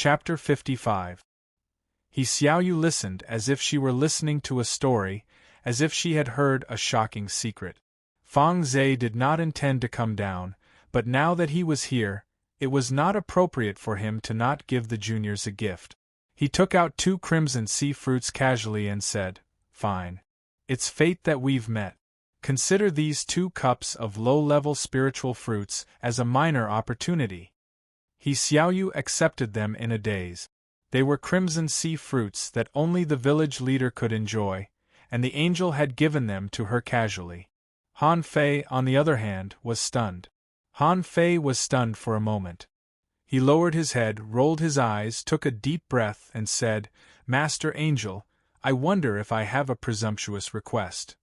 Chapter 55. Xiaoyu listened as if she were listening to a story, as if she had heard a shocking secret. Feng Zhe did not intend to come down, but now that he was here, it was not appropriate for him to not give the juniors a gift. He took out 2 crimson sea fruits casually and said, "Fine. It's fate that we've met. Consider these 2 cups of low-level spiritual fruits as a minor opportunity." Xiaoyu accepted them in a daze. They were crimson sea fruits that only the village leader could enjoy, and the angel had given them to her casually. Han Fei, on the other hand, was stunned. Han Fei was stunned for a moment. He lowered his head, rolled his eyes, took a deep breath, and said, "Master Angel, I wonder if I have a presumptuous request."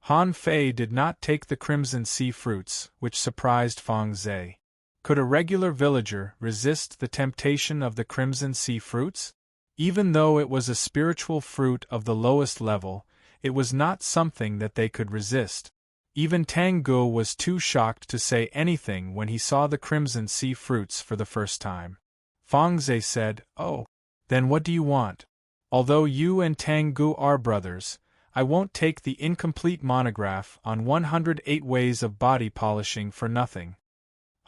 Han Fei did not take the crimson sea fruits, which surprised Feng Zhe. Could a regular villager resist the temptation of the crimson sea fruits? Even though it was a spiritual fruit of the lowest level, it was not something that they could resist. Even Tang Guo was too shocked to say anything when he saw the crimson sea fruits for the first time. Feng Zhe said, "Oh, then what do you want? Although you and Tang Guo are brothers, I won't take the incomplete monograph on 108 ways of body polishing for nothing."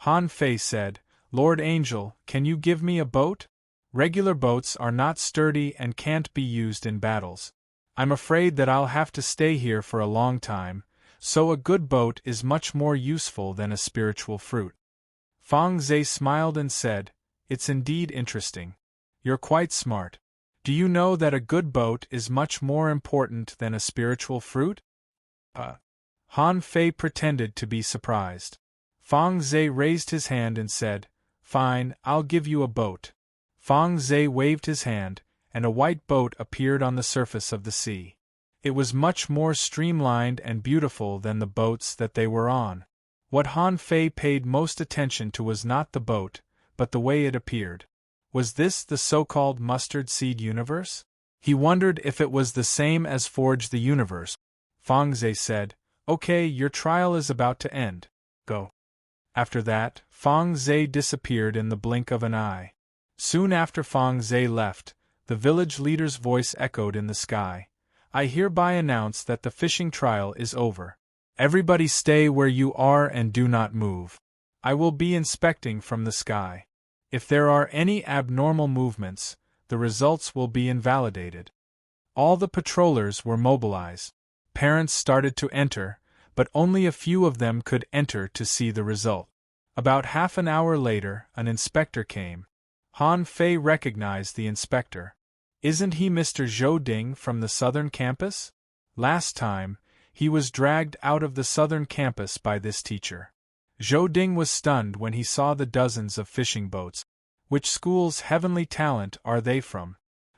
Han Fei said, "Lord Angel, can you give me a boat? Regular boats are not sturdy and can't be used in battles. I'm afraid that I'll have to stay here for a long time, so a good boat is much more useful than a spiritual fruit." Feng Zhe smiled and said, "It's indeed interesting. You're quite smart. Do you know that a good boat is much more important than a spiritual fruit?" Han Fei pretended to be surprised. Feng Zhe raised his hand and said, "Fine, I'll give you a boat." Feng Zhe waved his hand, and a white boat appeared on the surface of the sea. It was much more streamlined and beautiful than the boats that they were on. What Han Fei paid most attention to was not the boat, but the way it appeared. Was this the so-called mustard seed universe? He wondered if it was the same as Forge the Universe. Feng Zhe said, "Okay, your trial is about to end. Go." After that, Feng Zhe disappeared in the blink of an eye. Soon after Feng Zhe left, the village leader's voice echoed in the sky. "I hereby announce that the fishing trial is over. Everybody stay where you are and do not move. I will be inspecting from the sky. If there are any abnormal movements, the results will be invalidated." All the patrollers were mobilized. Parents started to enter, but only a few of them could enter to see the result. About half an hour later, an inspector came. Han Fei recognized the inspector. "Isn't he Mr. Zhou Ding from the southern campus? Last time, he was dragged out of the southern campus by this teacher." Zhou Ding was stunned when he saw the dozens of fishing boats. Which school's heavenly talent are they from?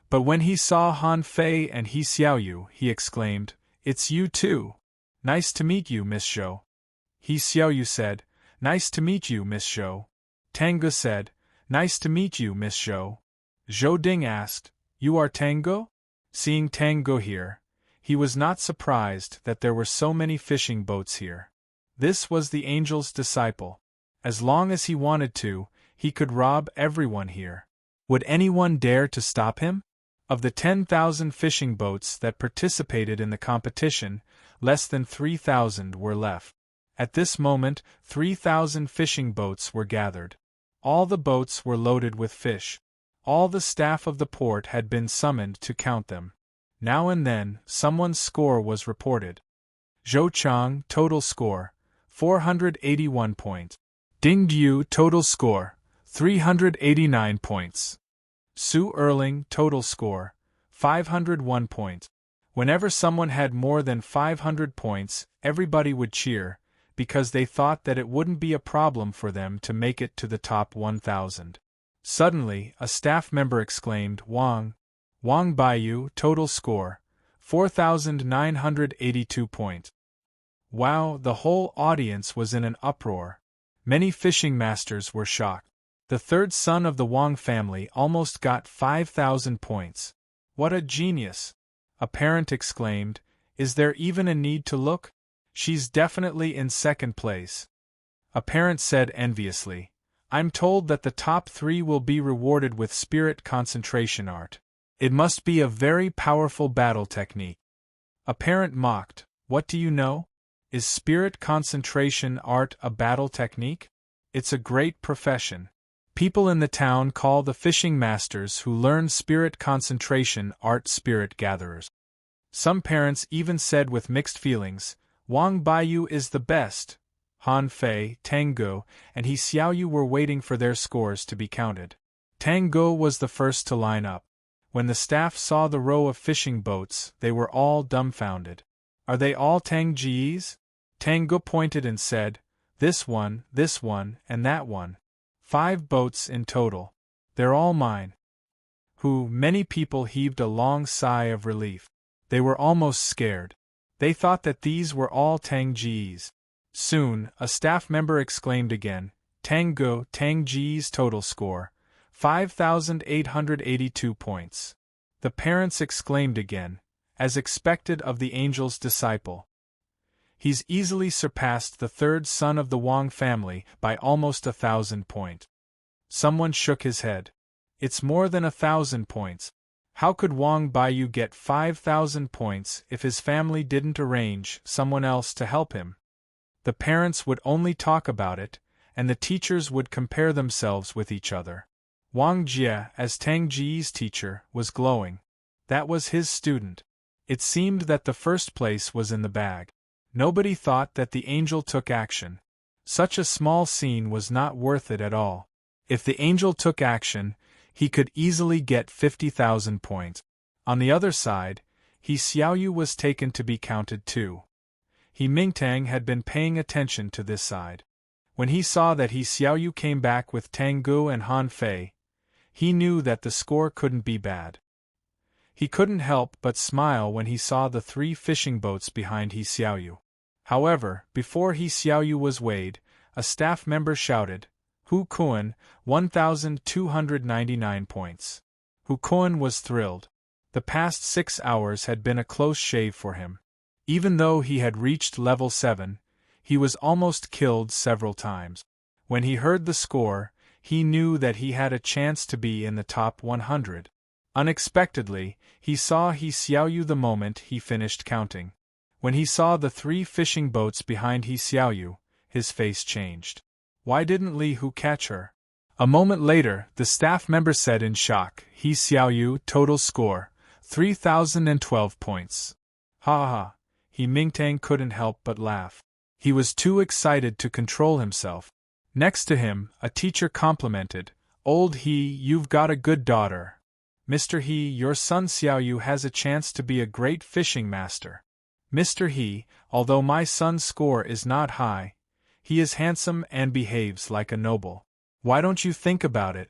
But when he saw Han Fei and Xiaoyu, he exclaimed, "It's you too! Nice to meet you, Miss Zhou." Xiaoyu said, "Nice to meet you, Miss Zhou." Tango said, "Nice to meet you, Miss Zhou." Zhou Ding asked, "You are Tango?" Seeing Tango here, he was not surprised that there were so many fishing boats here. This was the angel's disciple. As long as he wanted to, he could rob everyone here. Would anyone dare to stop him? Of the 10,000 fishing boats that participated in the competition, less than 3,000 were left. At this moment, 3,000 fishing boats were gathered. All the boats were loaded with fish. All the staff of the port had been summoned to count them. Now and then, someone's score was reported. Zhou Chang, total score, 481 points. Ding Diu, total score, 389 points. Su Erling, total score, 501 points. Whenever someone had more than 500 points, everybody would cheer, because they thought that it wouldn't be a problem for them to make it to the top 1,000. Suddenly, a staff member exclaimed, Wang Baiyu, total score, 4,982 points. Wow, the whole audience was in an uproar. Many fishing masters were shocked. The third son of the Wang family almost got 5,000 points. What a genius! A parent exclaimed, "Is there even a need to look? She's definitely in second place." A parent said enviously, I'm told that the top 3 will be rewarded with spirit concentration art. It must be a very powerful battle technique. A parent mocked, What do you know? Is spirit concentration art a battle technique? It's a great profession. People in the town call the fishing masters who learn spirit concentration art spirit gatherers. Some parents even said with mixed feelings, Wang Baiyu is the best. Han Fei, Tang Go, and He Xiaoyu were waiting for their scores to be counted. Tang Go was the first to line up. When the staff saw the row of fishing boats, they were all dumbfounded. Are they all Tang Ji's? Tang Go pointed and said, this one, and that one. 5 boats in total. They're all mine. Many people heaved a long sigh of relief. They were almost scared. They thought that these were all Tang Ji's. Soon, a staff member exclaimed again, Tang Ji's total score, 5,882 points. The parents exclaimed again, as expected of the angel's disciple. He's easily surpassed the 3rd son of the Wang family by almost 1,000 points. Someone shook his head. It's more than 1,000 points. How could Wang Baiyu get 5,000 points if his family didn't arrange someone else to help him? The parents would only talk about it, and the teachers would compare themselves with each other. Wang Jie, as Tang Ji's teacher, was glowing. That was his student. It seemed that the first place was in the bag. Nobody thought that the angel took action. Such a small scene was not worth it at all. If the angel took action, he could easily get 50,000 points. On the other side, He Xiaoyu was taken to be counted too. He Mingtang had been paying attention to this side. When he saw that He Xiaoyu came back with Tang Gu and Han Fei, he knew that the score couldn't be bad. He couldn't help but smile when he saw the 3 fishing boats behind He Xiaoyu. However, before He Xiaoyu was weighed, a staff member shouted, Hu Kuan, 1,299 points. Hu Kuan was thrilled. The past 6 hours had been a close shave for him. Even though he had reached level 7, he was almost killed several times. When he heard the score, he knew that he had a chance to be in the top 100. Unexpectedly, he saw He Xiaoyu the moment he finished counting. When he saw the 3 fishing boats behind He Xiaoyu, his face changed. Why didn't Li Hu catch her? A moment later, the staff member said in shock, He Xiaoyu, total score, 3,012 points. Ha ha, He Mingtang couldn't help but laugh. He was too excited to control himself. Next to him, a teacher complimented, Old He, you've got a good daughter. Mr. He, your son Xiaoyu has a chance to be a great fishing master. Mr. He, although my son's score is not high, he is handsome and behaves like a noble. Why don't you think about it?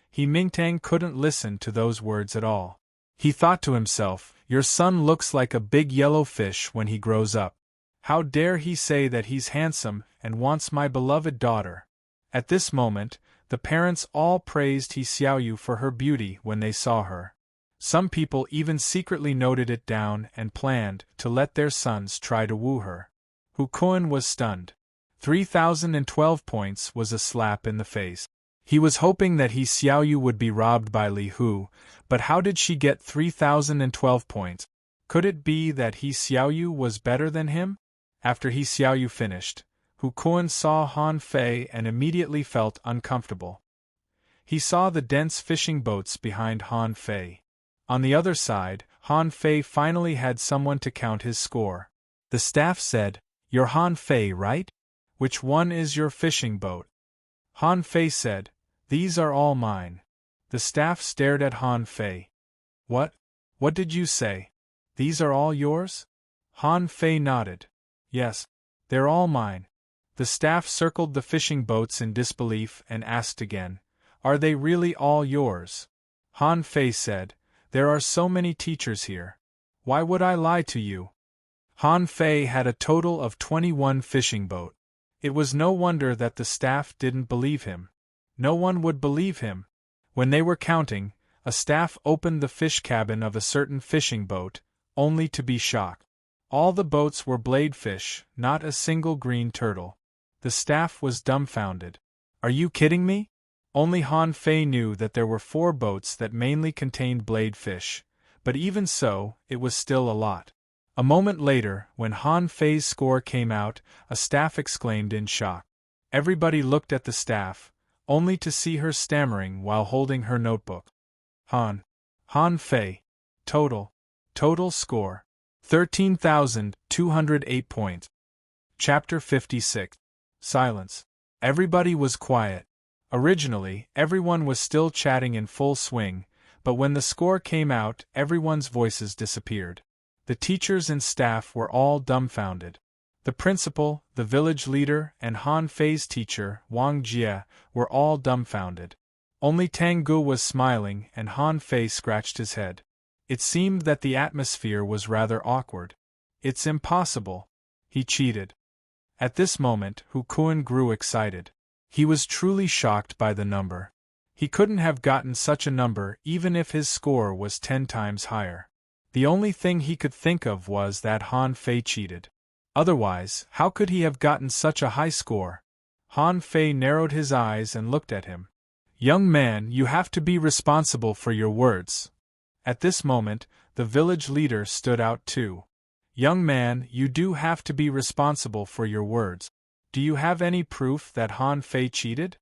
He Mingtang couldn't listen to those words at all. He thought to himself, your son looks like a big yellow fish when he grows up. How dare he say that he's handsome and wants my beloved daughter? At this moment, the parents all praised He Xiaoyu for her beauty when they saw her. Some people even secretly noted it down and planned to let their sons try to woo her. Hu Kuan was stunned. 3,012 points was a slap in the face. He was hoping that He Xiaoyu would be robbed by Li Hu, but how did she get 3,012 points? Could it be that He Xiaoyu was better than him? After He Xiaoyu finished, Hu Kuan saw Han Fei and immediately felt uncomfortable. He saw the dense fishing boats behind Han Fei. On the other side, Han Fei finally had someone to count his score. The staff said, You're Han Fei, right? Which one is your fishing boat? Han Fei said, These are all mine. The staff stared at Han Fei. What? What did you say? These are all yours? Han Fei nodded. Yes, they're all mine. The staff circled the fishing boats in disbelief and asked again, Are they really all yours? Han Fei said, There are so many teachers here. Why would I lie to you? Han Fei had a total of 21 fishing boats. It was no wonder that the staff didn't believe him. No one would believe him. When they were counting, a staff opened the fish cabin of a certain fishing boat, only to be shocked. All the boats were bladefish, not a single green turtle. The staff was dumbfounded. Are you kidding me? Only Han Fei knew that there were 4 boats that mainly contained blade fish, but even so, it was still a lot. A moment later, when Han Fei's score came out, a staff exclaimed in shock. Everybody looked at the staff, only to see her stammering while holding her notebook. Han Fei. Total score. 13,208 points. Chapter 56. Silence. Everybody was quiet. Originally, everyone was still chatting in full swing, but when the score came out, everyone's voices disappeared. The teachers and staff were all dumbfounded. The principal, the village leader, and Han Fei's teacher, Wang Jie, were all dumbfounded. Only Tang Gu was smiling, and Han Fei scratched his head. It seemed that the atmosphere was rather awkward. It's impossible. He cheated. At this moment, Hu Kun grew excited. He was truly shocked by the number. He couldn't have gotten such a number even if his score was 10 times higher. The only thing he could think of was that Han Fei cheated. Otherwise, how could he have gotten such a high score? Han Fei narrowed his eyes and looked at him. Young man, you have to be responsible for your words. At this moment, the village leader stood out too. Young man, you do have to be responsible for your words. Do you have any proof that Han Fei cheated?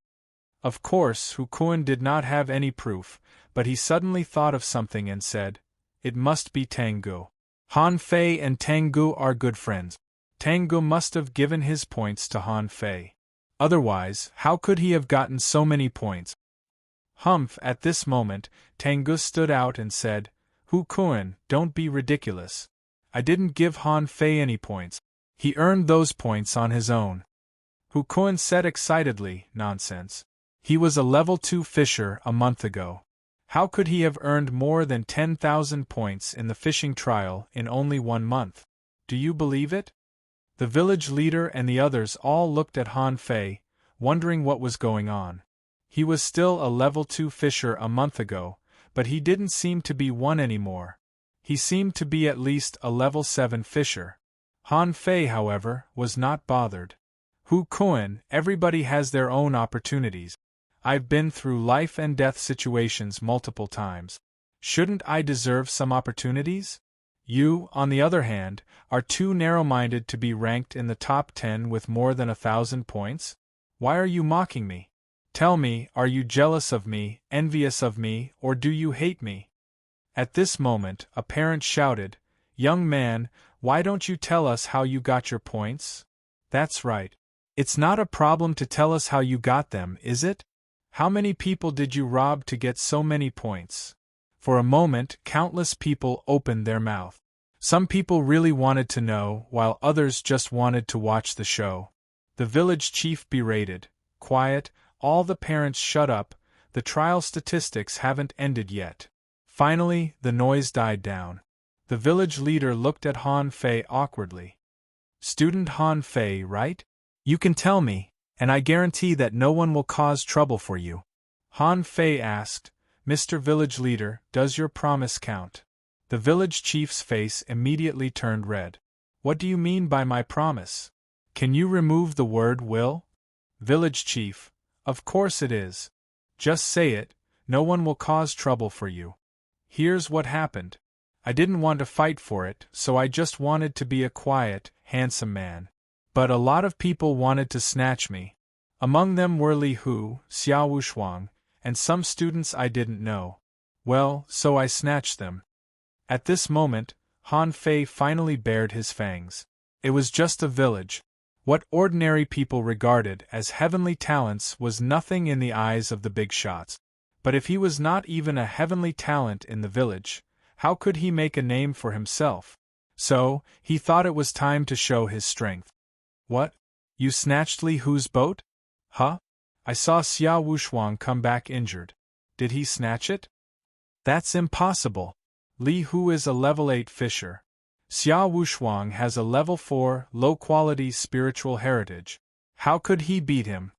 Of course, Hu Kun did not have any proof, but he suddenly thought of something and said, "It must be Tang Gu. Han Fei and Tang Gu are good friends. Tang Gu must have given his points to Han Fei. Otherwise, how could he have gotten so many points?" Humph! At this moment, Tang Gu stood out and said, "Hu Kun, don't be ridiculous. I didn't give Han Fei any points. He earned those points on his own." Hu Kun said excitedly, "Nonsense. He was a level 2 fisher a month ago. How could he have earned more than 10,000 points in the fishing trial in only 1 month? Do you believe it?" The village leader and the others all looked at Han Fei, wondering what was going on. He was still a level 2 fisher a month ago, but he didn't seem to be one anymore. He seemed to be at least a level 7 fisher. Han Fei, however, was not bothered. Hu Kun, everybody has their own opportunities. I've been through life and death situations multiple times. Shouldn't I deserve some opportunities? You, on the other hand, are too narrow-minded to be ranked in the top 10 with more than 1,000 points? Why are you mocking me? Tell me, are you jealous of me, envious of me, or do you hate me? At this moment, a parent shouted, "Young man, why don't you tell us how you got your points?" That's right. It's not a problem to tell us how you got them, is it? How many people did you rob to get so many points? For a moment, countless people opened their mouth. Some people really wanted to know, while others just wanted to watch the show. The village chief berated, "Quiet, all the parents shut up, the trial statistics haven't ended yet." Finally, the noise died down. The village leader looked at Han Fei awkwardly. "Student Han Fei, right? You can tell me, and I guarantee that no one will cause trouble for you." Han Fei asked, "Mr. Village Leader, does your promise count?" The village chief's face immediately turned red. "What do you mean by my promise? Can you remove the word will?" Village chief, "Of course it is. Just say it, no one will cause trouble for you. Here's what happened. I didn't want to fight for it, so I just wanted to be a quiet, handsome man. But a lot of people wanted to snatch me. Among them were Li Hu, Xiao Wushuang, and some students I didn't know. Well, so I snatched them." At this moment, Han Fei finally bared his fangs. It was just a village. What ordinary people regarded as heavenly talents was nothing in the eyes of the big shots. But if he was not even a heavenly talent in the village, how could he make a name for himself? So, he thought it was time to show his strength. "What? You snatched Li Hu's boat? Huh? I saw Xiao Wushuang come back injured. Did he snatch it?" "That's impossible. Li Hu is a level 8 fisher. Xiao Wushuang has a level 4, low-quality spiritual heritage. How could he beat him?"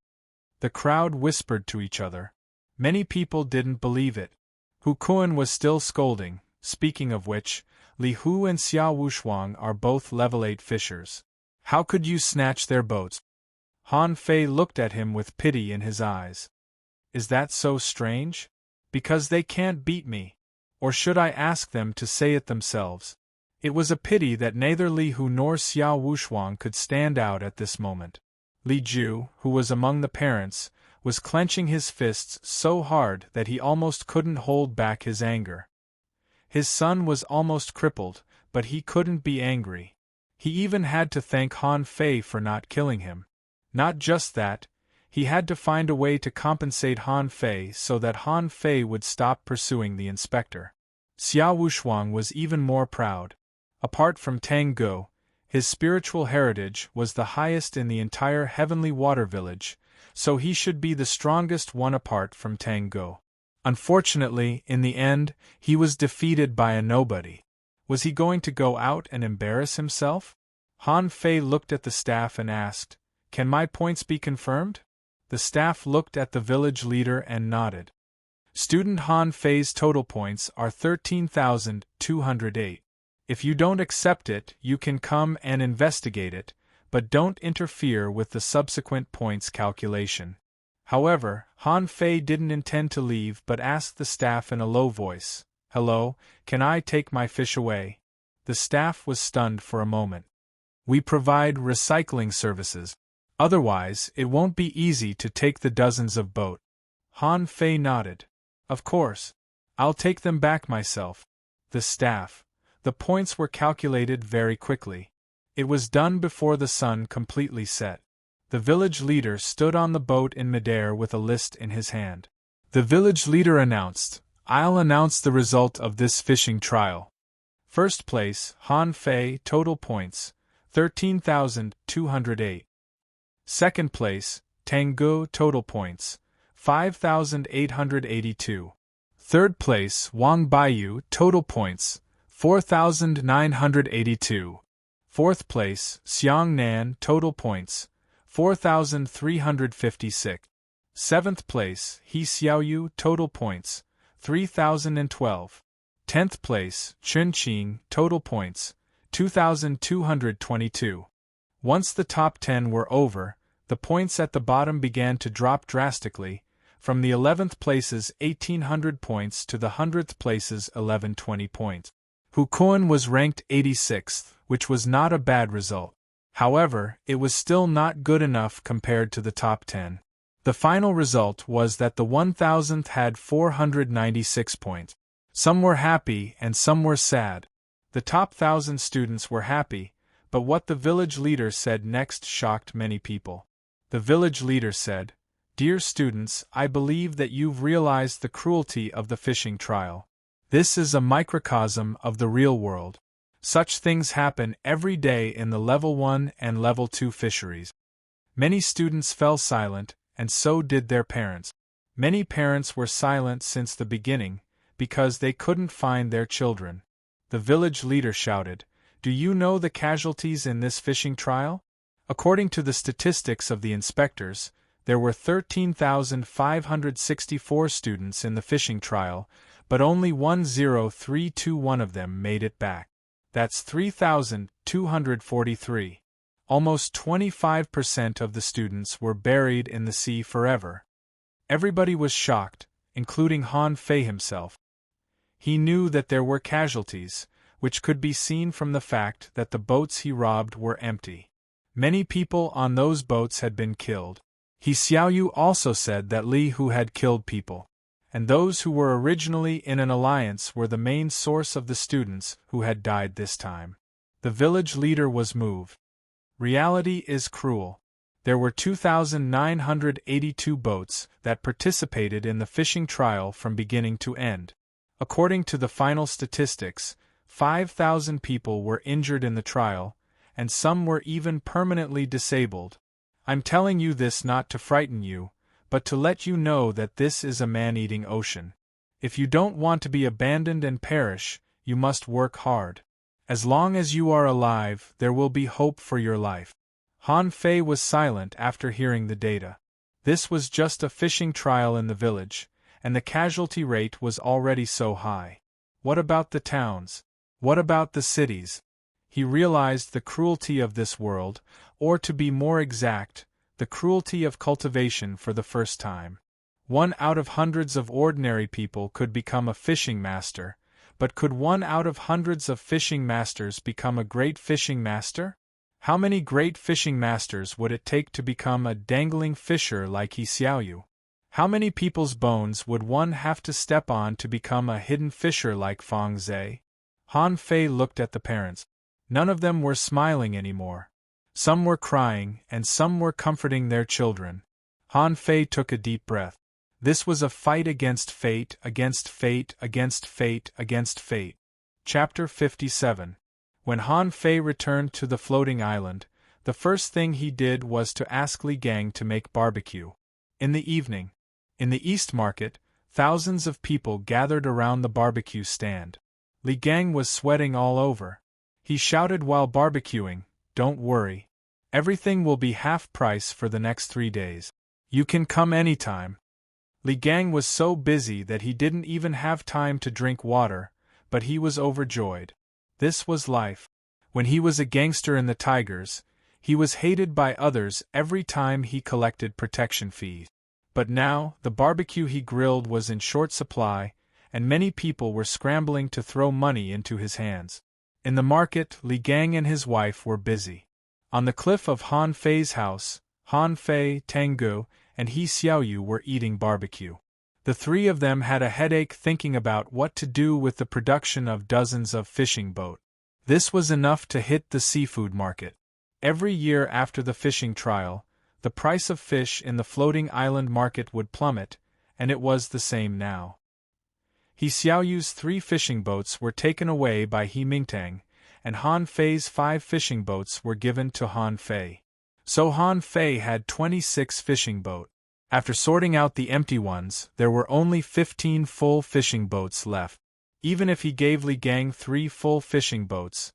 The crowd whispered to each other. Many people didn't believe it. Hu Kun was still scolding. "Speaking of which, Li Hu and Xiao Wushuang are both level 8 fishers. How could you snatch their boats?" Han Fei looked at him with pity in his eyes. Is that so strange? Because they can't beat me. Or should I ask them to say it themselves? It was a pity that neither Li Hu nor Xiao Wuxuang could stand out at this moment. Li Ju, who was among the parents, was clenching his fists so hard that he almost couldn't hold back his anger. His son was almost crippled, but he couldn't be angry. He even had to thank Han Fei for not killing him. Not just that, he had to find a way to compensate Han Fei so that Han Fei would stop pursuing the inspector. Xiao Wuxuang was even more proud. Apart from Tang Go, his spiritual heritage was the highest in the entire Heavenly Water Village, so he should be the strongest one apart from Tang Go. Unfortunately, in the end, he was defeated by a nobody. Was he going to go out and embarrass himself? Han Fei looked at the staff and asked, "Can my points be confirmed?" The staff looked at the village leader and nodded. Student Han Fei's total points are 13,208. If you don't accept it, you can come and investigate it, but don't interfere with the subsequent points calculation. However, Han Fei didn't intend to leave but asked the staff in a low voice, "Hello, can I take my fish away?" The staff was stunned for a moment. "We provide recycling services. Otherwise, it won't be easy to take the dozens of boat." Han Fei nodded. "Of course. I'll take them back myself." The staff. The points were calculated very quickly. It was done before the sun completely set. The village leader stood on the boat in midair with a list in his hand. The village leader announced, "I'll announce the result of this fishing trial. First place, Han Fei, total points, 13,208. Second place, Tanggu, total points, 5,882. Third place, Wang Baiyu, total points, 4,982. Fourth place, Xiang Nan, total points, 4,356. Seventh place, He Xiaoyu, total points, 3,012. 10th place, Chen Qing, total points, 2,222. Once the top 10 were over, the points at the bottom began to drop drastically, from the 11th place's 1,800 points to the 100th place's 1,120 points. Hu Kuan was ranked 86th, which was not a bad result. However, it was still not good enough compared to the top 10. The final result was that the 1,000th had 496 points. Some were happy and some were sad. The top 1,000 students were happy, but what the village leader said next shocked many people. The village leader said, "Dear students, I believe that you've realized the cruelty of the fishing trial. This is a microcosm of the real world. Such things happen every day in the Level 1 and Level 2 fisheries." Many students fell silent, and so did their parents. Many parents were silent since the beginning, because they couldn't find their children. The village leader shouted, "Do you know the casualties in this fishing trial?" According to the statistics of the inspectors, there were 13,564 students in the fishing trial, but only 1,0321 of them made it back. That's 3,243. Almost 25% of the students were buried in the sea forever. Everybody was shocked, including Han Fei himself. He knew that there were casualties, which could be seen from the fact that the boats he robbed were empty. Many people on those boats had been killed. He Xiaoyu also said that Li Hu had killed people, and those who were originally in an alliance were the main source of the students who had died this time. The village leader was moved. Reality is cruel. There were 2,982 boats that participated in the fishing trial from beginning to end. According to the final statistics, 5,000 people were injured in the trial, and some were even permanently disabled. I'm telling you this not to frighten you, but to let you know that this is a man-eating ocean. If you don't want to be abandoned and perish, you must work hard. As long as you are alive, there will be hope for your life. Han Fei was silent after hearing the data. This was just a fishing trial in the village, and the casualty rate was already so high. What about the towns? What about the cities? He realized the cruelty of this world, or to be more exact, The cruelty of cultivation for the first time. One out of hundreds of ordinary people could become a fishing master, but could one out of hundreds of fishing masters become a great fishing master? How many great fishing masters would it take to become a dangling fisher like He Xiaoyu? How many people's bones would one have to step on to become a hidden fisher like Fang Zhe? Han Fei looked at the parents. None of them were smiling anymore. Some were crying, and some were comforting their children. Han Fei took a deep breath. This was a fight against fate, against fate, against fate, against fate. Chapter 57. When Han Fei returned to the floating island, the first thing he did was to ask Li Gang to make barbecue. In the evening, in the East Market, thousands of people gathered around the barbecue stand. Li Gang was sweating all over. He shouted while barbecuing, "Don't worry. Everything will be half price for the next 3 days. You can come anytime." Li Gang was so busy that he didn't even have time to drink water, but he was overjoyed. This was life. When he was a gangster in the Tigers, he was hated by others every time he collected protection fees. But now, the barbecue he grilled was in short supply, and many people were scrambling to throw money into his hands. In the market, Li Gang and his wife were busy. On the cliff of Han Fei's house, Han Fei, Tanggu, and He Xiaoyu were eating barbecue. The three of them had a headache thinking about what to do with the production of dozens of fishing boats. This was enough to hit the seafood market. Every year after the fishing trial, the price of fish in the floating island market would plummet, and it was the same now. He Xiaoyu's 3 fishing boats were taken away by He Mingtang, and Han Fei's 5 fishing boats were given to Han Fei. So Han Fei had 26 fishing boats. After sorting out the empty ones, there were only 15 full fishing boats left. Even if he gave Li Gang 3 full fishing boats,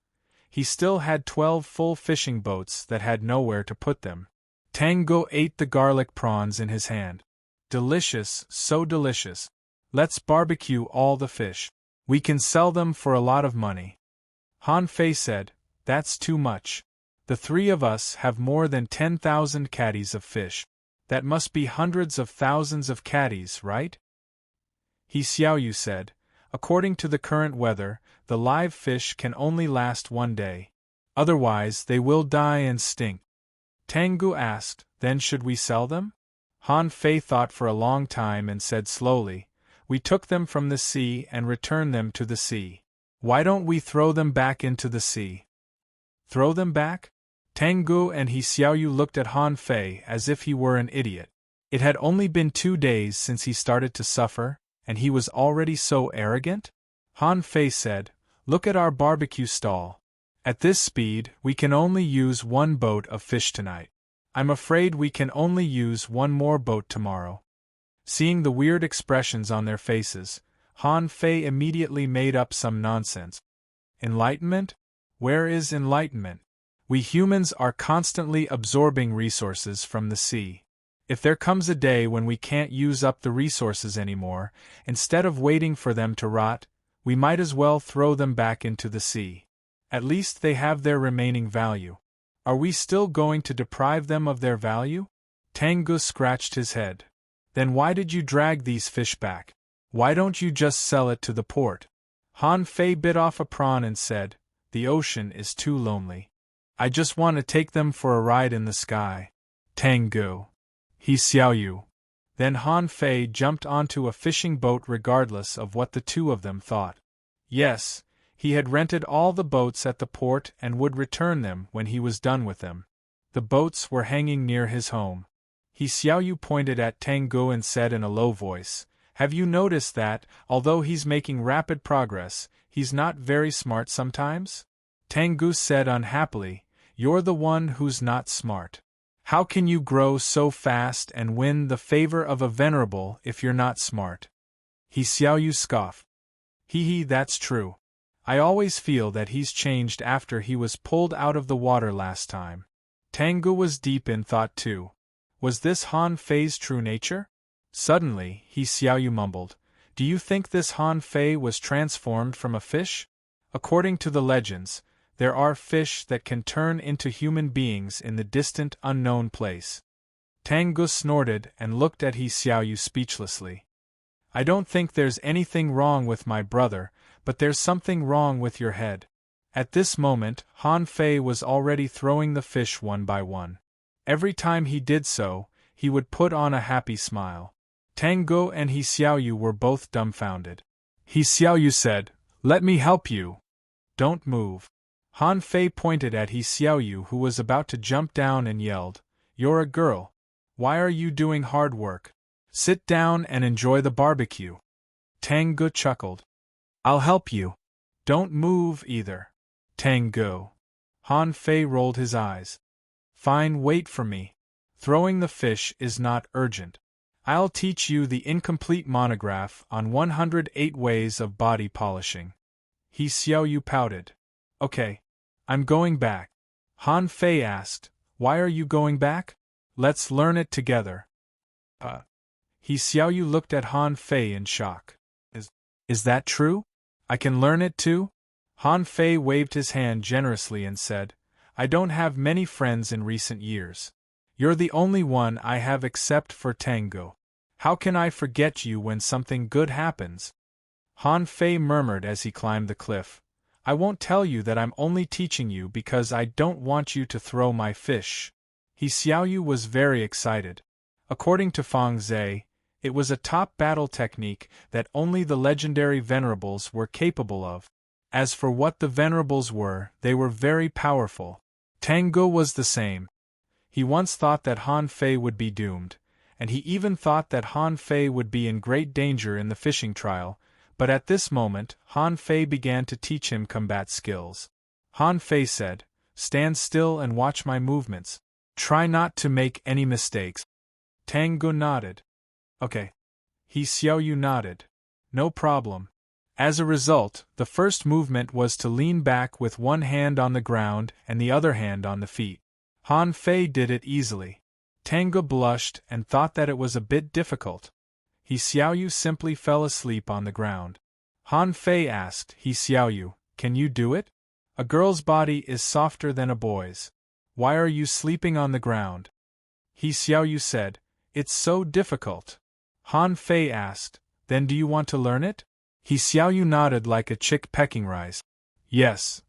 he still had 12 full fishing boats that had nowhere to put them. Tanggu ate the garlic prawns in his hand. Delicious, so delicious. Let's barbecue all the fish. We can sell them for a lot of money. Han Fei said, "That's too much. The 3 of us have more than 10,000 caddies of fish. That must be hundreds of thousands of caddies, right?" He Xiaoyu said, "According to the current weather, the live fish can only last 1 day. Otherwise they will die and stink." Tanggu asked, "Then should we sell them?" Han Fei thought for a long time and said slowly, "We took them from the sea and returned them to the sea. Why don't we throw them back into the sea?" "Throw them back?" Tanggu and He Xiaoyu looked at Han Fei as if he were an idiot. It had only been 2 days since he started to suffer, and he was already so arrogant? Han Fei said, "Look at our barbecue stall. At this speed, we can only use 1 boat of fish tonight. I'm afraid we can only use 1 more boat tomorrow." Seeing the weird expressions on their faces, Han Fei immediately made up some nonsense. "Enlightenment? Where is enlightenment? We humans are constantly absorbing resources from the sea. If there comes a day when we can't use up the resources anymore, instead of waiting for them to rot, we might as well throw them back into the sea. At least they have their remaining value. Are we still going to deprive them of their value?" Tanggu scratched his head. "Then why did you drag these fish back? Why don't you just sell it to the port?" Han Fei bit off a prawn and said, "The ocean is too lonely. I just want to take them for a ride in the sky." Tanggu. He Xiaoyu. Then Han Fei jumped onto a fishing boat regardless of what the 2 of them thought. Yes, he had rented all the boats at the port and would return them when he was done with them. The boats were hanging near his home. He Xiaoyu pointed at Tanggu and said in a low voice, "Have you noticed that, although he's making rapid progress, he's not very smart sometimes?" Tanggu said unhappily, "You're the one who's not smart. How can you grow so fast and win the favor of a venerable if you're not smart?" He Xiaoyu scoffed. Hee, that's true. I always feel that he's changed after he was pulled out of the water last time." Tanggu was deep in thought too. Was this Han Fei's true nature? Suddenly, He Xiaoyu mumbled, "Do you think this Han Fei was transformed from a fish? According to the legends, there are fish that can turn into human beings in the distant unknown place. Tang snorted and looked at He Xiaoyu speechlessly. I don't think there's anything wrong with my brother, but there's something wrong with your head. At this moment, Han Fei was already throwing the fish one by one. Every time he did so, he would put on a happy smile. Tang and He Xiaoyu were both dumbfounded. He Xiaoyu said, "Let me help you." "Don't move." Han Fei pointed at He Xiaoyu, who was about to jump down, and yelled, "You're a girl. Why are you doing hard work? Sit down and enjoy the barbecue." Tang chuckled. "I'll help you. Don't move either." Tang. Han Fei rolled his eyes. "Fine, wait for me. Throwing the fish is not urgent. I'll teach you the incomplete monograph on 108 ways of body polishing." He Xiaoyu pouted. "Okay. I'm going back." Han Fei asked, "Why are you going back?" "Let's learn it together." He Xiaoyu looked at Han Fei in shock. Is that true? I can learn it too?" Han Fei waved his hand generously and said, "I don't have many friends in recent years. You're the only one I have except for Tango. How can I forget you when something good happens?" Han Fei murmured as he climbed the cliff, "I won't tell you that I'm only teaching you because I don't want you to throw my fish." He Xiaoyu was very excited. According to Fang Zhe, it was a top battle technique that only the legendary venerables were capable of. As for what the venerables were, they were very powerful. Tango was the same. He once thought that Han Fei would be doomed, and he even thought that Han Fei would be in great danger in the fishing trial, but at this moment, Han Fei began to teach him combat skills. Han Fei said, "Stand still and watch my movements. Try not to make any mistakes." Tango nodded. "Okay." He Xiaoyu nodded. "No problem." As a result, the first movement was to lean back with one hand on the ground and the other hand on the feet. Han Fei did it easily. Tango blushed and thought that it was a bit difficult. He Xiaoyu simply fell asleep on the ground. Han Fei asked He Xiaoyu, "Can you do it? A girl's body is softer than a boy's. Why are you sleeping on the ground?" He Xiaoyu said, "It's so difficult." Han Fei asked, "Then do you want to learn it?" He Xiaoyu nodded like a chick pecking rice. "Yes."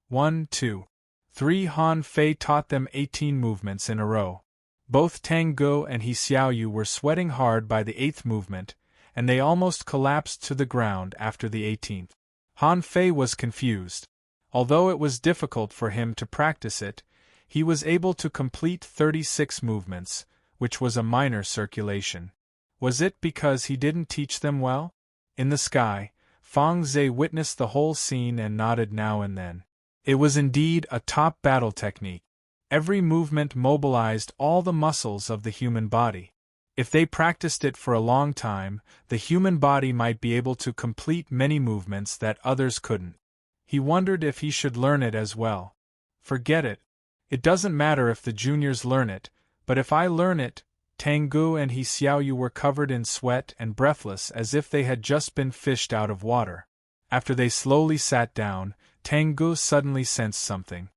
1, 2, 3. Han Fei taught them 18 movements in a row. Both Tango and He Xiaoyu were sweating hard by the 8th movement, and they almost collapsed to the ground after the 18th. Han Fei was confused. Although it was difficult for him to practice it, he was able to complete 36 movements, which was a minor circulation. Was it because he didn't teach them well? In the sky, Fang Zhe witnessed the whole scene and nodded now and then. It was indeed a top battle technique. Every movement mobilized all the muscles of the human body. If they practiced it for a long time, the human body might be able to complete many movements that others couldn't. He wondered if he should learn it as well. Forget it. It doesn't matter if the juniors learn it, but if I learn it. Tangu and He Xiaoyu were covered in sweat and breathless as if they had just been fished out of water. After they slowly sat down, Tangu suddenly sensed something.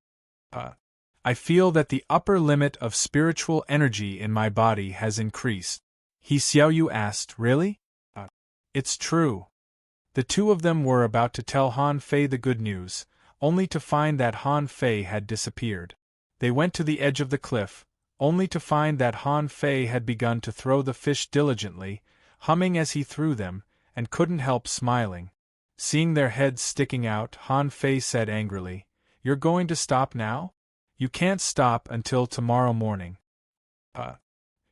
I feel that the upper limit of spiritual energy in my body has increased. He Xiaoyu asked, "Really?" It's true." The two of them were about to tell Han Fei the good news, only to find that Han Fei had disappeared. They went to the edge of the cliff, only to find that Han Fei had begun to throw the fish diligently, humming as he threw them, and couldn't help smiling. Seeing their heads sticking out, Han Fei said angrily, "You're going to stop now? You can't stop until tomorrow morning."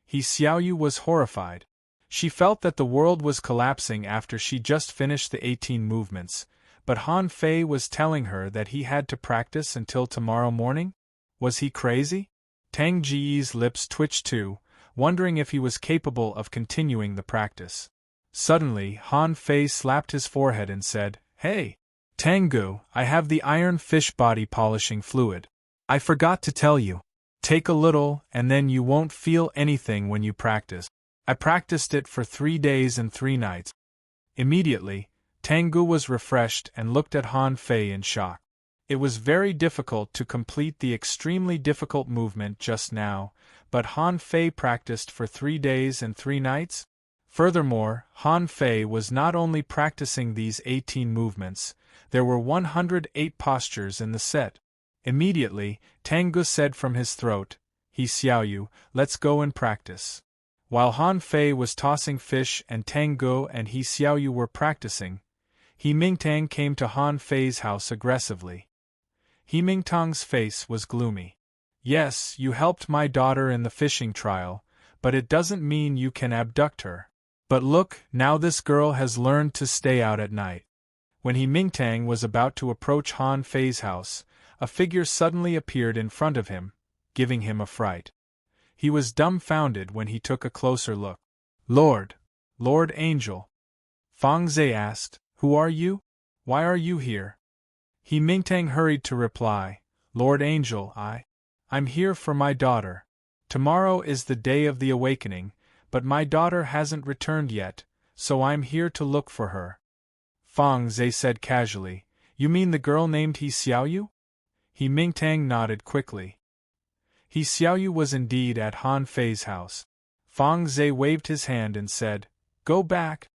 He Xiaoyu was horrified. She felt that the world was collapsing after she just finished the 18 movements, but Han Fei was telling her that he had to practice until tomorrow morning? Was he crazy? Tang Ji's lips twitched too, wondering if he was capable of continuing the practice. Suddenly, Han Fei slapped his forehead and said, "Hey! Tangu, I have the iron fish body polishing fluid. I forgot to tell you. Take a little, and then you won't feel anything when you practice." I practiced it for 3 days and 3 nights. Immediately, Tangu was refreshed and looked at Han Fei in shock. It was very difficult to complete the extremely difficult movement just now, but Han Fei practiced for 3 days and 3 nights? Furthermore, Han Fei was not only practicing these 18 movements, there were 108 postures in the set. Immediately, Tang Gu said from his throat, "He Xiaoyu, let's go and practice." While Han Fei was tossing fish and Tang Gu and He Xiaoyu were practicing, He Mingtang came to Han Fei's house aggressively. He Mingtang's face was gloomy. "Yes, you helped my daughter in the fishing trial, but it doesn't mean you can abduct her. But look, now this girl has learned to stay out at night." When He Mingtang was about to approach Han Fei's house, a figure suddenly appeared in front of him, giving him a fright. He was dumbfounded when he took a closer look. Lord Angel," Fang Zhe asked, "who are you? Why are you here?" He Mingtang hurried to reply, "Lord Angel, I'm here for my daughter. Tomorrow is the day of the awakening, but my daughter hasn't returned yet, so I'm here to look for her." Fang Zhe said casually, "You mean the girl named He Xiaoyu?" He Mingtang nodded quickly. He Xiaoyu was indeed at Han Fei's house. Fang Zhe waved his hand and said, "Go back.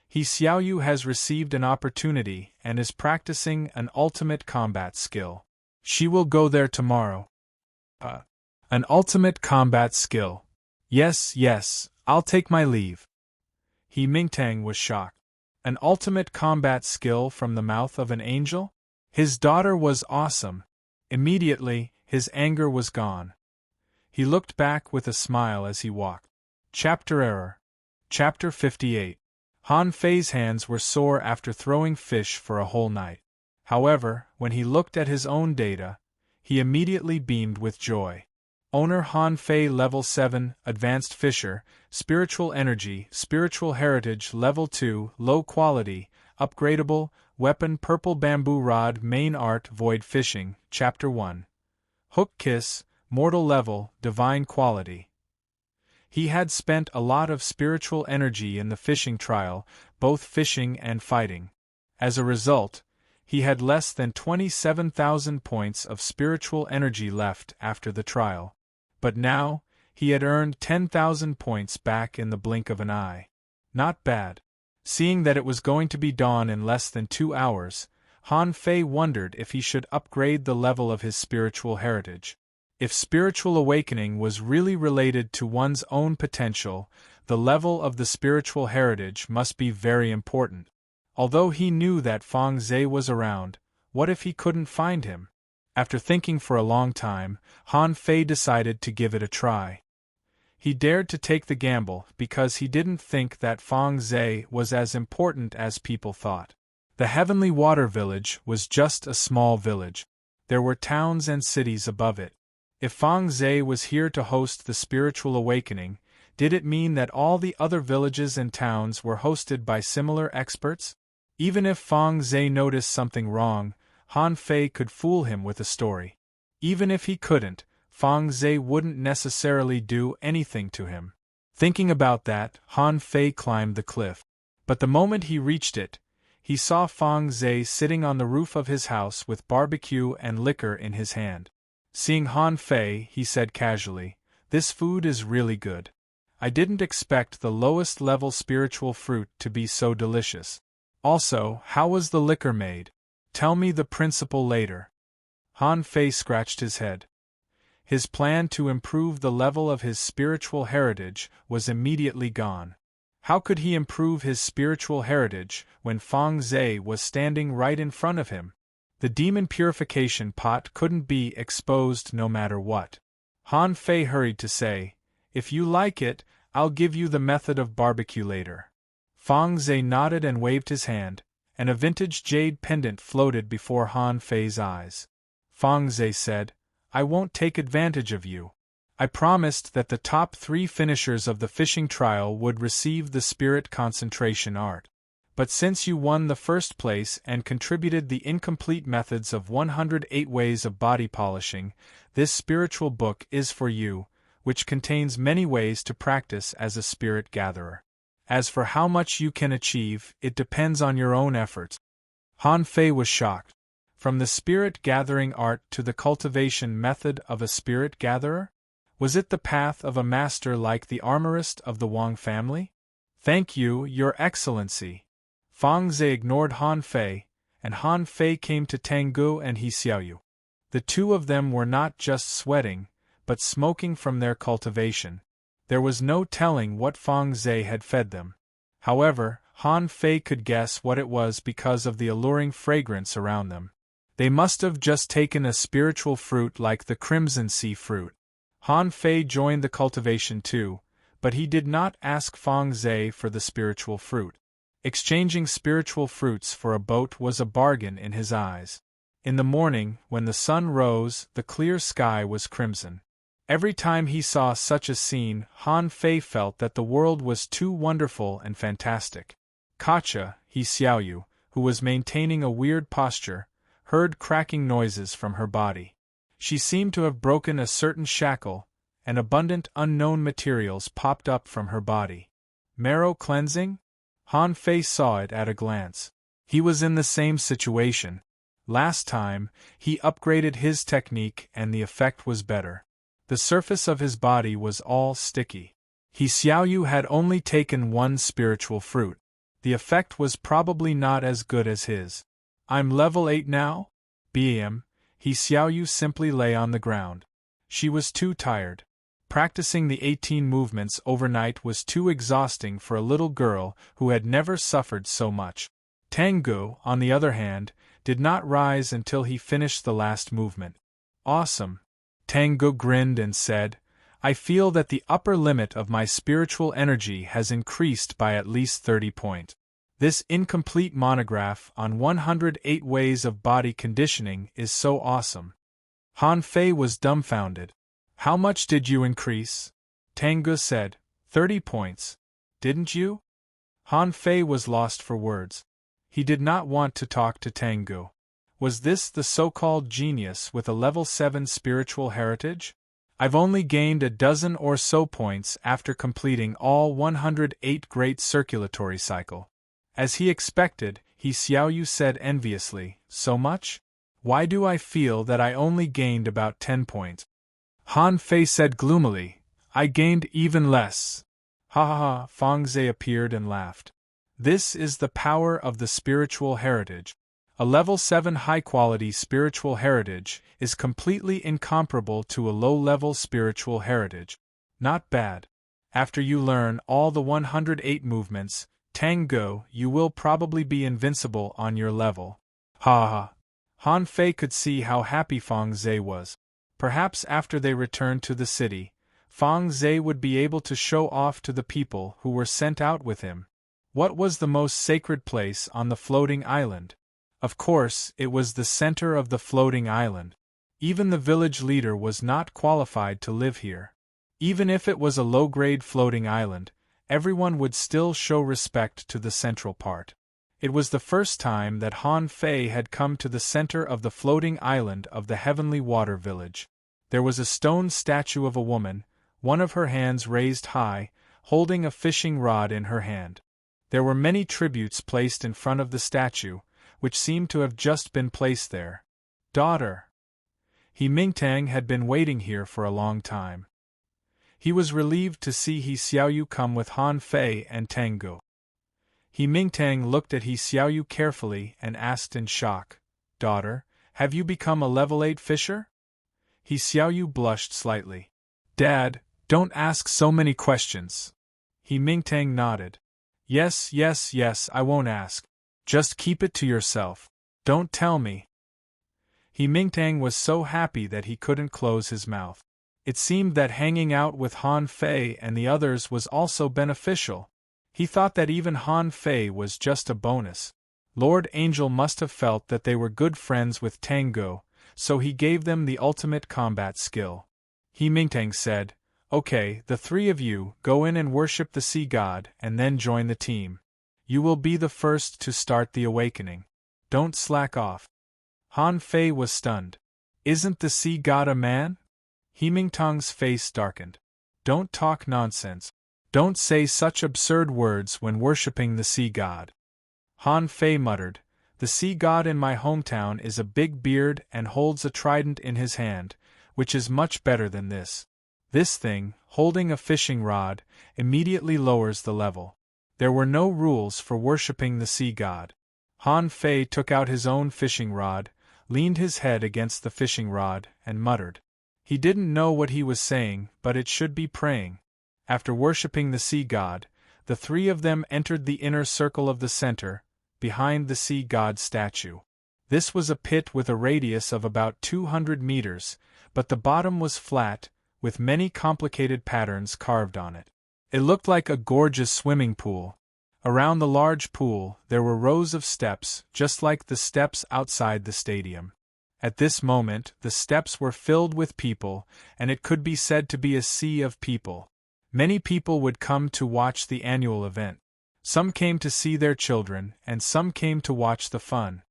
He Xiaoyu has received an opportunity and is practicing an ultimate combat skill. She will go there tomorrow." An ultimate combat skill. Yes, I'll take my leave." He Mingtang was shocked. An ultimate combat skill from the mouth of an angel? His daughter was awesome. Immediately, his anger was gone. He looked back with a smile as he walked. Chapter 58. Han Fei's hands were sore after throwing fish for a whole night. However, when he looked at his own data, he immediately beamed with joy. Owner Han Fei Level 7, Advanced Fisher, Spiritual Energy, Spiritual Heritage Level 2, Low Quality, Upgradable, Weapon Purple Bamboo Rod Main Art Void Fishing, Chapter 1. Hook Kiss, Mortal Level, Divine Quality. He had spent a lot of spiritual energy in the fishing trial, both fishing and fighting. As a result, he had less than 27,000 points of spiritual energy left after the trial. But now, he had earned 10,000 points back in the blink of an eye. Not bad. Seeing that it was going to be dawn in less than 2 hours, Han Fei wondered if he should upgrade the level of his spiritual heritage. If spiritual awakening was really related to one's own potential, the level of the spiritual heritage must be very important. Although he knew that Fang Zhe was around, what if he couldn't find him? After thinking for a long time, Han Fei decided to give it a try. He dared to take the gamble because he didn't think that Fang Zhe was as important as people thought. The Heavenly Water Village was just a small village. There were towns and cities above it. If Fang Zhe was here to host the spiritual awakening, did it mean that all the other villages and towns were hosted by similar experts? Even if Fang Zhe noticed something wrong, Han Fei could fool him with a story. Even if he couldn't, Fang Zhe wouldn't necessarily do anything to him. Thinking about that, Han Fei climbed the cliff. But the moment he reached it, he saw Fang Zhe sitting on the roof of his house with barbecue and liquor in his hand. Seeing Han Fei, he said casually, "This food is really good. I didn't expect the lowest level spiritual fruit to be so delicious. Also, how was the liquor made? Tell me the principle later." Han Fei scratched his head. His plan to improve the level of his spiritual heritage was immediately gone. How could he improve his spiritual heritage when Fang Zhe was standing right in front of him? The demon purification pot couldn't be exposed no matter what. Han Fei hurried to say, "If you like it, I'll give you the method of barbecue later." Fang Zhe nodded and waved his hand, and a vintage jade pendant floated before Han Fei's eyes. Fang Zhe said, "I won't take advantage of you. I promised that the top 3 finishers of the fishing trial would receive the spirit concentration art. But since you won the first place and contributed the incomplete methods of 108 ways of body polishing, this spiritual book is for you, which contains many ways to practice as a spirit gatherer. As for how much you can achieve, it depends on your own efforts." Han Fei was shocked. From the spirit gathering art to the cultivation method of a spirit gatherer? Was it the path of a master like the armorist of the Wang family? Thank you, Your Excellency. Fang Zhe ignored Han Fei, and Han Fei came to Tanggu and He Xiaoyu. The two of them were not just sweating, but smoking from their cultivation. There was no telling what Fang Zhe had fed them. However, Han Fei could guess what it was because of the alluring fragrance around them. They must have just taken a spiritual fruit like the crimson sea fruit. Han Fei joined the cultivation too, but he did not ask Fang Zhe for the spiritual fruit. Exchanging spiritual fruits for a boat was a bargain in his eyes. In the morning, when the sun rose, the clear sky was crimson. Every time he saw such a scene, Han Fei felt that the world was too wonderful and fantastic. Kacha, He Xiaoyu, who was maintaining a weird posture, heard cracking noises from her body. She seemed to have broken a certain shackle, and abundant unknown materials popped up from her body. Marrow cleansing? Han Fei saw it at a glance. He was in the same situation. Last time, he upgraded his technique and the effect was better. The surface of his body was all sticky. He Xiaoyu had only taken one spiritual fruit. The effect was probably not as good as his. I'm level 8 now? BM, He Xiaoyu simply lay on the ground. She was too tired. Practicing the 18 movements overnight was too exhausting for a little girl who had never suffered so much. Tanggu, on the other hand, did not rise until he finished the last movement. Awesome. Tanggu grinned and said, I feel that the upper limit of my spiritual energy has increased by at least 30 points. This incomplete monograph on 108 ways of body conditioning is so awesome. Han Fei was dumbfounded. How much did you increase? Tanggu said, 30 points. Didn't you? Han Fei was lost for words. He did not want to talk to Tanggu. Was this the so-called genius with a level 7 spiritual heritage? I've only gained a dozen or so points after completing all 108 great circulatory cycle. As he expected, He Xiaoyu said enviously, so much? Why do I feel that I only gained about 10 points? Han Fei said gloomily, I gained even less. Ha ha ha, Fang Zhe appeared and laughed. This is the power of the spiritual heritage. A level 7 high-quality spiritual heritage is completely incomparable to a low-level spiritual heritage. Not bad. After you learn all the 108 movements, Tanggu, you will probably be invincible on your level. Ha ha. Han Fei could see how happy Fang Zhe was. Perhaps after they returned to the city, Fang Zhe would be able to show off to the people who were sent out with him. What was the most sacred place on the floating island? Of course, it was the center of the floating island. Even the village leader was not qualified to live here. Even if it was a low-grade floating island, everyone would still show respect to the central part. It was the first time that Han Fei had come to the center of the floating island of the Heavenly Water Village. There was a stone statue of a woman, one of her hands raised high, holding a fishing rod in her hand. There were many tributes placed in front of the statue, which seemed to have just been placed there. Daughter. He Mingtang had been waiting here for a long time. He was relieved to see He Xiaoyu come with Han Fei and Tanggu. He Mingtang looked at He Xiaoyu carefully and asked in shock, Daughter, have you become a level 8 fisher? He Xiaoyu blushed slightly. Dad, don't ask so many questions. He Mingtang nodded. Yes, yes, yes, I won't ask. Just keep it to yourself. Don't tell me. He Mingtang was so happy that he couldn't close his mouth. It seemed that hanging out with Han Fei and the others was also beneficial. He thought that even Han Fei was just a bonus. Lord Angel must have felt that they were good friends with Tanggu, so he gave them the ultimate combat skill. He Mingtang said, Okay, the three of you go in and worship the sea god and then join the team. You will be the first to start the awakening. Don't slack off. Han Fei was stunned. Isn't the sea god a man? He Mingtang's face darkened. Don't talk nonsense. Don't say such absurd words when worshipping the sea god. Han Fei muttered, The sea god in my hometown is a big beard and holds a trident in his hand, which is much better than this. This thing, holding a fishing rod, immediately lowers the level. There were no rules for worshipping the sea god. Han Fei took out his own fishing rod, leaned his head against the fishing rod, and muttered. He didn't know what he was saying, but it should be praying. After worshipping the sea god, the three of them entered the inner circle of the center, behind the sea god statue. This was a pit with a radius of about 200 meters, but the bottom was flat, with many complicated patterns carved on it. It looked like a gorgeous swimming pool. Around the large pool, there were rows of steps, just like the steps outside the stadium. At this moment, the steps were filled with people, and it could be said to be a sea of people. Many people would come to watch the annual event. Some came to see their children, and some came to watch the fun.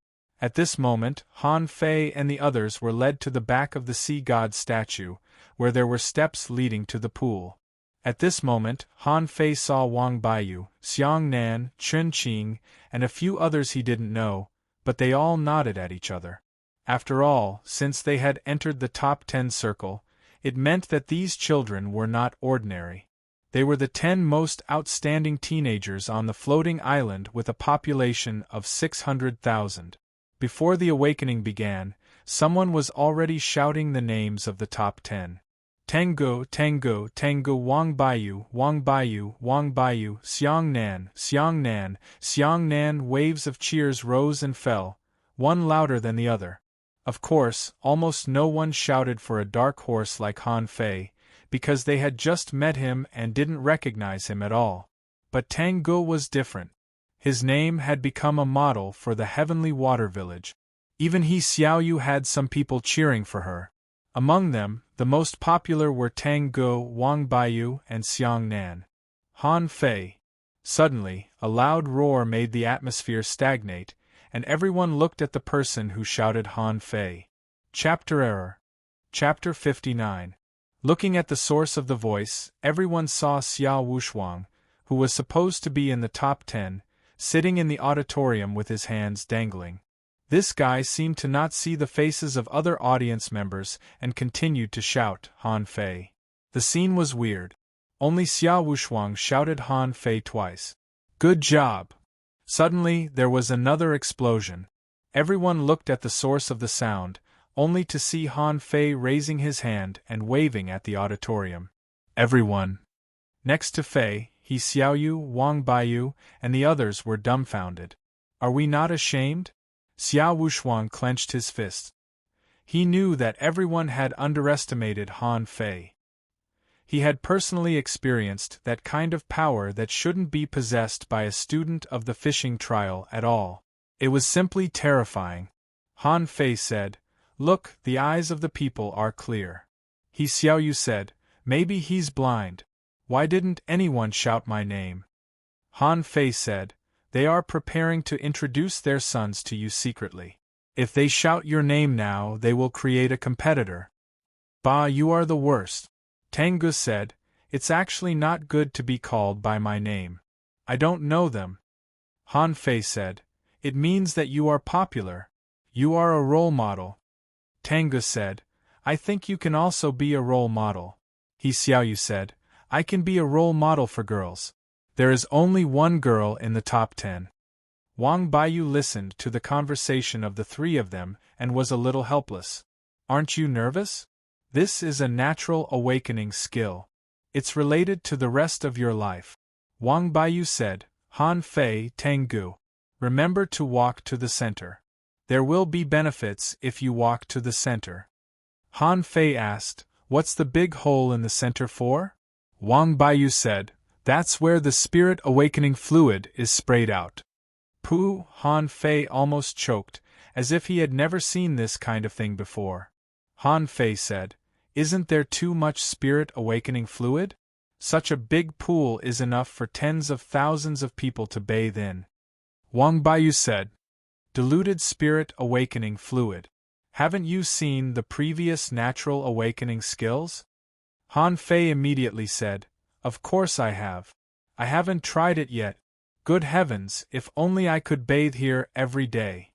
At this moment, Han Fei and the others were led to the back of the sea god statue, where there were steps leading to the pool. At this moment, Han Fei saw Wang Baiyu, Xiang Nan, Chen Qing, and a few others he didn't know, but they all nodded at each other. After all, since they had entered the top 10 circle, it meant that these children were not ordinary. They were the 10 most outstanding teenagers on the floating island with a population of 600,000. Before the awakening began, someone was already shouting the names of the top 10. Tengu, Tengu, Tengu, Wang Baiyu, Wang Baiyu, Wang Baiyu, Xiang Nan, Xiang Nan, Xiang Nan. Waves of cheers rose and fell, one louder than the other. Of course, almost no one shouted for a dark horse like Han Fei, because they had just met him and didn't recognize him at all. But Tengu was different. His name had become a model for the heavenly water village. Even He Xiaoyu had some people cheering for her. Among them, the most popular were Tengu, Wang Baiyu, and Xiang Nan. Han Fei. Suddenly, a loud roar made the atmosphere stagnate, and everyone looked at the person who shouted Han Fei. Chapter Error. Chapter 59. Looking at the source of the voice, everyone saw Xiao Wushuang, who was supposed to be in the top 10, sitting in the auditorium with his hands dangling. This guy seemed to not see the faces of other audience members and continued to shout, Han Fei. The scene was weird. Only Xiao Wushuang shouted Han Fei twice. Good job! Suddenly, there was another explosion. Everyone looked at the source of the sound, only to see Han Fei raising his hand and waving at the auditorium. Everyone, next to Fei, He Xiaoyu, Wang Baiyu, and the others were dumbfounded. Are we not ashamed? Xiao Wushuang clenched his fist. He knew that everyone had underestimated Han Fei. He had personally experienced that kind of power that shouldn't be possessed by a student of the fishing trial at all. It was simply terrifying. Han Fei said, "Look, the eyes of the people are clear." He Xiaoyu said, "Maybe he's blind. Why didn't anyone shout my name?" Han Fei said, "They are preparing to introduce their sons to you secretly. If they shout your name now, they will create a competitor." "Bah, you are the worst." Tengu said, "It's actually not good to be called by my name. I don't know them." Han Fei said, "It means that you are popular. You are a role model." Tengu said, "I think you can also be a role model." He Xiaoyu said, "I can be a role model for girls. There is only one girl in the top 10. Wang Baiyu listened to the conversation of the three of them and was a little helpless. "Aren't you nervous? This is a natural awakening skill. It's related to the rest of your life." Wang Baiyu said, "Han Fei, Tengu. Remember to walk to the center. There will be benefits if you walk to the center." Han Fei asked, "What's the big hole in the center for?" Wang Baiyu said, "That's where the spirit awakening fluid is sprayed out." Pooh! Han Fei almost choked, as if he had never seen this kind of thing before. Han Fei said, "Isn't there too much spirit awakening fluid? Such a big pool is enough for tens of thousands of people to bathe in." Wang Baiyu said, "Diluted spirit awakening fluid. Haven't you seen the previous natural awakening skills?" Han Fei immediately said, "Of course I have. I haven't tried it yet. Good heavens, if only I could bathe here every day."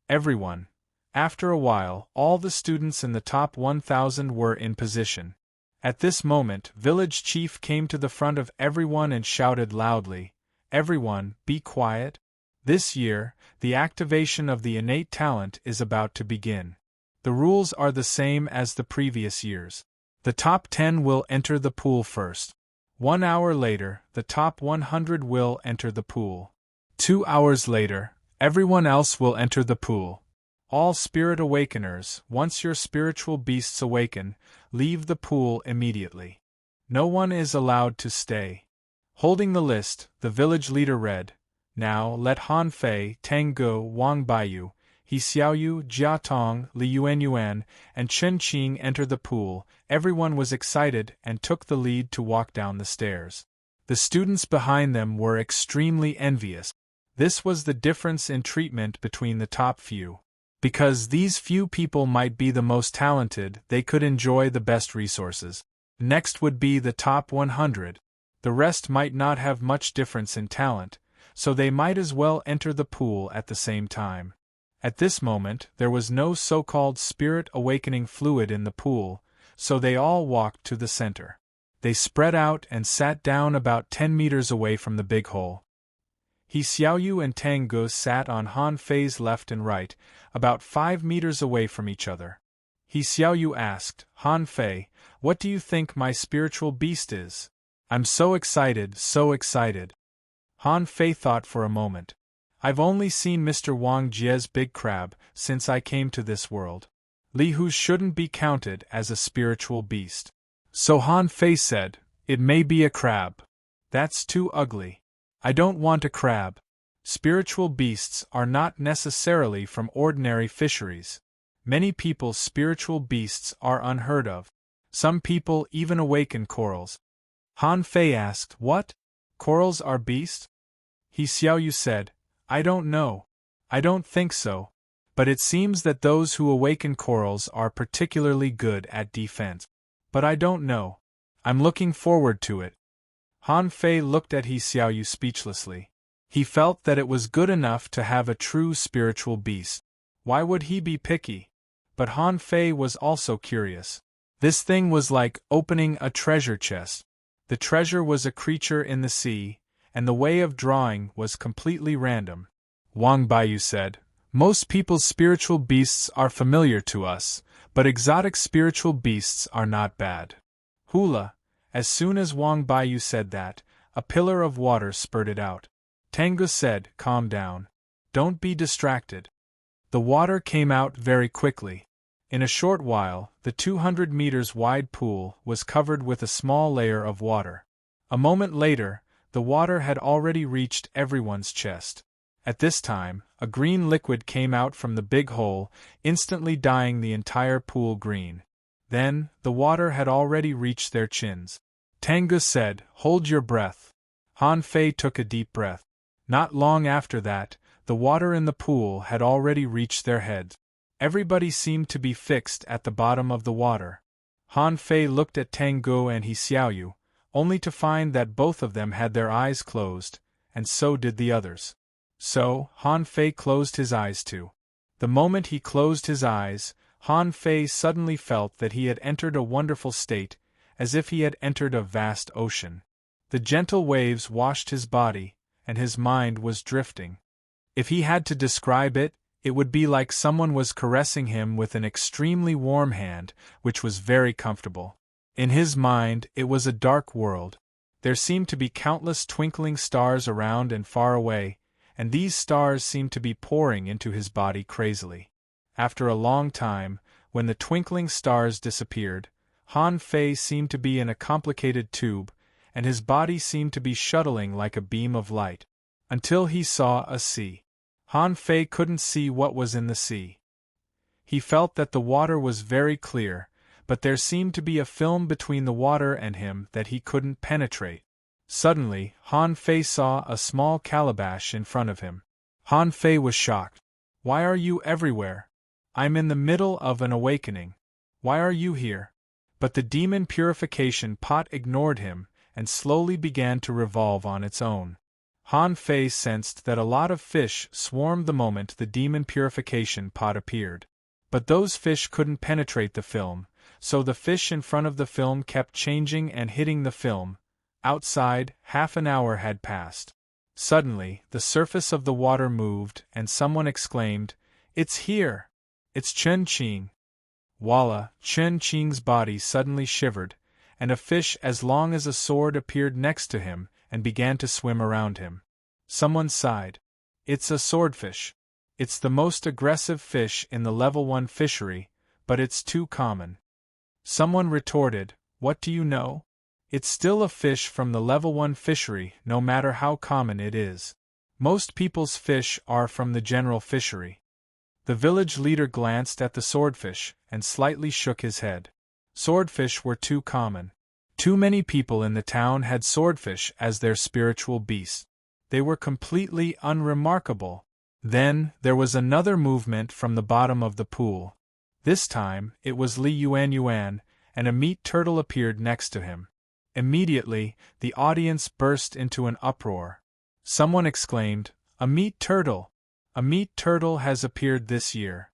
Everyone. After a while, all the students in the top 1,000 were in position. At this moment, village chief came to the front of everyone and shouted loudly, "Everyone, be quiet. This year, the activation of the innate talent is about to begin. The rules are the same as the previous years. The top 10 will enter the pool first. 1 hour later, the top 100 will enter the pool. 2 hours later, everyone else will enter the pool. All spirit awakeners, once your spiritual beasts awaken, leave the pool immediately. No one is allowed to stay." Holding the list, the village leader read, "Now let Han Fei, Tang Ge, Wang Baiyu, He Xiaoyu, Jia Tong, Li Yuanyuan, and Chen Qing enter the pool." Everyone was excited and took the lead to walk down the stairs. The students behind them were extremely envious. This was the difference in treatment between the top few. Because these few people might be the most talented, they could enjoy the best resources. Next would be the top 100. The rest might not have much difference in talent, so they might as well enter the pool at the same time. At this moment, there was no so-called spirit awakening fluid in the pool, so they all walked to the center. They spread out and sat down about 10 meters away from the big hole. He Xiaoyu and Tang Ge sat on Han Fei's left and right, about 5 meters away from each other. He Xiaoyu asked, "Han Fei, what do you think my spiritual beast is? I'm so excited, so excited." Han Fei thought for a moment. "I've only seen Mr. Wang Jie's big crab since I came to this world. Li Hu shouldn't be counted as a spiritual beast." So Han Fei said, "It may be a crab. That's too ugly. I don't want a crab. Spiritual beasts are not necessarily from ordinary fisheries. Many people's spiritual beasts are unheard of. Some people even awaken corals." Han Fei asked, "What? Corals are beasts?" He Xiaoyu said, "I don't know. I don't think so. But it seems that those who awaken corals are particularly good at defense. But I don't know. I'm looking forward to it." Han Fei looked at He Xiaoyu speechlessly. He felt that it was good enough to have a true spiritual beast. Why would he be picky? But Han Fei was also curious. This thing was like opening a treasure chest. The treasure was a creature in the sea, and the way of drawing was completely random. Wang Baiyu said, "Most people's spiritual beasts are familiar to us, but exotic spiritual beasts are not bad." Hula. As soon as Wang Baiyu said that, a pillar of water spurted out. Tang Ge said, "Calm down. Don't be distracted." The water came out very quickly. In a short while, the 200 meters wide pool was covered with a small layer of water. A moment later, the water had already reached everyone's chest. At this time, a green liquid came out from the big hole, instantly dyeing the entire pool green. Then, the water had already reached their chins. Tang Ge said, "Hold your breath." Han Fei took a deep breath. Not long after that, the water in the pool had already reached their heads. Everybody seemed to be fixed at the bottom of the water. Han Fei looked at Tang Ge and He Xiaoyu, only to find that both of them had their eyes closed, and so did the others. So, Han Fei closed his eyes too. The moment he closed his eyes, Han Fei suddenly felt that he had entered a wonderful state, as if he had entered a vast ocean. The gentle waves washed his body, and his mind was drifting. If he had to describe it, it would be like someone was caressing him with an extremely warm hand, which was very comfortable. In his mind, it was a dark world. There seemed to be countless twinkling stars around and far away, and these stars seemed to be pouring into his body crazily. After a long time, when the twinkling stars disappeared, Han Fei seemed to be in a complicated tube, and his body seemed to be shuttling like a beam of light. Until he saw a sea. Han Fei couldn't see what was in the sea. He felt that the water was very clear, but there seemed to be a film between the water and him that he couldn't penetrate. Suddenly, Han Fei saw a small calabash in front of him. Han Fei was shocked. "Why are you everywhere? I'm in the middle of an awakening. Why are you here?" But the demon purification pot ignored him, and slowly began to revolve on its own. Han Fei sensed that a lot of fish swarmed the moment the demon purification pot appeared. But those fish couldn't penetrate the film, so the fish in front of the film kept changing and hitting the film. Outside, half an hour had passed. Suddenly, the surface of the water moved, and someone exclaimed, "It's here! It's Chen Qing!" Voila! Chen Qing's body suddenly shivered, and a fish as long as a sword appeared next to him and began to swim around him. Someone sighed. "It's a swordfish. It's the most aggressive fish in the level 1 fishery, but it's too common." Someone retorted, "What do you know? It's still a fish from the level 1 fishery, no matter how common it is. Most people's fish are from the general fishery." The village leader glanced at the swordfish and slightly shook his head. Swordfish were too common. Too many people in the town had swordfish as their spiritual beast. They were completely unremarkable. Then, there was another movement from the bottom of the pool. This time, it was Li Yuan, and a meat turtle appeared next to him. Immediately, the audience burst into an uproar. Someone exclaimed, "A meat turtle! A meat turtle has appeared this year."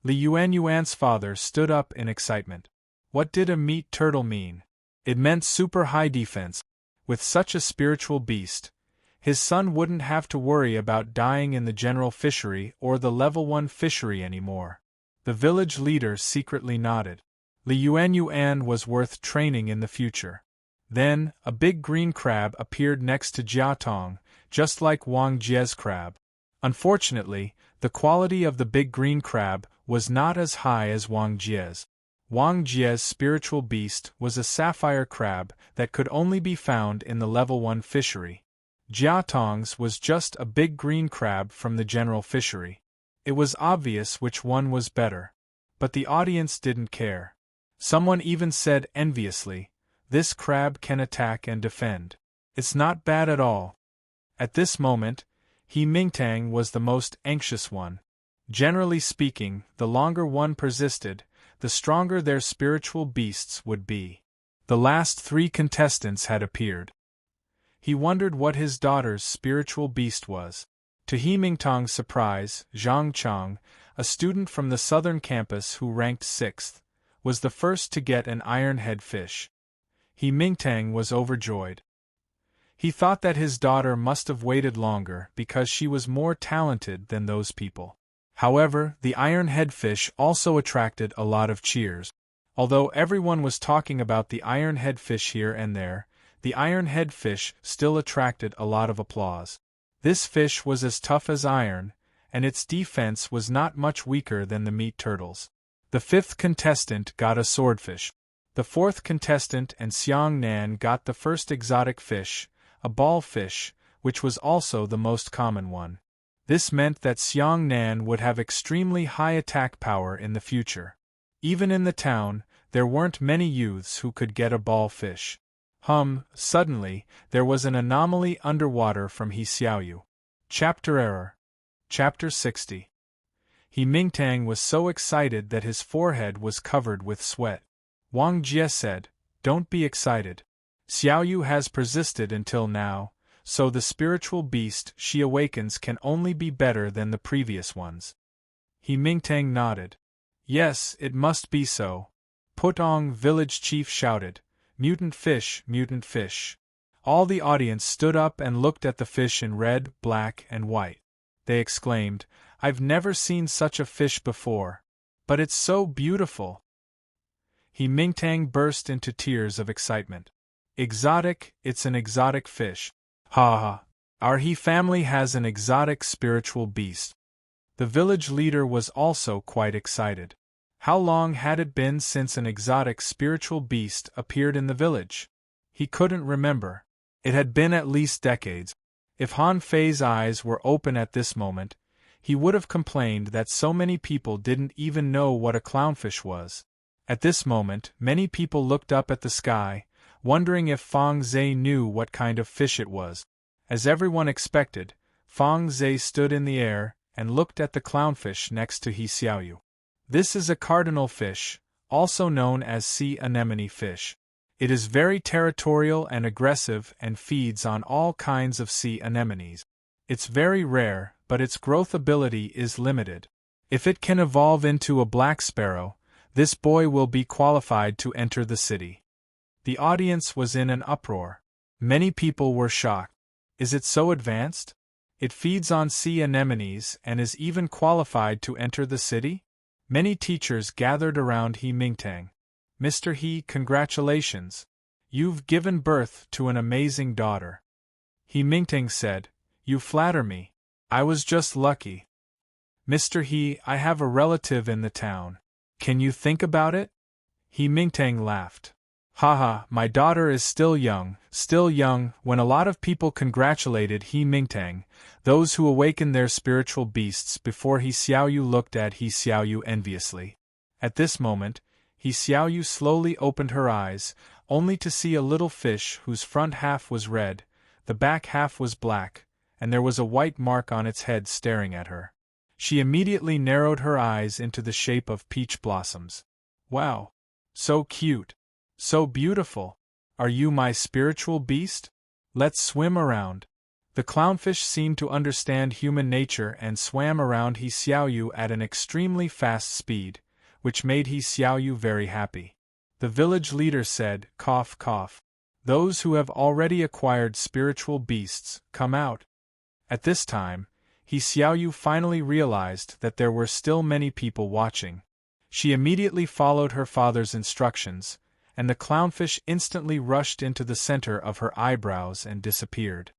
Li Yuan's father stood up in excitement. What did a meat turtle mean? It meant super high defense. With such a spiritual beast, his son wouldn't have to worry about dying in the general fishery or the level 1 fishery anymore. The village leader secretly nodded. Li Yuan was worth training in the future. Then, a big green crab appeared next to Jiatong, just like Wang Jie's crab. Unfortunately, the quality of the big green crab was not as high as Wang Jie's. Wang Jie's spiritual beast was a sapphire crab that could only be found in the level 1 fishery. Jiatong's was just a big green crab from the general fishery. It was obvious which one was better. But the audience didn't care. Someone even said enviously, "This crab can attack and defend. It's not bad at all." At this moment, He Mingtang was the most anxious one. Generally speaking, the longer one persisted, the stronger their spiritual beasts would be. The last 3 contestants had appeared. He wondered what his daughter's spiritual beast was. To He Mingtang's surprise, Zhang Chang, a student from the southern campus who ranked 6th, was the first to get an iron-head fish. He Mingtang was overjoyed. He thought that his daughter must have waited longer because she was more talented than those people. However, the iron-head fish also attracted a lot of cheers. Although everyone was talking about the iron-head fish here and there, the iron-head fish still attracted a lot of applause. This fish was as tough as iron, and its defense was not much weaker than the meat turtles. The 5th contestant got a swordfish. The 4th contestant and Xiang Nan got the first exotic fish, a ball fish, which was also the most common one. This meant that Xiang Nan would have extremely high attack power in the future. Even in the town, there weren't many youths who could get a ball fish. Suddenly, there was an anomaly underwater from He Xiaoyu. Chapter Error. Chapter 60. He Mingtang was so excited that his forehead was covered with sweat. Wang Jie said, "Don't be excited. Xiaoyu has persisted until now, so the spiritual beast she awakens can only be better than the previous ones." He Mingtang nodded. "Yes, it must be so." Putong village chief shouted, "Mutant fish, mutant fish." All the audience stood up and looked at the fish in red, black, and white. They exclaimed, "I've never seen such a fish before. But it's so beautiful." He Mingtang burst into tears of excitement. "Exotic, it's an exotic fish. Ha ha! Our He family has an exotic spiritual beast." The village leader was also quite excited. How long had it been since an exotic spiritual beast appeared in the village? He couldn't remember. It had been at least decades. If Han Fei's eyes were open at this moment, he would have complained that so many people didn't even know what a clownfish was. At this moment, many people looked up at the sky, wondering if Fang Zhe knew what kind of fish it was. As everyone expected, Fang Zhe stood in the air and looked at the clownfish next to He Xiaoyu. This is a cardinal fish, also known as sea anemone fish. It is very territorial and aggressive and feeds on all kinds of sea anemones. It's very rare, but its growth ability is limited. If it can evolve into a black sparrow, This boy will be qualified to enter the city. The audience was in an uproar. Many people were shocked. Is it so advanced? It feeds on sea anemones and is even qualified to enter the city? Many teachers gathered around He Mingtang. Mr. He, congratulations. You've given birth to an amazing daughter. He Mingtang said, You flatter me. I was just lucky. Mr. He, I have a relative in the town. Can you think about it? He Mingtang laughed. Haha, my daughter is still young. When a lot of people congratulated He Mingtang, those who awakened their spiritual beasts before He Xiaoyu looked at He Xiaoyu enviously. At this moment, He Xiaoyu slowly opened her eyes, only to see a little fish whose front half was red, the back half was black, and there was a white mark on its head staring at her. She immediately narrowed her eyes into the shape of peach blossoms. Wow! So cute! So beautiful! Are you my spiritual beast? Let's swim around. The clownfish seemed to understand human nature and swam around He Xiaoyu at an extremely fast speed, which made He Xiaoyu very happy. The village leader said, Cough, cough. Those who have already acquired spiritual beasts, come out. At this time, He Xiaoyu finally realized that there were still many people watching. She immediately followed her father's instructions, and the clownfish instantly rushed into the center of her eyebrows and disappeared.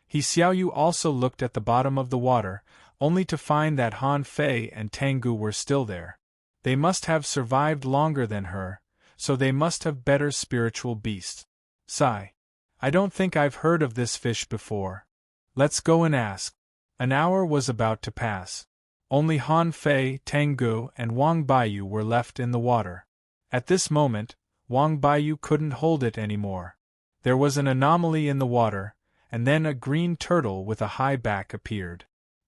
He Xiaoyu also looked at the bottom of the water, only to find that Han Fei and Tengu were still there. They must have survived longer than her, so they must have better spiritual beasts. Sigh. I don't think I've heard of this fish before. Let's go and ask. An hour was about to pass. Only Han Fei, Tengu, and Wang Baiyu were left in the water. At this moment, Wang Baiyu couldn't hold it anymore. There was an anomaly in the water, and then a green turtle with a high back appeared.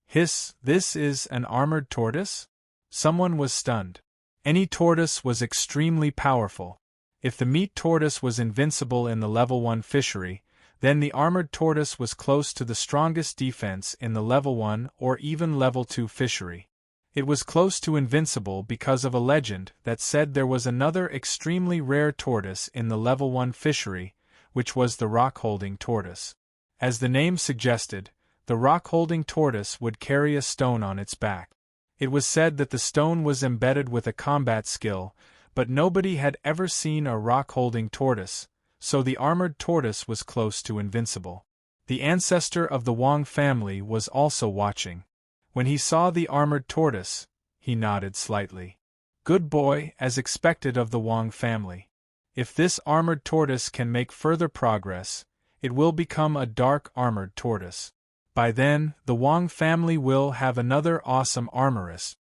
Hiss, this is an armored tortoise? Someone was stunned. Any tortoise was extremely powerful. If the meat tortoise was invincible in the level 1 fishery, then the armored tortoise was close to the strongest defense in the level 1 or even level 2 fishery. It was close to invincible because of a legend that said there was another extremely rare tortoise in the level 1 fishery, which was the rock-holding tortoise. As the name suggested, the rock-holding tortoise would carry a stone on its back. It was said that the stone was embedded with a combat skill, but nobody had ever seen a rock-holding tortoise, so the armored tortoise was close to invincible. The ancestor of the Wang family was also watching. When he saw the armored tortoise, he nodded slightly. Good boy, as expected of the Wang family. If this armored tortoise can make further progress, it will become a dark armored tortoise. By then, the Wang family will have another awesome armorist.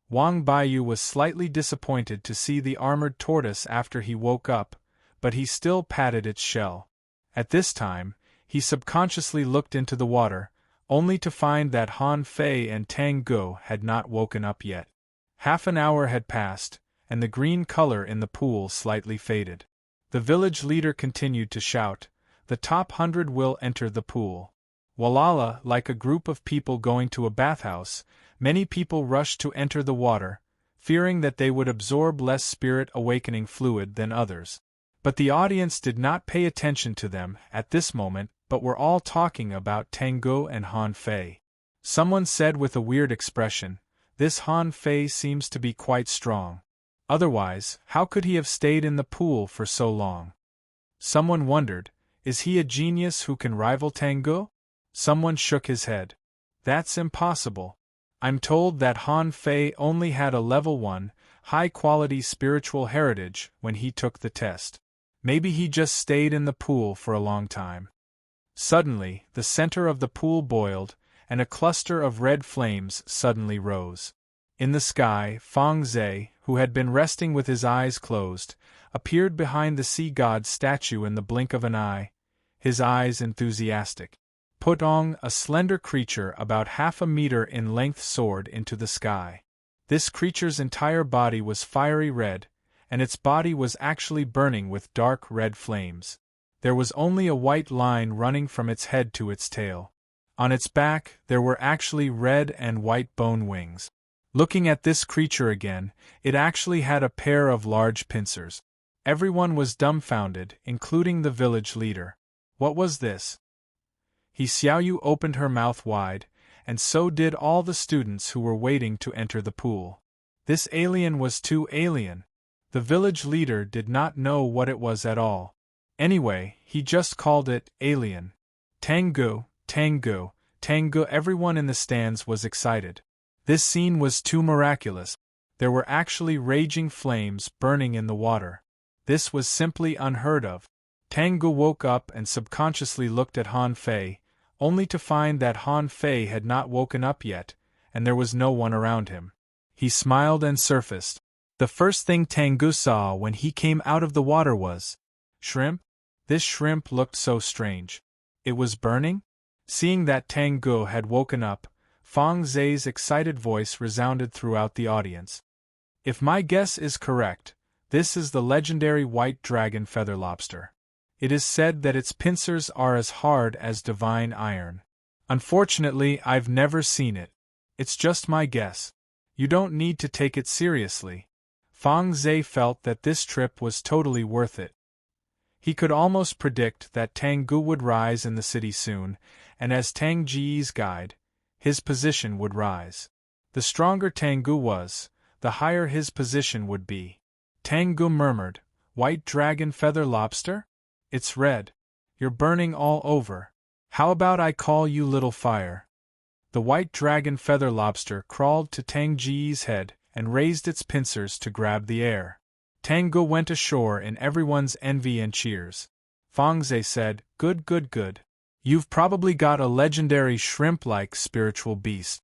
Wang Baiyu was slightly disappointed to see the armored tortoise after he woke up, but he still patted its shell. At this time, he subconsciously looked into the water, only to find that Han Fei and Tang Go had not woken up yet. Half an hour had passed, and the green color in the pool slightly faded. The village leader continued to shout, The top 100 will enter the pool. Walala, like a group of people going to a bathhouse, many people rushed to enter the water, fearing that they would absorb less spirit awakening fluid than others. But the audience did not pay attention to them at this moment, but were all talking about Tengu and Han Fei. Someone said with a weird expression, This Han Fei seems to be quite strong. Otherwise, how could he have stayed in the pool for so long? Someone wondered, Is he a genius who can rival Tengu? Someone shook his head. That's impossible. I'm told that Han Fei only had a level 1, high-quality spiritual heritage when he took the test. Maybe he just stayed in the pool for a long time. Suddenly, the center of the pool boiled, and a cluster of red flames suddenly rose. In the sky, Feng Zhe, who had been resting with his eyes closed, appeared behind the sea god's statue in the blink of an eye, his eyes enthusiastic. Putong, a slender creature about half a meter in length, soared into the sky. This creature's entire body was fiery red, and its body was actually burning with dark red flames. There was only a white line running from its head to its tail. On its back, there were actually red and white bone wings. Looking at this creature again, it actually had a pair of large pincers. Everyone was dumbfounded, including the village leader. What was this? Xiaoyu opened her mouth wide, and so did all the students who were waiting to enter the pool. This alien was too alien. The village leader did not know what it was at all. Anyway, he just called it alien. Tangu, Tangu, Tangu. Everyone in the stands was excited. This scene was too miraculous. There were actually raging flames burning in the water. This was simply unheard of. Tangu woke up and subconsciously looked at Han Fei, only to find that Han Fei had not woken up yet, and there was no one around him. He smiled and surfaced. The first thing Tangu saw when he came out of the water was shrimp. This shrimp looked so strange. It was burning? Seeing that Tangu had woken up, Fang Zai's excited voice resounded throughout the audience. If my guess is correct, this is the legendary white dragon feather lobster. It is said that its pincers are as hard as divine iron. Unfortunately, I've never seen it. It's just my guess. You don't need to take it seriously. Fang Zai felt that this trip was totally worth it. He could almost predict that Tangu would rise in the city soon, and as Tang Ji's guide, his position would rise. The stronger Tangu was, the higher his position would be. Tangu murmured, "White dragon feather lobster? It's red. You're burning all over. How about I call you Little Fire?" The white dragon feather lobster crawled to Tang Ji's head and raised its pincers to grab the air. Tangu went ashore in everyone's envy and cheers. Fang Zai said, "Good, good, good. You've probably got a legendary shrimp-like spiritual beast."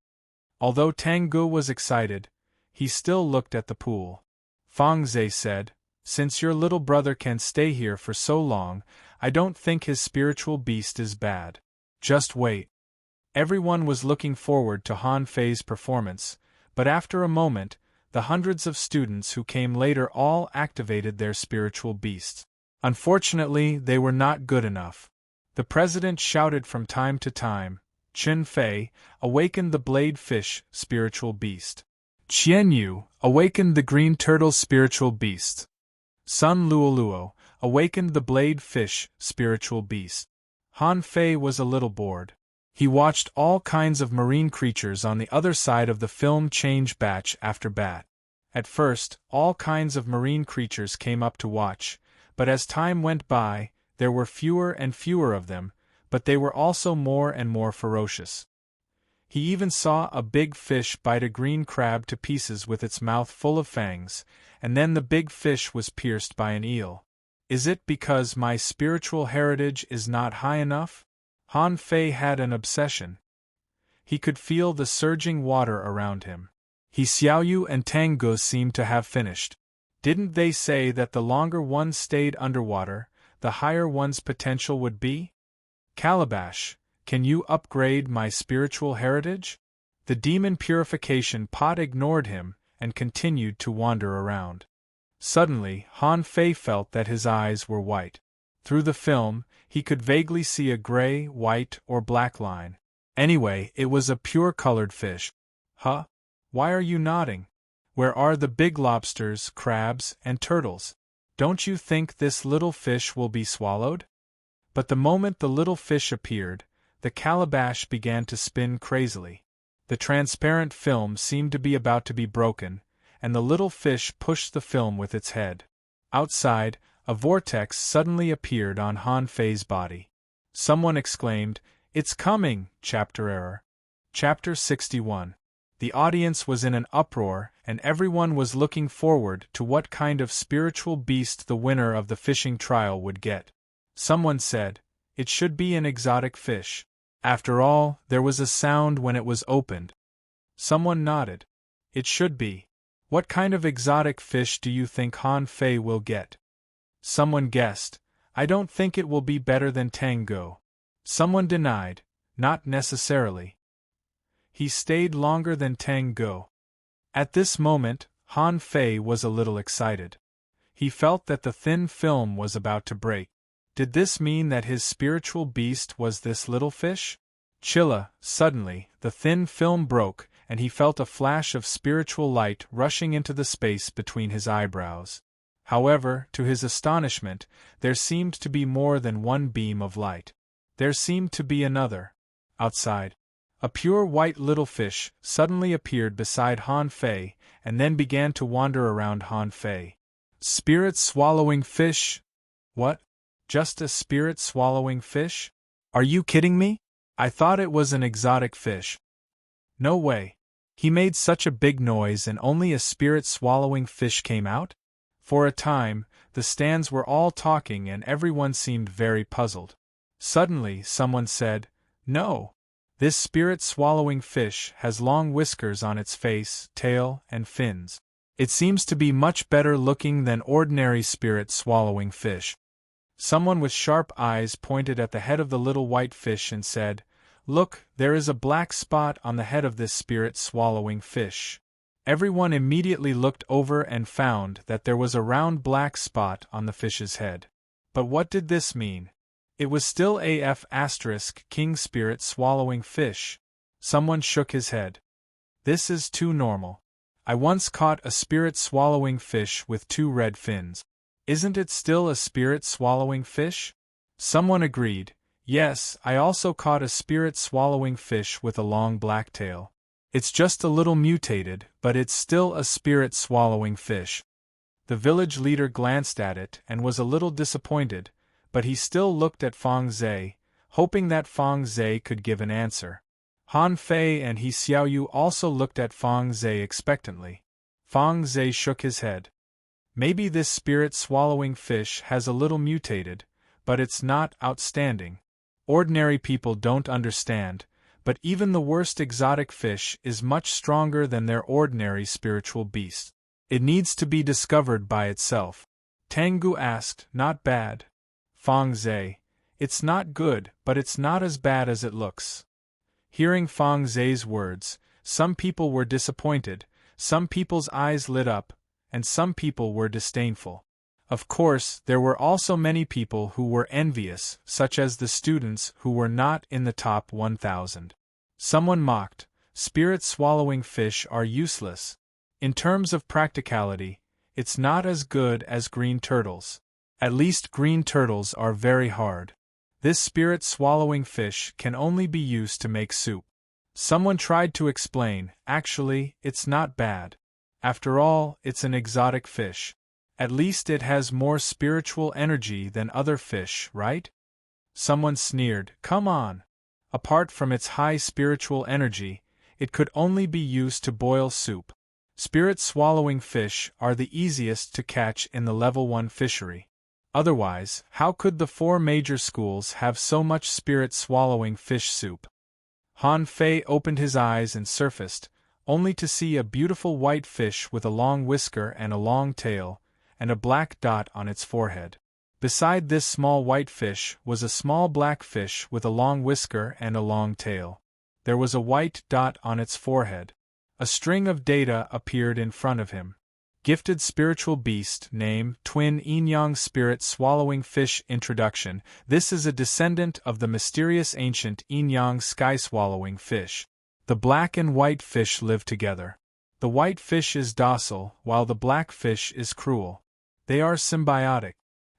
Although Tangu was excited, he still looked at the pool. Fang Zai said, "Since your little brother can stay here for so long, I don't think his spiritual beast is bad. Just wait." Everyone was looking forward to Han Fei's performance, but after a moment, the hundreds of students who came later all activated their spiritual beasts. Unfortunately, they were not good enough. The president shouted from time to time, "Chen Fei, awaken the blade fish spiritual beast. Qian Yu, awakened the green turtle's spiritual beast. Sun Luoluo, awakened the blade fish spiritual beast." Han Fei was a little bored. He watched all kinds of marine creatures on the other side of the film change batch after bat. At first, all kinds of marine creatures came up to watch, but as time went by, there were fewer and fewer of them, but they were also more and more ferocious. He even saw a big fish bite a green crab to pieces with its mouth full of fangs, and then the big fish was pierced by an eel. Is it because my spiritual heritage is not high enough? Han Fei had an obsession. He could feel the surging water around him. Xiaoyu and Tangu seemed to have finished. Didn't they say that the longer one stayed underwater, the higher one's potential would be? Calabash, can you upgrade my spiritual heritage? The demon purification pot ignored him and continued to wander around. Suddenly, Han Fei felt that his eyes were white. Through the film, he could vaguely see a gray, white, or black line. Anyway, it was a pure-colored fish. Huh? Why are you nodding? Where are the big lobsters, crabs, and turtles? Don't you think this little fish will be swallowed? But the moment the little fish appeared, the calabash began to spin crazily. The transparent film seemed to be about to be broken, and the little fish pushed the film with its head. Outside, a vortex suddenly appeared on Han Fei's body. Someone exclaimed, "It's coming!" Chapter error. Chapter 61. The audience was in an uproar, and everyone was looking forward to what kind of spiritual beast the winner of the fishing trial would get. Someone said, "It should be an exotic fish." After all, there was a sound when it was opened. Someone nodded. "It should be. What kind of exotic fish do you think Han Fei will get?" Someone guessed, "I don't think it will be better than Tango." Someone denied, "Not necessarily. He stayed longer than Tango." At this moment, Han Fei was a little excited. He felt that the thin film was about to break. Did this mean that his spiritual beast was this little fish? Chilla, suddenly, the thin film broke, and he felt a flash of spiritual light rushing into the space between his eyebrows. However, to his astonishment, there seemed to be more than one beam of light. There seemed to be another. Outside, a pure white little fish suddenly appeared beside Han Fei, and then began to wander around Han Fei. Spirit-swallowing fish? What? Just a spirit-swallowing fish? Are you kidding me? I thought it was an exotic fish. No way. He made such a big noise and only a spirit-swallowing fish came out? For a time, the stands were all talking and everyone seemed very puzzled. Suddenly, someone said, "No. This spirit-swallowing fish has long whiskers on its face, tail, and fins. It seems to be much better looking than ordinary spirit-swallowing fish." Someone with sharp eyes pointed at the head of the little white fish and said, "Look, there is a black spot on the head of this spirit-swallowing fish." Everyone immediately looked over and found that there was a round black spot on the fish's head. But what did this mean? It was still AF** king spirit-swallowing fish. Someone shook his head. This is too normal. I once caught a spirit-swallowing fish with 2 red fins. Isn't it still a spirit-swallowing fish? Someone agreed. Yes, I also caught a spirit-swallowing fish with a long black tail. It's just a little mutated, but it's still a spirit-swallowing fish. The village leader glanced at it and was a little disappointed, but he still looked at Feng Zhe, hoping that Feng Zhe could give an answer. Han Fei and He Xiaoyu also looked at Feng Zhe expectantly. Feng Zhe shook his head. Maybe this spirit-swallowing fish has a little mutated, but it's not outstanding. Ordinary people don't understand, but even the worst exotic fish is much stronger than their ordinary spiritual beast. It needs to be discovered by itself. Tengu asked, "Not bad?" Feng Zhe, "It's not good, but it's not as bad as it looks." Hearing Feng Zhe's words, some people were disappointed, some people's eyes lit up, and some people were disdainful. Of course, there were also many people who were envious, such as the students who were not in the top 1,000. Someone mocked, "Spirit-swallowing fish are useless. In terms of practicality, it's not as good as green turtles. At least green turtles are very hard. This spirit-swallowing fish can only be used to make soup." Someone tried to explain, "Actually, it's not bad. After all, it's an exotic fish. At least it has more spiritual energy than other fish, right?" Someone sneered, "Come on. Apart from its high spiritual energy, it could only be used to boil soup. Spirit-swallowing fish are the easiest to catch in the level 1 fishery. Otherwise, how could the 4 major schools have so much spirit-swallowing fish soup?" Han Fei opened his eyes and surfaced, only to see a beautiful white fish with a long whisker and a long tail, and a black dot on its forehead. Beside this small white fish was a small black fish with a long whisker and a long tail. There was a white dot on its forehead. A string of data appeared in front of him. Gifted spiritual beast, name, twin yin-yang spirit-swallowing fish. Introduction. This is a descendant of the mysterious ancient yin-yang sky-swallowing fish. The black and white fish live together. The white fish is docile, while the black fish is cruel. They are symbiotic.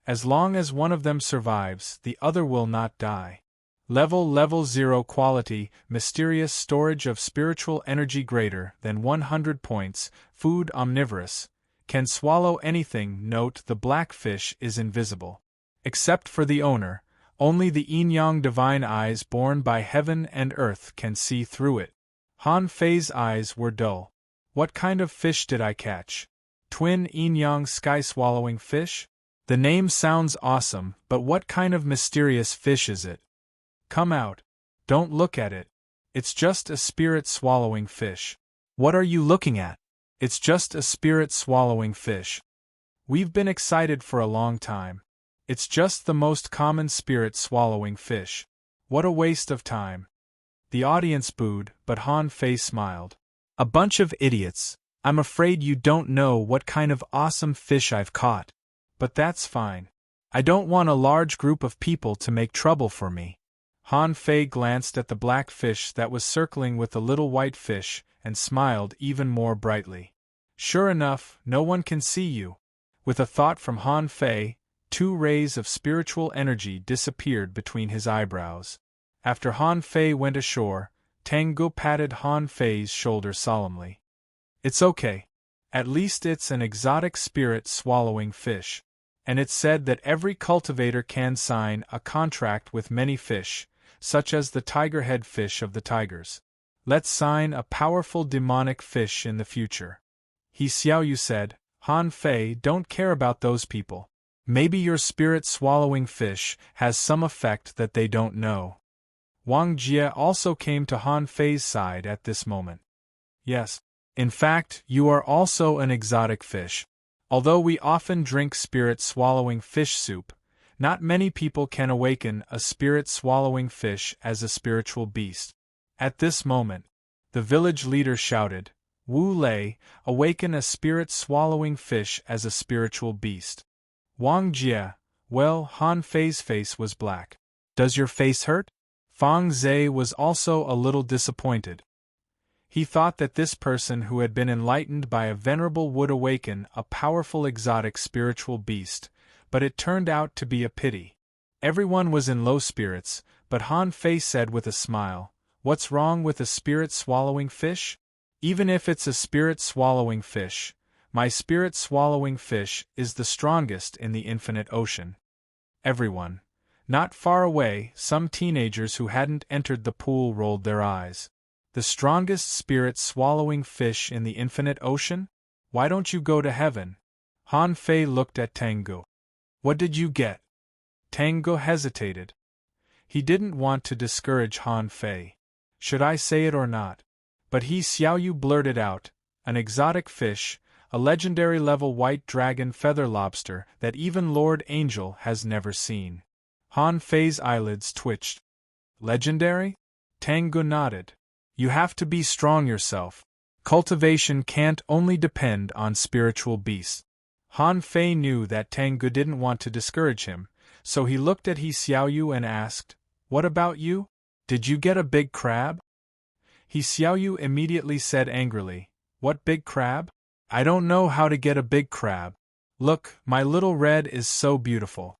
As long as one of them survives, the other will not die. Level 0 quality, mysterious storage of spiritual energy greater than 100 points, food omnivorous, can swallow anything. Note: the black fish is invisible. Except for the owner, only the yin-yang divine eyes born by heaven and earth can see through it. Han Fei's eyes were dull. What kind of fish did I catch? Twin yin-yang sky-swallowing fish? The name sounds awesome, but what kind of mysterious fish is it? Come out. Don't look at it. It's just a spirit-swallowing fish. What are you looking at? It's just a spirit-swallowing fish. We've been excited for a long time. It's just the most common spirit-swallowing fish. What a waste of time. The audience booed, but Han Fei smiled. A bunch of idiots. I'm afraid you don't know what kind of awesome fish I've caught. But that's fine. I don't want a large group of people to make trouble for me. Han Fei glanced at the black fish that was circling with the little white fish, and smiled even more brightly. Sure enough, no one can see you. With a thought from Han Fei, 2 rays of spiritual energy disappeared between his eyebrows. After Han Fei went ashore, Tango patted Han Fei's shoulder solemnly. It's okay. At least it's an exotic spirit-swallowing fish. And it's said that every cultivator can sign a contract with many fish, such as the tigerhead fish of the tigers. Let's sign a powerful demonic fish in the future. He Xiaoyu said, Han Fei don't care about those people. Maybe your spirit-swallowing fish has some effect that they don't know. Wang Jie also came to Han Fei's side at this moment. Yes. In fact, you are also an exotic fish. Although we often drink spirit-swallowing fish soup, not many people can awaken a spirit-swallowing fish as a spiritual beast. At this moment, the village leader shouted, Wu Lei, awaken a spirit-swallowing fish as a spiritual beast. Wang Jie, well, Han Fei's face was black. Does your face hurt? Fang Zhe was also a little disappointed. He thought that this person who had been enlightened by a venerable would awaken a powerful exotic spiritual beast, but it turned out to be a pity. Everyone was in low spirits, but Han Fei said with a smile, What's wrong with a spirit-swallowing fish? Even if it's a spirit-swallowing fish, my spirit-swallowing fish is the strongest in the infinite ocean. Everyone. Not far away, some teenagers who hadn't entered the pool rolled their eyes. The strongest spirit-swallowing fish in the infinite ocean? Why don't you go to heaven? Han Fei looked at Tango. What did you get? Tango hesitated. He didn't want to discourage Han Fei. Should I say it or not? But He Xiaoyu blurted out, an exotic fish, a legendary level white dragon feather lobster that even Lord Angel has never seen. Han Fei's eyelids twitched. Legendary? Tango nodded. You have to be strong yourself. Cultivation can't only depend on spiritual beasts. Han Fei knew that Tango didn't want to discourage him, so he looked at He Xiaoyu and asked, What about you? Did you get a big crab? He Xiaoyu immediately said angrily, What big crab? I don't know how to get a big crab. Look, my little red is so beautiful.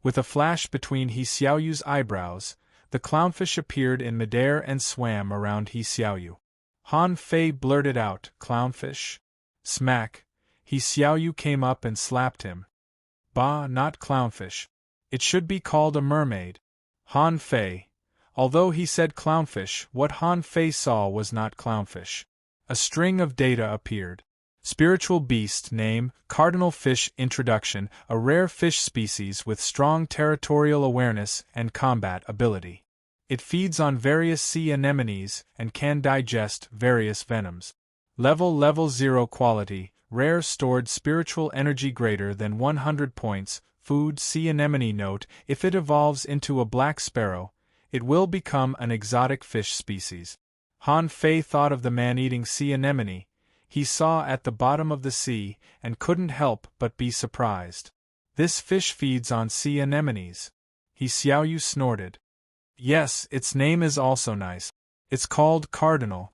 With a flash between He Xiaoyu's eyebrows, the clownfish appeared in midair and swam around He Xiaoyu. Han Fei blurted out, Clownfish? Smack. He Xiaoyu came up and slapped him. Bah, not clownfish. It should be called a mermaid. Han Fei. Although he said clownfish, what Han Fei saw was not clownfish. A string of data appeared. Spiritual beast name, cardinal fish introduction, a rare fish species with strong territorial awareness and combat ability. It feeds on various sea anemones and can digest various venoms. Level 0 quality, rare stored spiritual energy greater than 100 points, food sea anemone note, if it evolves into a black sparrow, it will become an exotic fish species. Han Fei thought of the man-eating sea anemone he saw at the bottom of the sea and couldn't help but be surprised. This fish feeds on sea anemones. He Xiaoyu snorted. Yes, its name is also nice. It's called cardinal.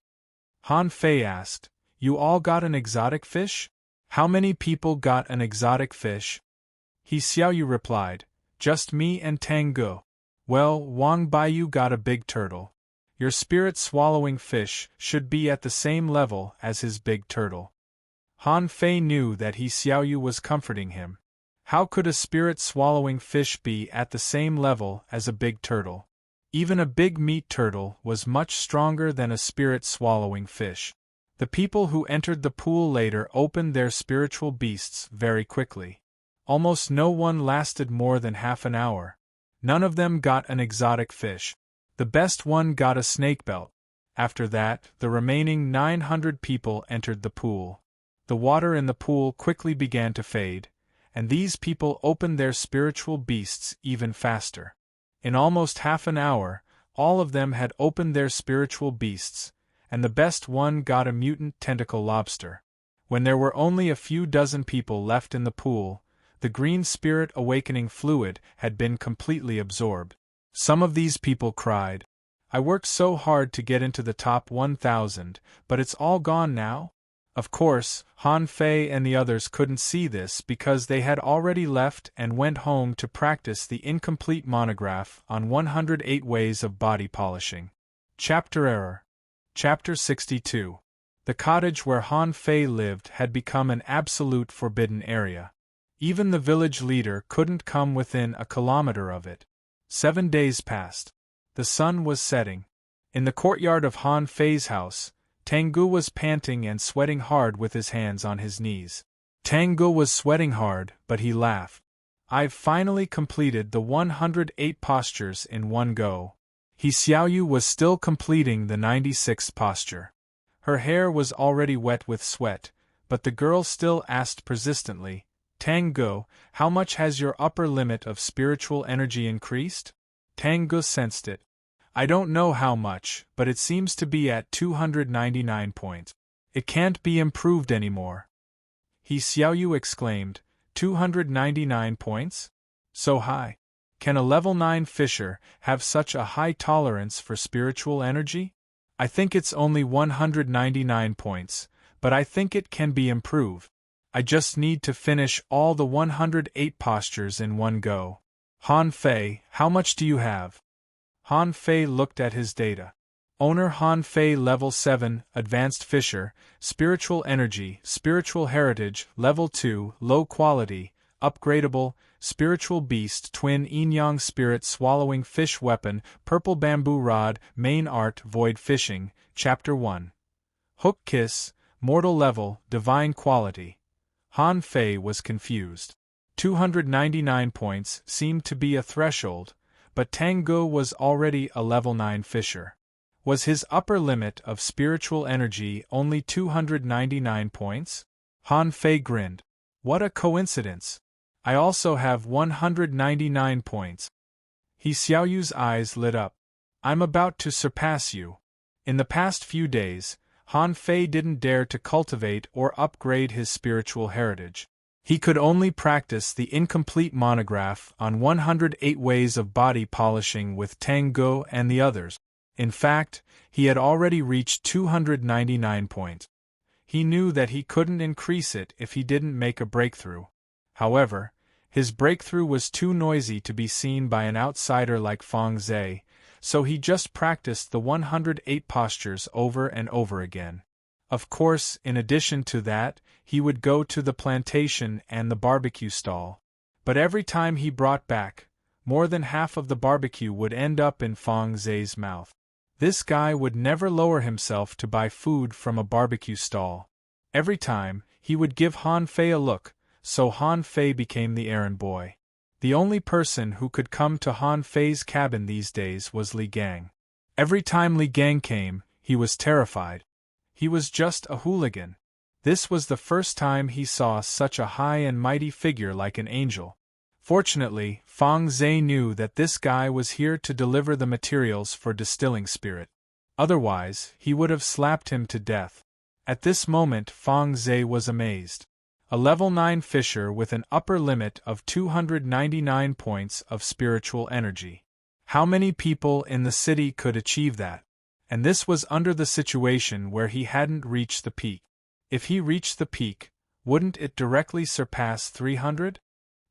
Han Fei asked, You all got an exotic fish? How many people got an exotic fish? He Xiaoyu replied, Just me and Tango. Well, Wang Baiyu got a big turtle. Your spirit-swallowing fish should be at the same level as his big turtle. Han Fei knew that He Xiaoyu was comforting him. How could a spirit-swallowing fish be at the same level as a big turtle? Even a big meat turtle was much stronger than a spirit-swallowing fish. The people who entered the pool later opened their spiritual beasts very quickly. Almost no one lasted more than half an hour. None of them got an exotic fish. The best one got a snake belt. After that, the remaining 900 people entered the pool. The water in the pool quickly began to fade, and these people opened their spiritual beasts even faster. In almost half an hour, all of them had opened their spiritual beasts, and the best one got a mutant tentacle lobster. When there were only a few dozen people left in the pool, the green spirit awakening fluid had been completely absorbed. Some of these people cried, I worked so hard to get into the top 1,000, but it's all gone now? Of course, Han Fei and the others couldn't see this because they had already left and went home to practice the incomplete monograph on 108 ways of body polishing. Chapter Error. Chapter 62. The cottage where Han Fei lived had become an absolute forbidden area. Even the village leader couldn't come within a kilometer of it. 7 days passed. The sun was setting. In the courtyard of Han Fei's house, Tengu was panting and sweating hard with his hands on his knees. Tengu was sweating hard, but he laughed. I've finally completed the 108 postures in one go. He Xiaoyu was still completing the 96th posture. Her hair was already wet with sweat, but the girl still asked persistently, Tengu, how much has your upper limit of spiritual energy increased? Tengu sensed it. I don't know how much, but it seems to be at 299 points. It can't be improved anymore. He Xiaoyu exclaimed, 299 points? So high. Can a level 9 fisher have such a high tolerance for spiritual energy? I think it's only 199 points, but I think it can be improved. I just need to finish all the 108 postures in one go. Han Fei, how much do you have? Han Fei looked at his data. Owner Han Fei level 7, advanced fisher, spiritual energy, spiritual heritage, level 2, low quality, upgradable, spiritual beast, twin yin-yang spirit swallowing fish weapon, purple bamboo rod, main art, void fishing, chapter 1. Hook kiss, mortal level, divine quality. Han Fei was confused. 299 points seemed to be a threshold, but Tengu was already a level 9 fisher. Was his upper limit of spiritual energy only 299 points? Han Fei grinned. What a coincidence! I also have 199 points. He Xiaoyu's eyes lit up. I'm about to surpass you. In the past few days, Han Fei didn't dare to cultivate or upgrade his spiritual heritage. He could only practice the incomplete monograph on 108 ways of body polishing with Tengu and the others. In fact, he had already reached 299 points. He knew that he couldn't increase it if he didn't make a breakthrough. However, his breakthrough was too noisy to be seen by an outsider like Feng Zhe, so he just practiced the 108 postures over and over again. Of course, in addition to that, he would go to the plantation and the barbecue stall. But every time he brought back, more than half of the barbecue would end up in Feng Zhe's mouth. This guy would never lower himself to buy food from a barbecue stall. Every time, he would give Han Fei a look, so Han Fei became the errand boy. The only person who could come to Han Fei's cabin these days was Li Gang. Every time Li Gang came, he was terrified. He was just a hooligan. This was the first time he saw such a high and mighty figure like an angel. Fortunately, Feng Zhe knew that this guy was here to deliver the materials for distilling spirit. Otherwise, he would have slapped him to death. At this moment Feng Zhe was amazed. A level 9 fisher with an upper limit of 299 points of spiritual energy. How many people in the city could achieve that? And this was under the situation where he hadn't reached the peak. If he reached the peak, wouldn't it directly surpass 300?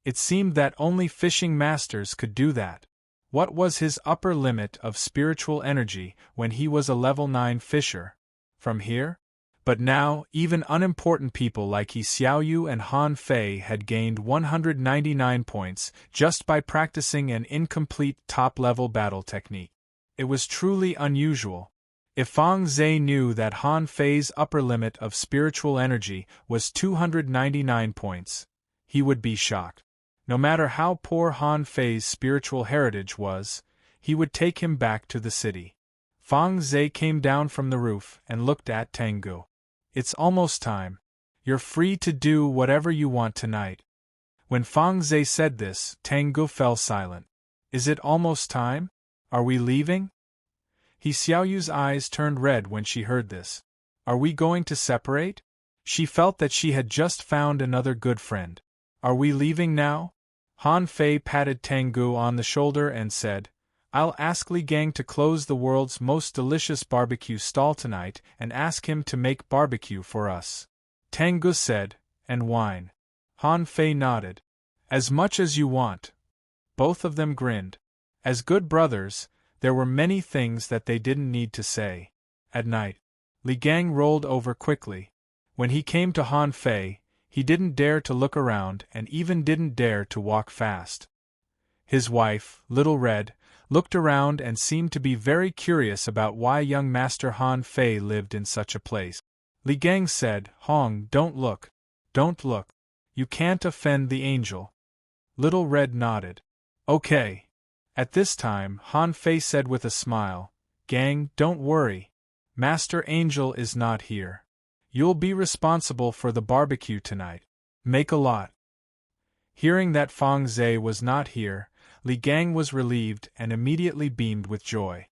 It seemed that only fishing masters could do that. What was his upper limit of spiritual energy when he was a level 9 fisher? From here? But now, even unimportant people like He Xiaoyu and Han Fei had gained 199 points just by practicing an incomplete top-level battle technique. It was truly unusual. If Feng Zhe knew that Han Fei's upper limit of spiritual energy was 299 points, he would be shocked. No matter how poor Han Fei's spiritual heritage was, he would take him back to the city. Feng Zhe came down from the roof and looked at Tengu. It's almost time. You're free to do whatever you want tonight. When Feng Zhe said this, Tengu fell silent. Is it almost time? Are we leaving? He Xiaoyu's eyes turned red when she heard this. Are we going to separate? She felt that she had just found another good friend. Are we leaving now? Han Fei patted Tengu on the shoulder and said, I'll ask Li Gang to close the world's most delicious barbecue stall tonight and ask him to make barbecue for us. Tang Gu said, and wine. Han Fei nodded. As much as you want. Both of them grinned. As good brothers, there were many things that they didn't need to say. At night, Li Gang rolled over quickly. When he came to Han Fei, he didn't dare to look around and even didn't dare to walk fast. His wife, Little Red, looked around and seemed to be very curious about why young Master Han Fei lived in such a place. Li Gang said, Hong, don't look. Don't look. You can't offend the angel. Little Red nodded. Okay. At this time, Han Fei said with a smile, Gang, don't worry. Master Angel is not here. You'll be responsible for the barbecue tonight. Make a lot. Hearing that Fang Zhe was not here, Li Gang was relieved and immediately beamed with joy.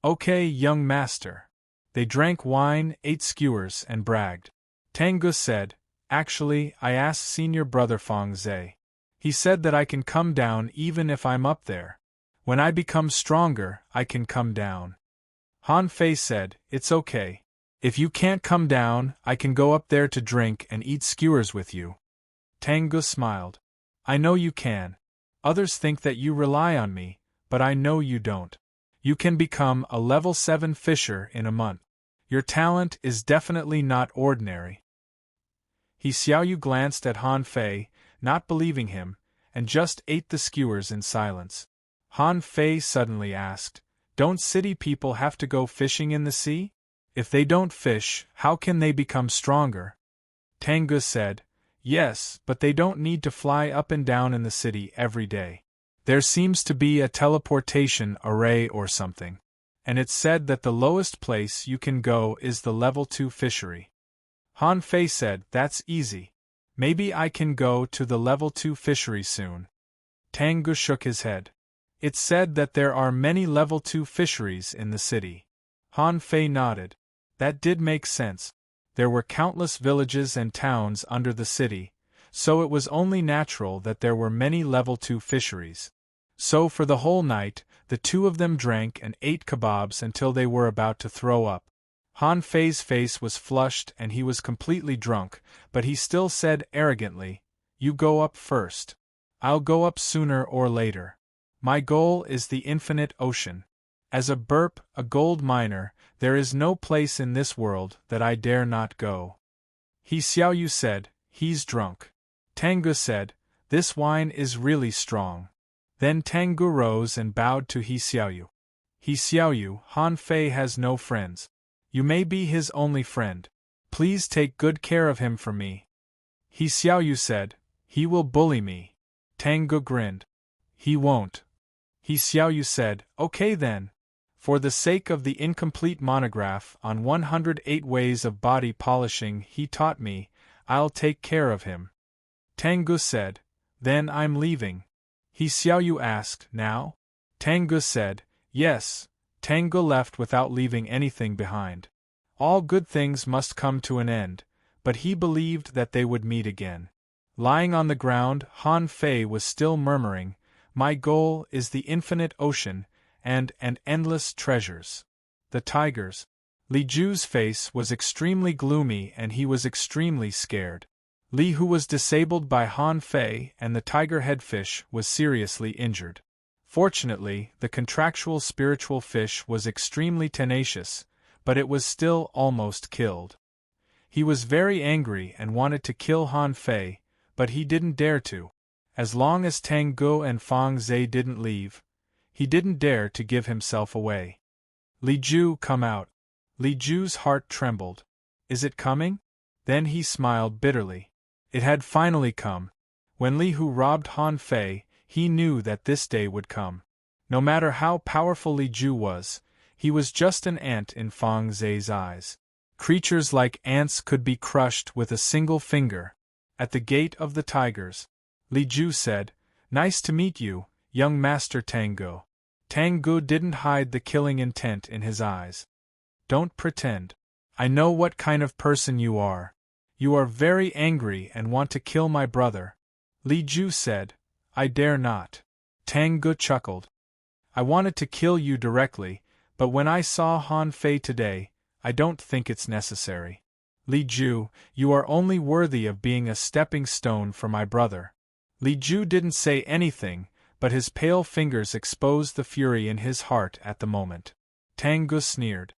Okay, young master. They drank wine, ate skewers, and bragged. Tang Gu said, Actually, I asked senior brother Fang Zhe. He said that I can come down even if I'm up there. When I become stronger, I can come down. Han Fei said, It's okay. If you can't come down, I can go up there to drink and eat skewers with you. Tang Gu smiled. I know you can. Others think that you rely on me, but I know you don't. You can become a level 7 fisher in a month. Your talent is definitely not ordinary. He Xiaoyu glanced at Han Fei, not believing him, and just ate the skewers in silence. Han Fei suddenly asked, Don't city people have to go fishing in the sea? If they don't fish, how can they become stronger? Tang Gu said, Yes, but they don't need to fly up and down in the city every day. There seems to be a teleportation array or something. And it's said that the lowest place you can go is the level 2 fishery. Han Fei said, That's easy. Maybe I can go to the level 2 fishery soon. Tang Gu shook his head. It's said that there are many level 2 fisheries in the city. Han Fei nodded. That did make sense. There were countless villages and towns under the city, so it was only natural that there were many level 2 fisheries. So for the whole night, the two of them drank and ate kebabs until they were about to throw up. Han Fei's face was flushed and he was completely drunk, but he still said arrogantly, You go up first. I'll go up sooner or later. My goal is the infinite ocean. As a burp, a gold miner, there is no place in this world that I dare not go. He Xiaoyu said, He's drunk. Tang Gu said, This wine is really strong. Then Tang Gu rose and bowed to He Xiaoyu. He Xiaoyu, Han Fei has no friends. You may be his only friend. Please take good care of him for me. He Xiaoyu said, He will bully me. Tang Gu grinned. He won't. He Xiaoyu said, Okay then. For the sake of the incomplete monograph on 108 ways of body polishing he taught me, I'll take care of him. Tang Gu said, Then I'm leaving. He Xiaoyu asked, Now? Tang Gu said, Yes. Tang Gu left without leaving anything behind. All good things must come to an end, but he believed that they would meet again. Lying on the ground, Han Fei was still murmuring, My goal is the infinite ocean, and endless treasures. The tigers. Li Ju's face was extremely gloomy and he was extremely scared. Li, who was disabled by Han Fei and the tiger headfish, was seriously injured. Fortunately, the contractual spiritual fish was extremely tenacious, but it was still almost killed. He was very angry and wanted to kill Han Fei, but he didn't dare to. As long as Tang Gu and Fang Zhe didn't leave, he didn't dare to give himself away. Li Ju, come out. Li Ju's heart trembled. Is it coming? Then he smiled bitterly. It had finally come. When Li Hu robbed Han Fei, he knew that this day would come. No matter how powerful Li Ju was, he was just an ant in Fang Zhe's eyes. Creatures like ants could be crushed with a single finger. At the gate of the tigers, Li Ju said, Nice to meet you, young Master Tang Gu. Tang Gu didn't hide the killing intent in his eyes. Don't pretend. I know what kind of person you are. You are very angry and want to kill my brother. Li Ju said, I dare not. Tang Gu chuckled. I wanted to kill you directly, but when I saw Han Fei today, I don't think it's necessary. Li Ju, you are only worthy of being a stepping stone for my brother. Li Ju didn't say anything, but his pale fingers exposed the fury in his heart at the moment. Tang Gu sneered.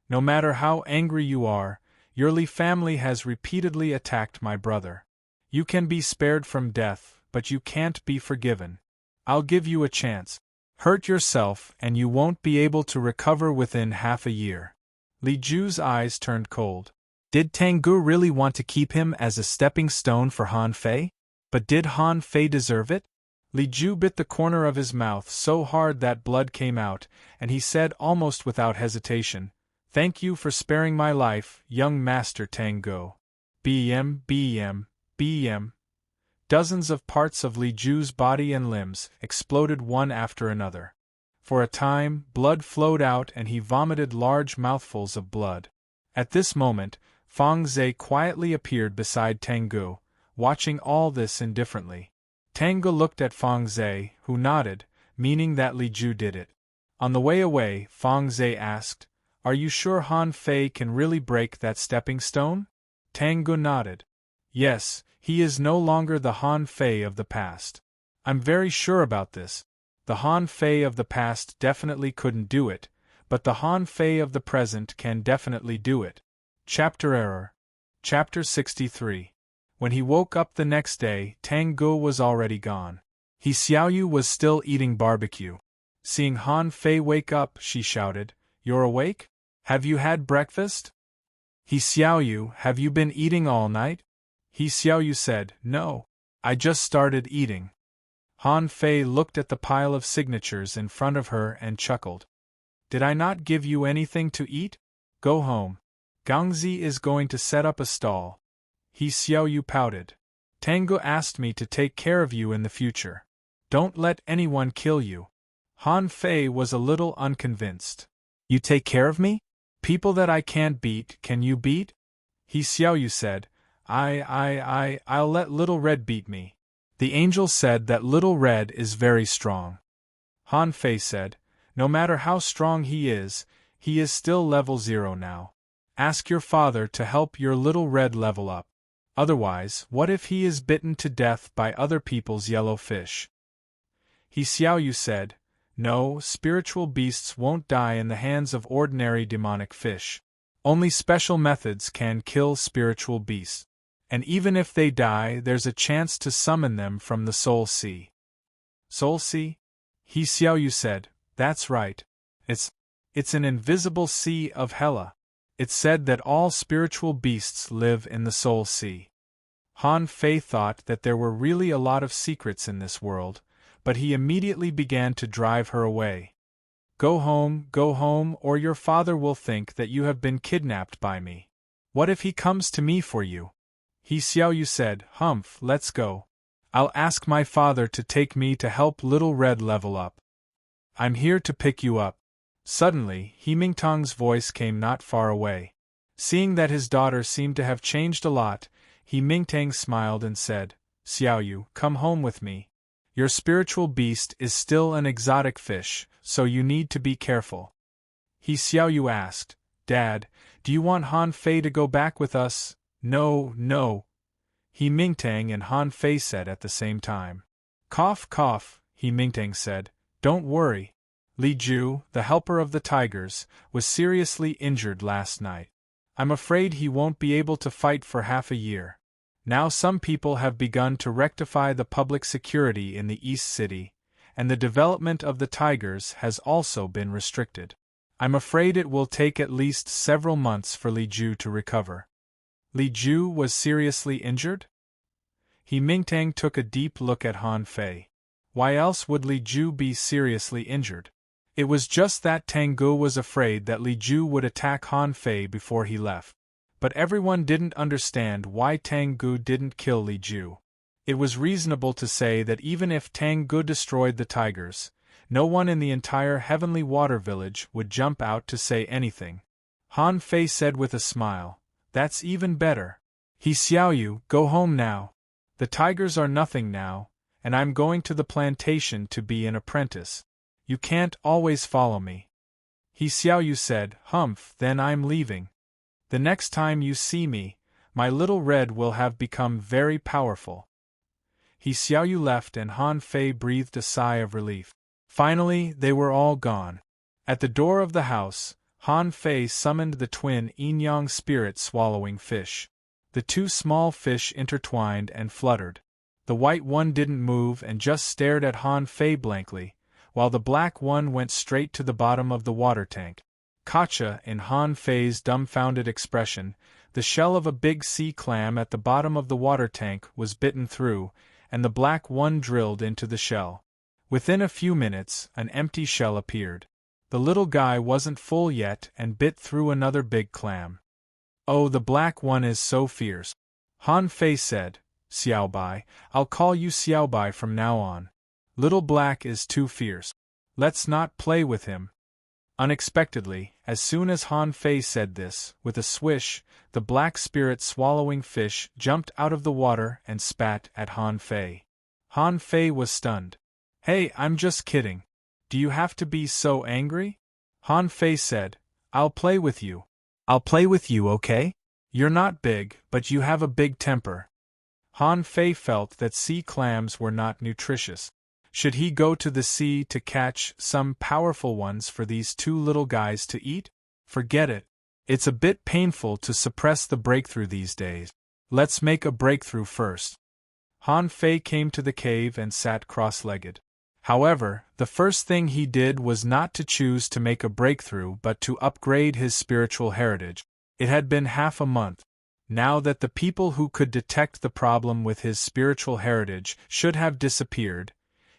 No matter how angry you are, your Li family has repeatedly attacked my brother. You can be spared from death, but you can't be forgiven. I'll give you a chance. Hurt yourself and you won't be able to recover within half a year. Li Ju's eyes turned cold. Did Tang Gu really want to keep him as a stepping stone for Han Fei? But did Han Fei deserve it? Li Ju bit the corner of his mouth so hard that blood came out, and he said almost without hesitation, "Thank you for sparing my life, young Master Tang Gu." BM. Dozens of parts of Li Ju's body and limbs exploded one after another. For a time, blood flowed out and he vomited large mouthfuls of blood. At this moment, Fang Zhe quietly appeared beside Tang Gu, watching all this indifferently. Tang Gu looked at Fang Zhe, who nodded, meaning that Li Ju did it. On the way away, Fang Zhe asked, "Are you sure Han Fei can really break that stepping stone?" Tang Gu nodded. "Yes, he is no longer the Han Fei of the past. I'm very sure about this. The Han Fei of the past definitely couldn't do it, but the Han Fei of the present can definitely do it." Chapter 63. When he woke up the next day, Tang Gu was already gone. He Xiaoyu was still eating barbecue. Seeing Han Fei wake up, she shouted, "You're awake? Have you had breakfast?" He Xiaoyu, have you been eating all night? He Xiaoyu said, "No. I just started eating." Han Fei looked at the pile of signatures in front of her and chuckled. "Did I not give you anything to eat? Go home. Gangzi is going to set up a stall." He Xiaoyu pouted. "Tang Gu asked me to take care of you in the future. Don't let anyone kill you." Han Fei was a little unconvinced. "You take care of me? People that I can't beat, can you beat?" He Xiaoyu said, I'll let Little Red beat me. The angel said that Little Red is very strong." Han Fei said, "No matter how strong he is still level 0 now. Ask your father to help your Little Red level up. Otherwise, what if he is bitten to death by other people's yellow fish?" He Xiaoyu said, "No, spiritual beasts won't die in the hands of ordinary demonic fish. Only special methods can kill spiritual beasts. And even if they die, there's a chance to summon them from the Soul Sea." "Soul Sea?" He Xiaoyu said, "That's right. It's an invisible sea of Hela. It's said that all spiritual beasts live in the Soul Sea." Han Fei thought that there were really a lot of secrets in this world, but he immediately began to drive her away. Go home, or your father will think that you have been kidnapped by me. What if he comes to me for you?" He Xiaoyu said, "Humph, let's go. I'll ask my father to take me to help Little Red level up. I'm here to pick you up." Suddenly, He Mingtong's voice came not far away. Seeing that his daughter seemed to have changed a lot, He Mingtang smiled and said, "Xiaoyu, come home with me. Your spiritual beast is still an exotic fish, so you need to be careful." He Xiaoyu asked, "Dad, do you want Han Fei to go back with us?" No. He Mingtang and Han Fei said at the same time. Cough, cough, He Mingtang said, "Don't worry. Li Ju, the helper of the tigers, was seriously injured last night. I'm afraid he won't be able to fight for half a year. Now some people have begun to rectify the public security in the East City, and the development of the tigers has also been restricted. I'm afraid it will take at least several months for Li Ju to recover." Li Ju was seriously injured? He Mingtang took a deep look at Han Fei. Why else would Li Ju be seriously injured? It was just that Tang Gu was afraid that Li Ju would attack Han Fei before he left. But everyone didn't understand why Tang Gu didn't kill Li Ju. It was reasonable to say that even if Tang Gu destroyed the tigers, no one in the entire Heavenly Water Village would jump out to say anything. Han Fei said with a smile, "That's even better. He Xiaoyu, go home now. The tigers are nothing now, and I'm going to the plantation to be an apprentice. You can't always follow me. He Xiaoyu said, Humph, then I'm leaving. The next time you see me, my little red will have become very powerful. He Xiaoyu left and Han Fei breathed a sigh of relief. Finally, they were all gone. At the door of the house, Han Fei summoned the twin yin-yang spirit swallowing fish. The two small fish intertwined and fluttered. The white one didn't move and just stared at Han Fei blankly, while the black one went straight to the bottom of the water tank. Gotcha! In Han Fei's dumbfounded expression, the shell of a big sea clam at the bottom of the water tank was bitten through, and the black one drilled into the shell. Within a few minutes, an empty shell appeared. The little guy wasn't full yet and bit through another big clam. Oh, the black one is so fierce. Han Fei said, Xiaobai, I'll call you Xiaobai from now on. Little Black is too fierce. Let's not play with him. Unexpectedly, as soon as Han Fei said this, with a swish, the black spirit swallowing fish jumped out of the water and spat at Han Fei. Han Fei was stunned. Hey, I'm just kidding. Do you have to be so angry? Han Fei said, I'll play with you. I'll play with you, okay? You're not big, but you have a big temper. Han Fei felt that sea clams were not nutritious. Should he go to the sea to catch some powerful ones for these two little guys to eat? Forget it. It's a bit painful to suppress the breakthrough these days. Let's make a breakthrough first. Han Fei came to the cave and sat cross-legged. However, the first thing he did was not to choose to make a breakthrough but to upgrade his spiritual heritage. It had been half a month. Now that the people who could detect the problem with his spiritual heritage should have disappeared,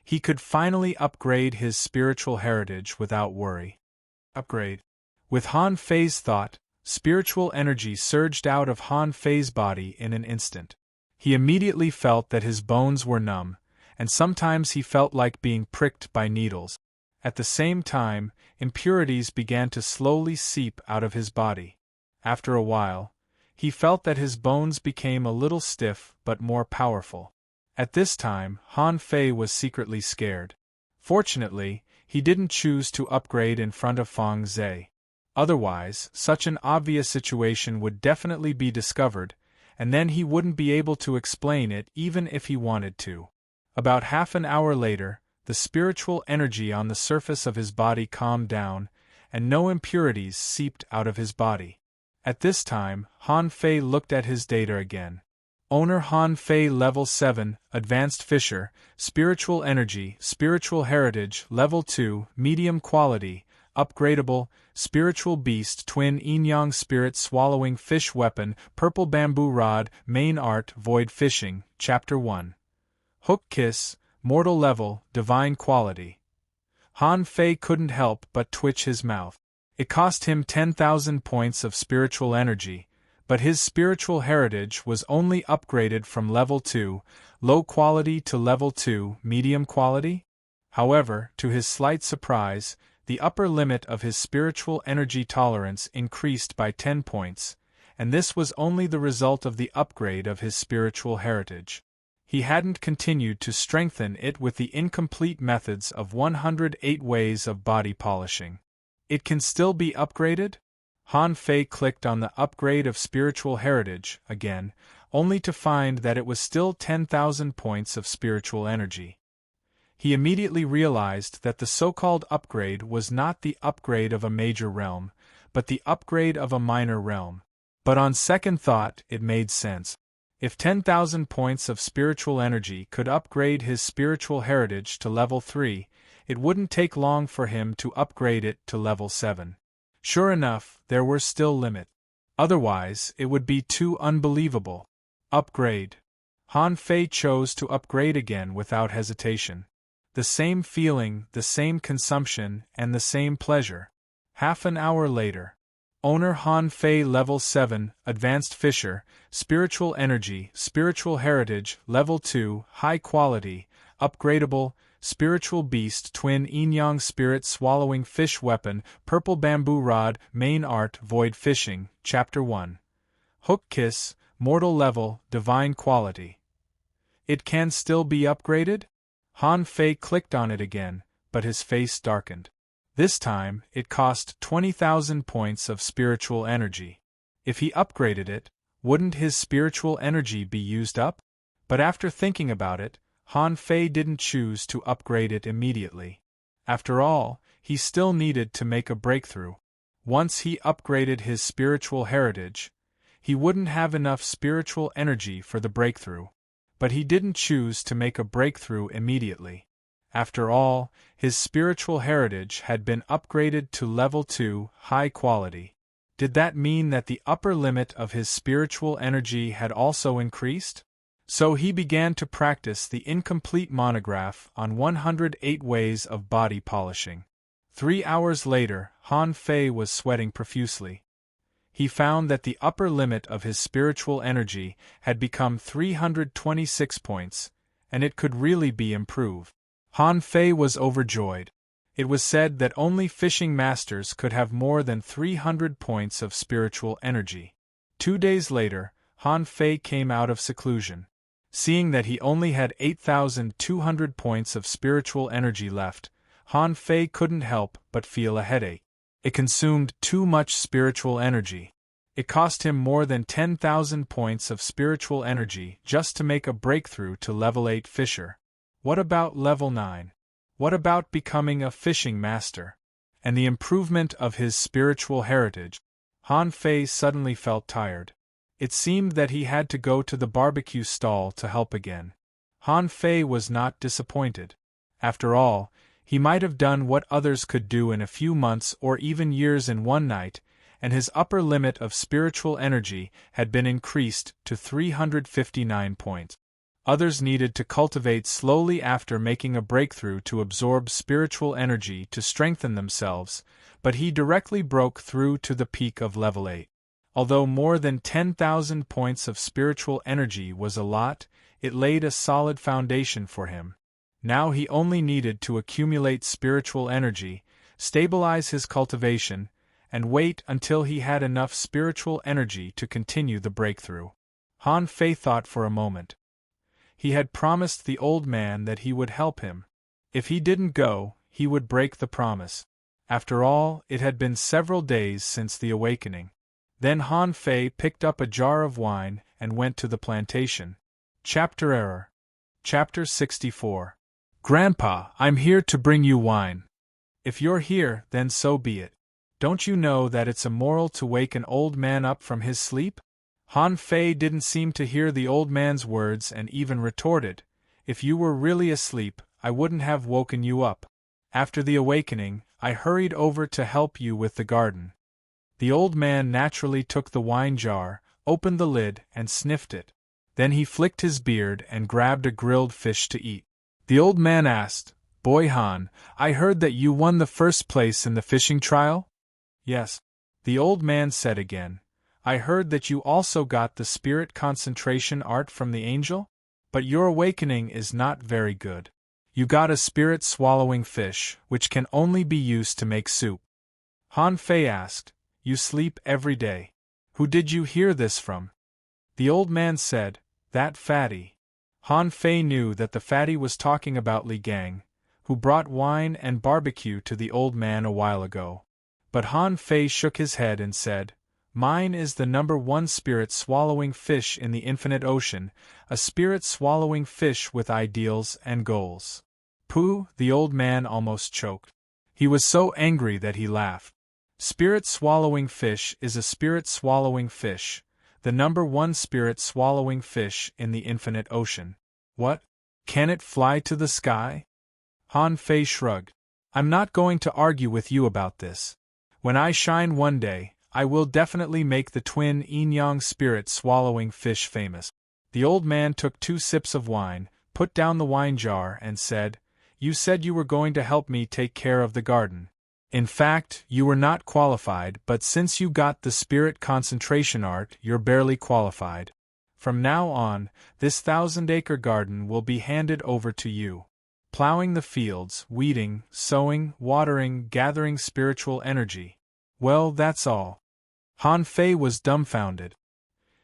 he could finally upgrade his spiritual heritage without worry. Upgrade. With Han Fei's thought, spiritual energy surged out of Han Fei's body in an instant. He immediately felt that his bones were numb, and sometimes he felt like being pricked by needles. At the same time, impurities began to slowly seep out of his body. After a while, he felt that his bones became a little stiff but more powerful. At this time, Han Fei was secretly scared. Fortunately, he didn't choose to upgrade in front of Fang Zhe. Otherwise, such an obvious situation would definitely be discovered, and then he wouldn't be able to explain it even if he wanted to. About half an hour later, the spiritual energy on the surface of his body calmed down, and no impurities seeped out of his body. At this time, Han Fei looked at his data again. Owner Han Fei Level 7, Advanced Fisher, Spiritual Energy, Spiritual Heritage, Level 2, Medium Quality, Upgradable, Spiritual Beast Twin Yin-Yang Spirit Swallowing Fish Weapon, Purple Bamboo Rod, Main Art Void Fishing, Chapter 1. Hook Kiss, Mortal Level, Divine Quality. Han Fei couldn't help but twitch his mouth. It cost him 10,000 points of spiritual energy, but his spiritual heritage was only upgraded from Level 2, low quality to Level 2, medium quality. However, to his slight surprise, the upper limit of his spiritual energy tolerance increased by 10 points, and this was only the result of the upgrade of his spiritual heritage. He hadn't continued to strengthen it with the incomplete methods of 108 ways of body polishing. It can still be upgraded? Han Fei clicked on the upgrade of spiritual heritage again, only to find that it was still 10,000 points of spiritual energy. He immediately realized that the so-called upgrade was not the upgrade of a major realm, but the upgrade of a minor realm. But on second thought, it made sense. If 10,000 points of spiritual energy could upgrade his spiritual heritage to Level 3, it wouldn't take long for him to upgrade it to Level 7. Sure enough, there were still limits. Otherwise, it would be too unbelievable. Upgrade. Han Fei chose to upgrade again without hesitation. The same feeling, the same consumption, and the same pleasure. Half an hour later. Owner Han Fei Level 7, Advanced Fisher, Spiritual Energy, Spiritual Heritage, Level 2, High Quality, Upgradable, Spiritual Beast Twin Yin-Yang Spirit Swallowing Fish Weapon, Purple Bamboo Rod, Main Art Void Fishing, Chapter 1. Hook Kiss, Mortal Level, Divine Quality. It can still be upgraded? Han Fei clicked on it again, but his face darkened. This time, it cost 20,000 points of spiritual energy. If he upgraded it, wouldn't his spiritual energy be used up? But after thinking about it, Han Fei didn't choose to upgrade it immediately. After all, he still needed to make a breakthrough. Once he upgraded his spiritual heritage, he wouldn't have enough spiritual energy for the breakthrough. But he didn't choose to make a breakthrough immediately. After all, his spiritual heritage had been upgraded to level 2, high quality. Did that mean that the upper limit of his spiritual energy had also increased? So he began to practice the incomplete monograph on 108 ways of body polishing. 3 hours later, Han Fei was sweating profusely. He found that the upper limit of his spiritual energy had become 326 points, and it could really be improved. Han Fei was overjoyed. It was said that only fishing masters could have more than 300 points of spiritual energy. 2 days later, Han Fei came out of seclusion. Seeing that he only had 8,200 points of spiritual energy left, Han Fei couldn't help but feel a headache. It consumed too much spiritual energy. It cost him more than 10,000 points of spiritual energy just to make a breakthrough to level 8 fisher. What about level 9? What about becoming a fishing master? And the improvement of his spiritual heritage? Han Fei suddenly felt tired. It seemed that he had to go to the barbecue stall to help again. Han Fei was not disappointed. After all, he might have done what others could do in a few months or even years in one night, and his upper limit of spiritual energy had been increased to 359 points. Others needed to cultivate slowly after making a breakthrough to absorb spiritual energy to strengthen themselves, but he directly broke through to the peak of level 8. Although more than 10,000 points of spiritual energy was a lot, it laid a solid foundation for him. Now he only needed to accumulate spiritual energy, stabilize his cultivation, and wait until he had enough spiritual energy to continue the breakthrough. Han Fei thought for a moment. He had promised the old man that he would help him. If he didn't go, he would break the promise. After all, it had been several days since the awakening. Then Han Fei picked up a jar of wine and went to the plantation. Chapter Error. Chapter 64. Grandpa, I'm here to bring you wine. If you're here, then so be it. Don't you know that it's immoral to wake an old man up from his sleep? Han Fei didn't seem to hear the old man's words and even retorted, If you were really asleep, I wouldn't have woken you up. After the awakening, I hurried over to help you with the garden. The old man naturally took the wine jar, opened the lid, and sniffed it. Then he flicked his beard and grabbed a grilled fish to eat. The old man asked, Boy Han, I heard that you won the first place in the fishing trial? Yes. The old man said again, I heard that you also got the spirit concentration art from the angel? But your awakening is not very good. You got a spirit swallowing fish, which can only be used to make soup. Han Fei asked, You sleep every day. Who did you hear this from? The old man said, That fatty. Han Fei knew that the fatty was talking about Li Gang, who brought wine and barbecue to the old man a while ago. But Han Fei shook his head and said, Mine is the number 1 spirit-swallowing fish in the infinite ocean, a spirit-swallowing fish with ideals and goals. Pooh, the old man almost choked. He was so angry that he laughed. Spirit-swallowing fish is a spirit-swallowing fish, the number 1 spirit-swallowing fish in the infinite ocean. What? Can it fly to the sky? Han Fei shrugged. I'm not going to argue with you about this. When I shine one day, I will definitely make the twin yin-yang spirit-swallowing fish famous. The old man took 2 sips of wine, put down the wine jar and said, You said you were going to help me take care of the garden. In fact, you were not qualified, but since you got the spirit concentration art, you're barely qualified. From now on, this 1,000-acre garden will be handed over to you. Plowing the fields, weeding, sowing, watering, gathering spiritual energy. Well, that's all. Han Fei was dumbfounded.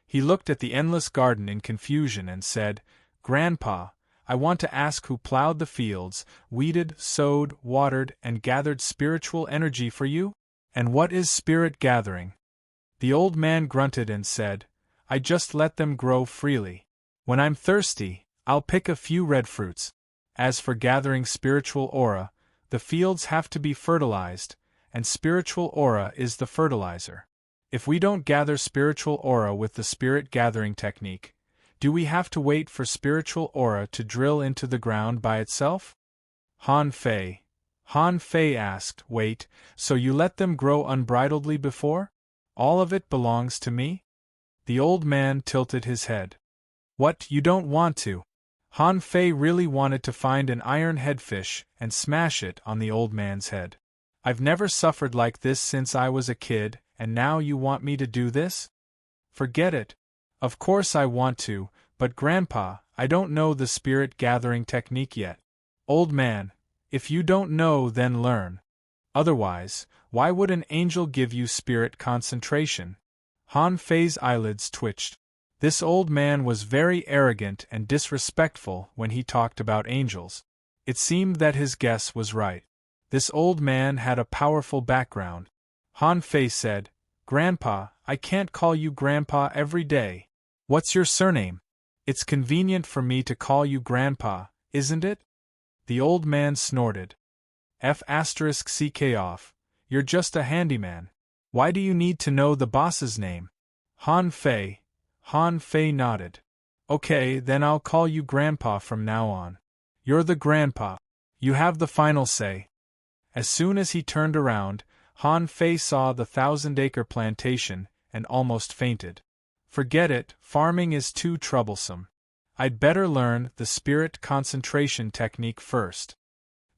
He looked at the endless garden in confusion and said, Grandpa, I want to ask who plowed the fields, weeded, sowed, watered, and gathered spiritual energy for you? And what is spirit gathering? The old man grunted and said, I just let them grow freely. When I'm thirsty, I'll pick a few red fruits. As for gathering spiritual aura, the fields have to be fertilized, and spiritual aura is the fertilizer. If we don't gather spiritual aura with the spirit gathering technique, do we have to wait for spiritual aura to drill into the ground by itself? Han Fei asked, Wait, so you let them grow unbridledly before? All of it belongs to me? The old man tilted his head. What, you don't want to? Han Fei really wanted to find an iron headfish and smash it on the old man's head. I've never suffered like this since I was a kid, and now you want me to do this? Forget it. Of course I want to, but Grandpa, I don't know the spirit gathering technique yet. Old man, if you don't know, then learn. Otherwise, why would an angel give you spirit concentration? Han Fei's eyelids twitched. This old man was very arrogant and disrespectful when he talked about angels. It seemed that his guess was right. This old man had a powerful background. Han Fei said, Grandpa, I can't call you Grandpa every day. What's your surname? It's convenient for me to call you Grandpa, isn't it? The old man snorted. F***ck off. You're just a handyman. Why do you need to know the boss's name? Han Fei nodded. Okay, then I'll call you Grandpa from now on. You're the grandpa. You have the final say. As soon as he turned around, Han Fei saw the 1,000-acre plantation and almost fainted. Forget it, farming is too troublesome. I'd better learn the spirit concentration technique first.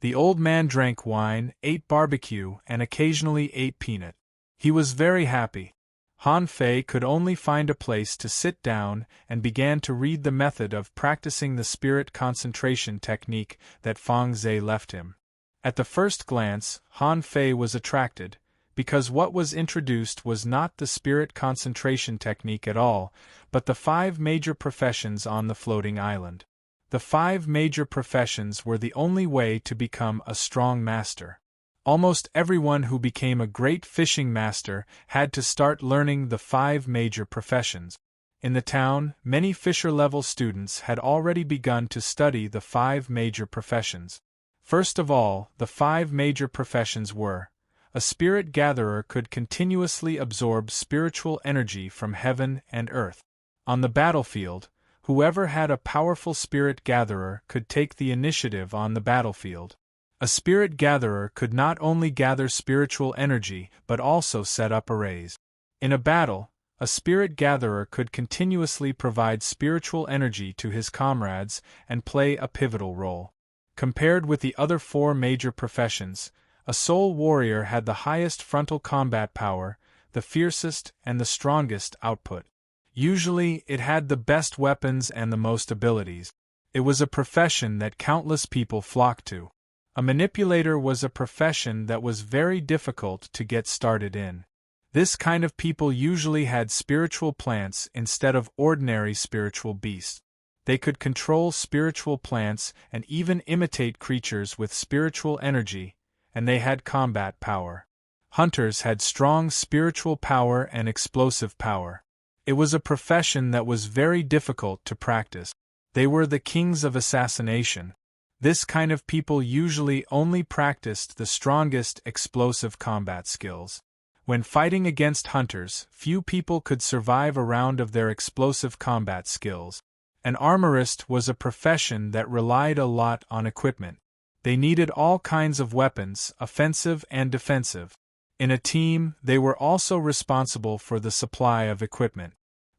The old man drank wine, ate barbecue, and occasionally ate peanut. He was very happy. Han Fei could only find a place to sit down and began to read the method of practicing the spirit concentration technique that Fang Zhe left him. At the first glance, Han Fei was attracted, because what was introduced was not the spirit concentration technique at all, but the 5 major professions on the floating island. The 5 major professions were the only way to become a strong master. Almost everyone who became a great fishing master had to start learning the 5 major professions. In the town, many fisher-level students had already begun to study the 5 major professions. First of all, the 5 major professions were: a spirit gatherer could continuously absorb spiritual energy from heaven and earth. On the battlefield, whoever had a powerful spirit gatherer could take the initiative on the battlefield. A spirit gatherer could not only gather spiritual energy but also set up arrays. In a battle, a spirit gatherer could continuously provide spiritual energy to his comrades and play a pivotal role. Compared with the other 4 major professions, a soul warrior had the highest frontal combat power, the fiercest and the strongest output. Usually, it had the best weapons and the most abilities. It was a profession that countless people flocked to. A manipulator was a profession that was very difficult to get started in. This kind of people usually had spiritual plants instead of ordinary spiritual beasts. They could control spiritual plants and even imitate creatures with spiritual energy, and they had combat power. Hunters had strong spiritual power and explosive power. It was a profession that was very difficult to practice. They were the kings of assassination. This kind of people usually only practiced the strongest explosive combat skills. When fighting against hunters, few people could survive a round of their explosive combat skills. An armorist was a profession that relied a lot on equipment. They needed all kinds of weapons, offensive and defensive. In a team, they were also responsible for the supply of equipment.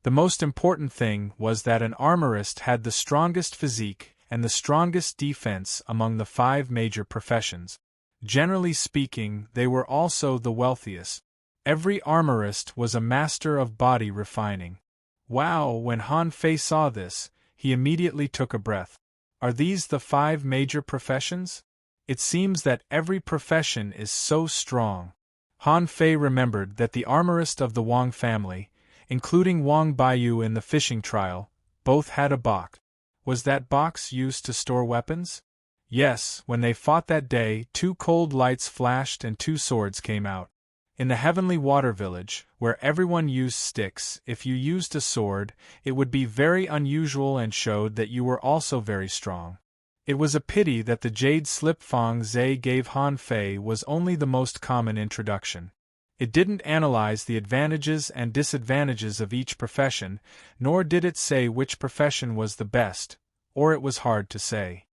The most important thing was that an armorist had the strongest physique and the strongest defense among the 5 major professions. Generally speaking, they were also the wealthiest. Every armorist was a master of body refining. Wow! When Han Fei saw this, he immediately took a breath. Are these the 5 major professions? It seems that every profession is so strong. Han Fei remembered that the armorist of the Wang family, including Wang Baiyu in the fishing trial, both had a bok. Was that box used to store weapons? Yes, when they fought that day, 2 cold lights flashed and 2 swords came out. In the heavenly water village, where everyone used sticks, if you used a sword, it would be very unusual and showed that you were also very strong. It was a pity that the jade slip Fang Zhe gave Han Fei was only the most common introduction. It didn't analyze the advantages and disadvantages of each profession, nor did it say which profession was the best, or it was hard to say.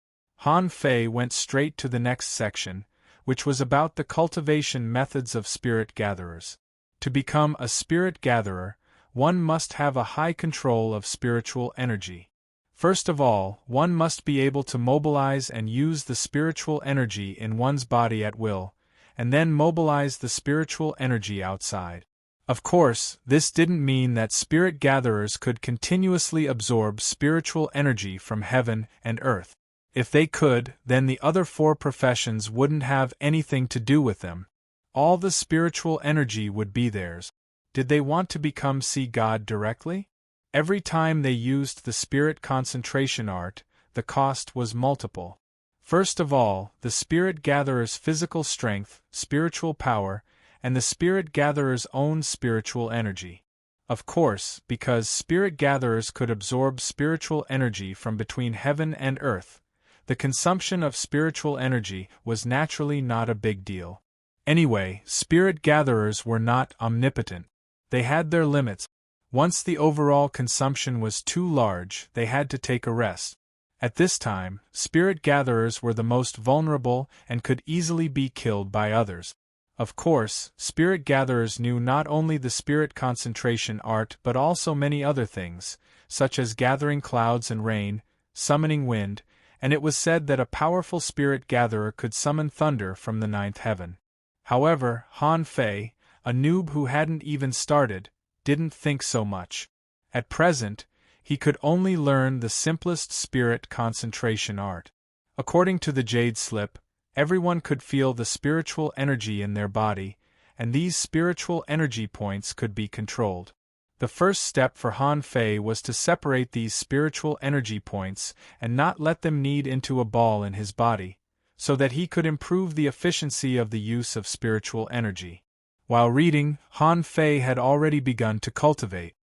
Han Fei went straight to the next section, which was about the cultivation methods of spirit gatherers. To become a spirit gatherer, one must have a high control of spiritual energy. First of all, one must be able to mobilize and use the spiritual energy in one's body at will, and then mobilize the spiritual energy outside. Of course, this didn't mean that spirit gatherers could continuously absorb spiritual energy from heaven and earth. If they could, then the other 4 professions wouldn't have anything to do with them. All the spiritual energy would be theirs. Did they want to become see God directly? Every time they used the spirit concentration art, the cost was multiple. First of all, the spirit gatherer's physical strength, spiritual power, and the spirit gatherer's own spiritual energy. Of course, because spirit gatherers could absorb spiritual energy from between heaven and earth, the consumption of spiritual energy was naturally not a big deal. Anyway, spirit gatherers were not omnipotent. They had their limits. Once the overall consumption was too large, they had to take a rest. At this time, spirit gatherers were the most vulnerable and could easily be killed by others. Of course, spirit gatherers knew not only the spirit concentration art but also many other things, such as gathering clouds and rain, summoning wind, and it was said that a powerful spirit gatherer could summon thunder from the 9th heaven. However, Han Fei, a noob who hadn't even started, didn't think so much. At present, he could only learn the simplest spirit concentration art. According to the jade slip, everyone could feel the spiritual energy in their body, and these spiritual energy points could be controlled. The first step for Han Fei was to separate these spiritual energy points and not let them knead into a ball in his body, so that he could improve the efficiency of the use of spiritual energy. While reading, Han Fei had already begun to cultivate.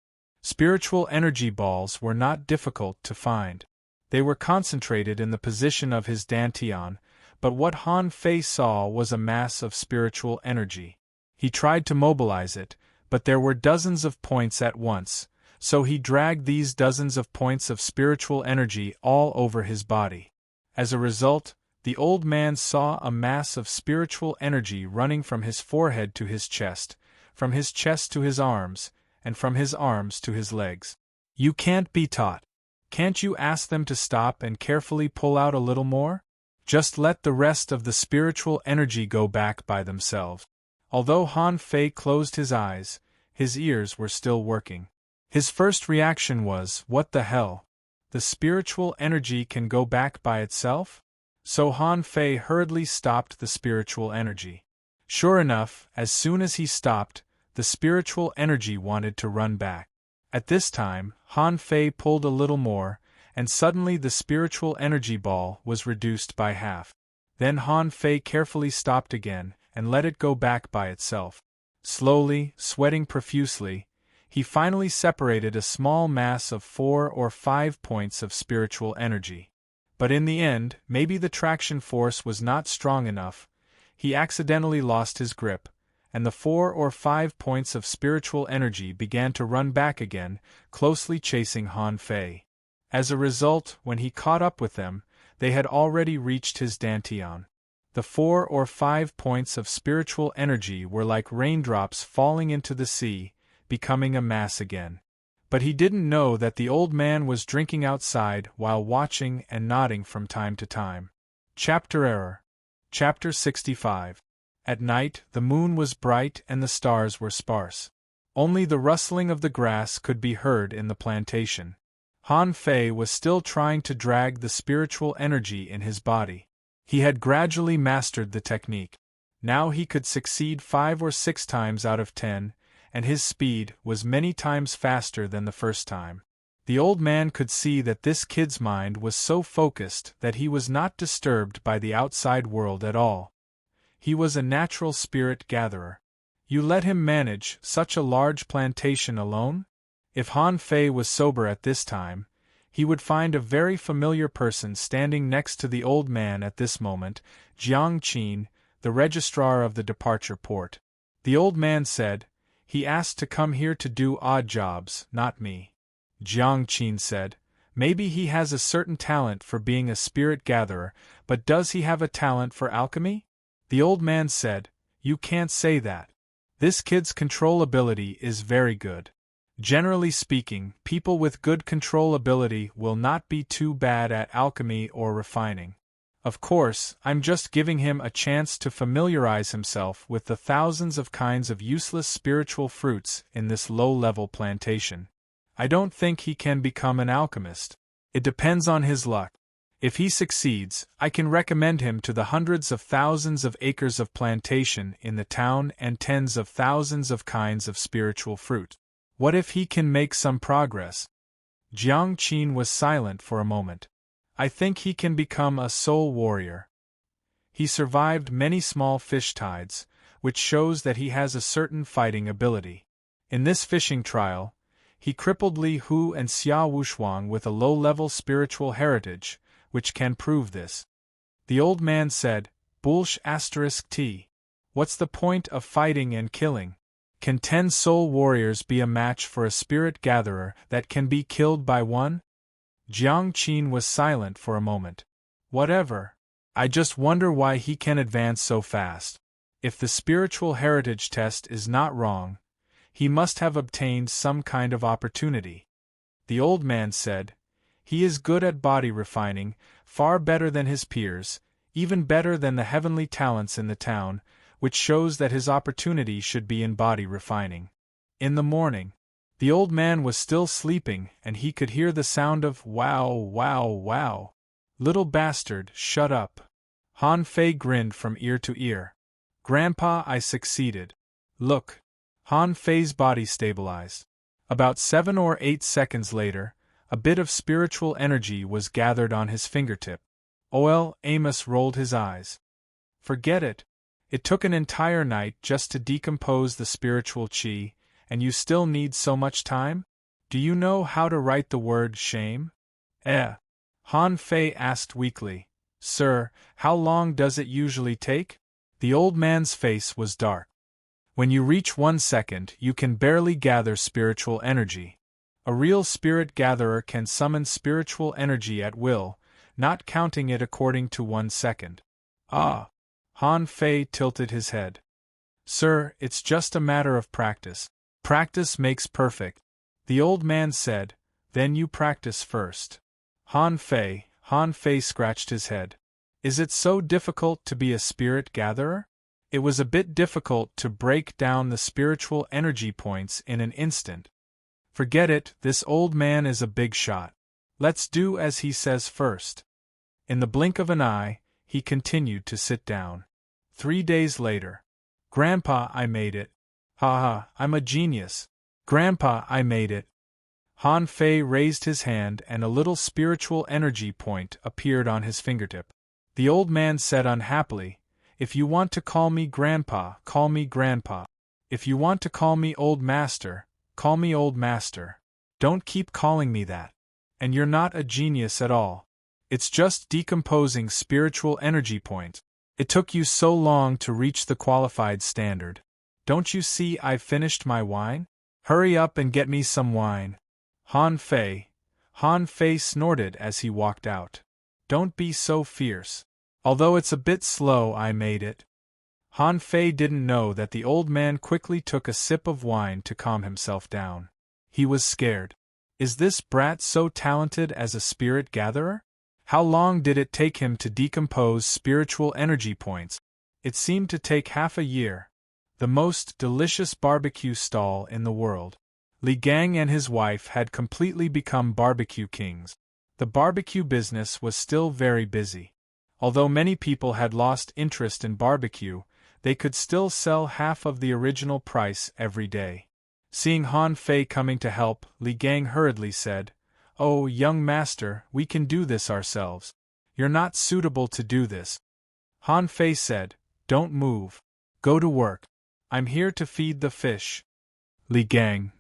Spiritual energy balls were not difficult to find. They were concentrated in the position of his dantian, but what Han Fei saw was a mass of spiritual energy. He tried to mobilize it, but there were dozens of points at once, so he dragged these dozens of points of spiritual energy all over his body. As a result, the old man saw a mass of spiritual energy running from his forehead to his chest, from his chest to his arms, and from his arms to his legs. You can't be taught. Can't you ask them to stop and carefully pull out a little more? Just let the rest of the spiritual energy go back by themselves. Although Han Fei closed his eyes, his ears were still working. His first reaction was, what the hell? The spiritual energy can go back by itself? So Han Fei hurriedly stopped the spiritual energy. Sure enough, as soon as he stopped, the spiritual energy wanted to run back. At this time, Han Fei pulled a little more, and suddenly the spiritual energy ball was reduced by half. Then Han Fei carefully stopped again, and let it go back by itself. Slowly, sweating profusely, he finally separated a small mass of 4 or 5 points of spiritual energy. But in the end, maybe the traction force was not strong enough, he accidentally lost his grip, and the 4 or 5 points of spiritual energy began to run back again, closely chasing Han Fei. As a result, when he caught up with them, they had already reached his dantian. The 4 or 5 points of spiritual energy were like raindrops falling into the sea, becoming a mass again. But he didn't know that the old man was drinking outside while watching and nodding from time to time. Chapter Error. Chapter 65. At night, the moon was bright and the stars were sparse. Only the rustling of the grass could be heard in the plantation. Han Fei was still trying to drag the spiritual energy in his body. He had gradually mastered the technique. Now he could succeed 5 or 6 times out of 10, and his speed was many times faster than the first time. The old man could see that this kid's mind was so focused that he was not disturbed by the outside world at all. He was a natural spirit gatherer. You let him manage such a large plantation alone? If Han Fei was sober at this time, he would find a very familiar person standing next to the old man at this moment, Jiang Qin, the registrar of the departure port. The old man said, "He asked to come here to do odd jobs, not me." Jiang Qin said, "Maybe he has a certain talent for being a spirit gatherer, but does he have a talent for alchemy?" The old man said, "You can't say that. This kid's control ability is very good. Generally speaking, people with good control ability will not be too bad at alchemy or refining. Of course, I'm just giving him a chance to familiarize himself with the thousands of kinds of useless spiritual fruits in this low-level plantation. I don't think he can become an alchemist. It depends on his luck. If he succeeds, I can recommend him to the hundreds of thousands of acres of plantation in the town and tens of thousands of kinds of spiritual fruit. What if he can make some progress?" Jiang Qin was silent for a moment. "I think he can become a soul warrior. He survived many small fish tides, which shows that he has a certain fighting ability. In this fishing trial, he crippled Li Hu and Xia Wushuang with a low-level spiritual heritage, which can prove this." The old man said, "T. What's the point of fighting and killing? Can 10 soul warriors be a match for a spirit gatherer that can be killed by one?" Jiang Qin was silent for a moment. "Whatever. I just wonder why he can advance so fast. If the spiritual heritage test is not wrong, he must have obtained some kind of opportunity." The old man said, "He is good at body refining, far better than his peers, even better than the heavenly talents in the town, which shows that his opportunity should be in body refining." In the morning, the old man was still sleeping and he could hear the sound of wow, wow, wow. "Little bastard, shut up." Han Fei grinned from ear to ear. "Grandpa, I succeeded. Look." Han Fei's body stabilized. About 7 or 8 seconds later, a bit of spiritual energy was gathered on his fingertip. Amos rolled his eyes. "Forget it. It took an entire night just to decompose the spiritual qi, and you still need so much time? Do you know how to write the word shame?" Han Fei asked weakly. "Sir, how long does it usually take?" The old man's face was dark. "When you reach 1 second, you can barely gather spiritual energy. A real spirit gatherer can summon spiritual energy at will, not counting it according to 1 second. "Ah." Han Fei tilted his head. "Sir, it's just a matter of practice. Practice makes perfect." The old man said, "Then you practice first." Han Fei scratched his head. "Is it so difficult to be a spirit gatherer?" It was a bit difficult to break down the spiritual energy points in an instant. "Forget it, this old man is a big shot. Let's do as he says first." In the blink of an eye, he continued to sit down. 3 days later. "Grandpa, I made it." "Ha, I'm a genius." "Grandpa, I made it." Han Fei raised his hand and a little spiritual energy point appeared on his fingertip. The old man said unhappily, "If you want to call me Grandpa, call me Grandpa. If you want to call me Old Master, call me Old Master. Don't keep calling me that. And you're not a genius at all. It's just decomposing spiritual energy points. It took you so long to reach the qualified standard. Don't you see I've finished my wine? Hurry up and get me some wine." Han Fei snorted as he walked out. "Don't be so fierce. Although it's a bit slow, I made it." Han Fei didn't know that the old man quickly took a sip of wine to calm himself down. He was scared. Is this brat so talented as a spirit gatherer? How long did it take him to decompose spiritual energy points? It seemed to take half a year. The most delicious barbecue stall in the world. Li Gang and his wife had completely become barbecue kings. The barbecue business was still very busy. Although many people had lost interest in barbecue, they could still sell half of the original price every day. Seeing Han Fei coming to help, Li Gang hurriedly said, "Oh, young master, we can do this ourselves. You're not suitable to do this." Han Fei said, "Don't move. Go to work. I'm here to feed the fish." Li Gang.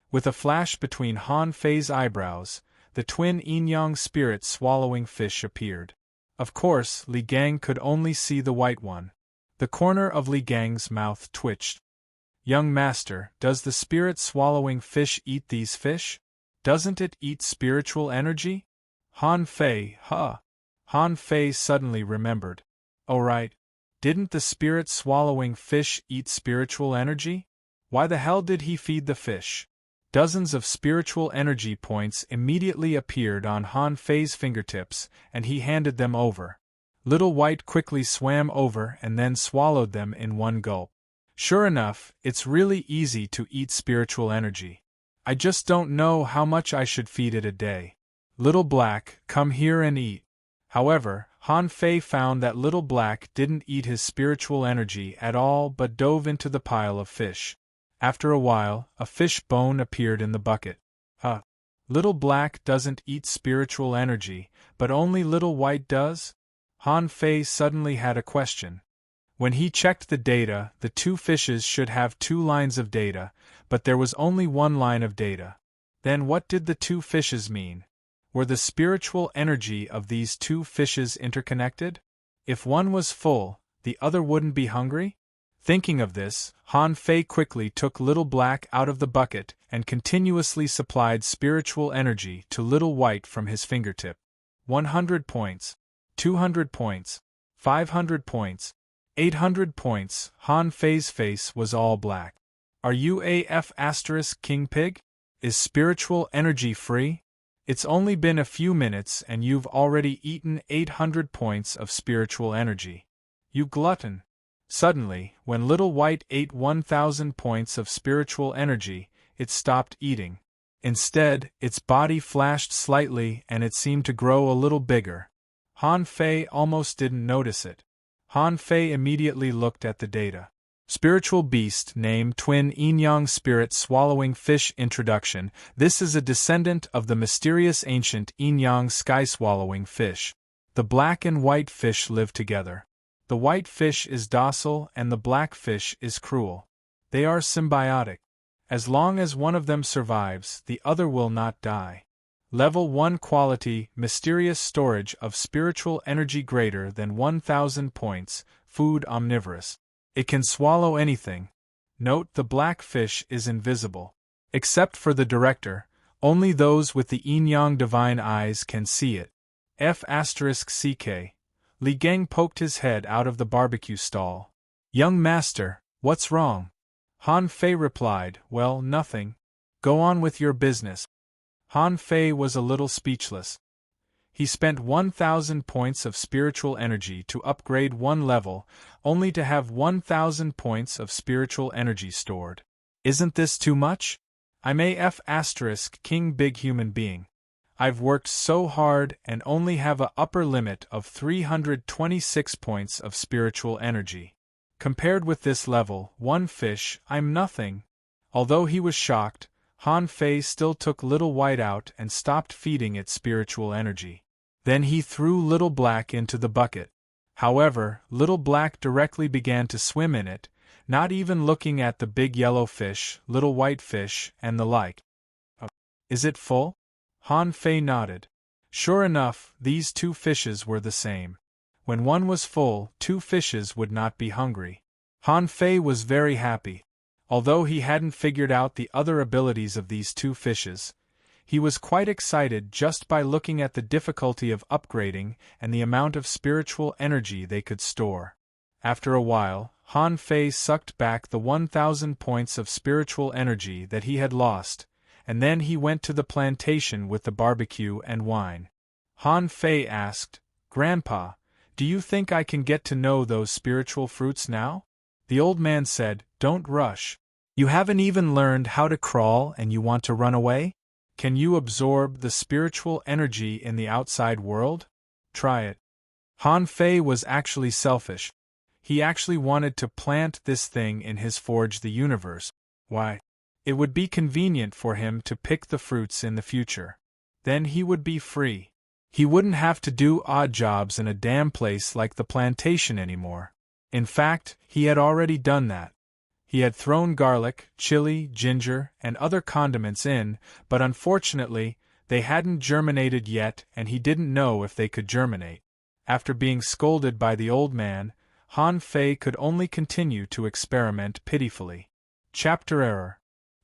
With a flash between Han Fei's eyebrows, the twin yin-yang spirit swallowing fish appeared. Of course, Li Gang could only see the white one. The corner of Li Gang's mouth twitched. "Young master, does the spirit swallowing fish eat these fish? Doesn't it eat spiritual energy?" Han Fei, huh? Han Fei suddenly remembered. Oh right. Didn't the spirit swallowing fish eat spiritual energy? Why the hell did he feed the fish? Dozens of spiritual energy points immediately appeared on Han Fei's fingertips, and he handed them over. Little White quickly swam over and then swallowed them in one gulp. "Sure enough, it's really easy to eat spiritual energy. I just don't know how much I should feed it a day. Little Black, come here and eat." However, Han Fei found that Little Black didn't eat his spiritual energy at all but dove into the pile of fish. After a while, a fish bone appeared in the bucket. Huh. Little Black doesn't eat spiritual energy, but only Little White does? Han Fei suddenly had a question. When he checked the data, the two fishes should have 2 lines of data, but there was only 1 line of data. Then what did the 2 fishes mean? Were the spiritual energy of these 2 fishes interconnected? If one was full, the other wouldn't be hungry? Thinking of this, Han Fei quickly took Little Black out of the bucket and continuously supplied spiritual energy to Little White from his fingertip. 100 points, 200 points, 500 points, 800 points. Han Fei's face was all black. "Are you AF** King Pig? Is spiritual energy free? It's only been a few minutes and you've already eaten 800 points of spiritual energy. You glutton." Suddenly, when Little White ate 1,000 points of spiritual energy, it stopped eating. Instead, its body flashed slightly and it seemed to grow a little bigger. Han Fei almost didn't notice it. Han Fei immediately looked at the data. Spiritual beast name Twin Yin-Yang Spirit Swallowing Fish Introduction. This is a descendant of the mysterious ancient Yin-Yang sky-swallowing fish. The black and white fish live together. The white fish is docile and the black fish is cruel. They are symbiotic. As long as one of them survives, the other will not die. Level 1 quality, mysterious storage of spiritual energy greater than 1,000 points, food omnivorous. It can swallow anything. Note: the black fish is invisible. Except for the director, only those with the yin-yang divine eyes can see it. F***CK. Li Gang poked his head out of the barbecue stall. "Young master, what's wrong?" Han Fei replied, "Well, nothing. Go on with your business." Han Fei was a little speechless. He spent 1,000 points of spiritual energy to upgrade 1 level, only to have 1,000 points of spiritual energy stored. Isn't this too much? I'm AF** King Big Human Being. I've worked so hard and only have a upper limit of 326 points of spiritual energy. Compared with this level 1 fish, I'm nothing. Although he was shocked, Han Fei still took Little White out and stopped feeding it spiritual energy. Then he threw Little Black into the bucket. However, Little Black directly began to swim in it, not even looking at the big yellow fish, little white fish, and the like. Is it full? Han Fei nodded. Sure enough, these 2 fishes were the same. When one was full, 2 fishes would not be hungry. Han Fei was very happy. Although he hadn't figured out the other abilities of these 2 fishes, he was quite excited just by looking at the difficulty of upgrading and the amount of spiritual energy they could store. After a while, Han Fei sucked back the 1,000 points of spiritual energy that he had lost, and then he went to the plantation with the barbecue and wine. Han Fei asked, "Grandpa, do you think I can get to know those spiritual fruits now?" The old man said, "Don't rush. You haven't even learned how to crawl and you want to run away? Can you absorb the spiritual energy in the outside world? Try it." Han Fei was actually selfish. He actually wanted to plant this thing in his Forge the Universe. Why? It would be convenient for him to pick the fruits in the future. Then he would be free. He wouldn't have to do odd jobs in a damn place like the plantation anymore. In fact, he had already done that. He had thrown garlic, chili, ginger, and other condiments in, but unfortunately, they hadn't germinated yet and he didn't know if they could germinate. After being scolded by the old man, Han Fei could only continue to experiment pitifully. Chapter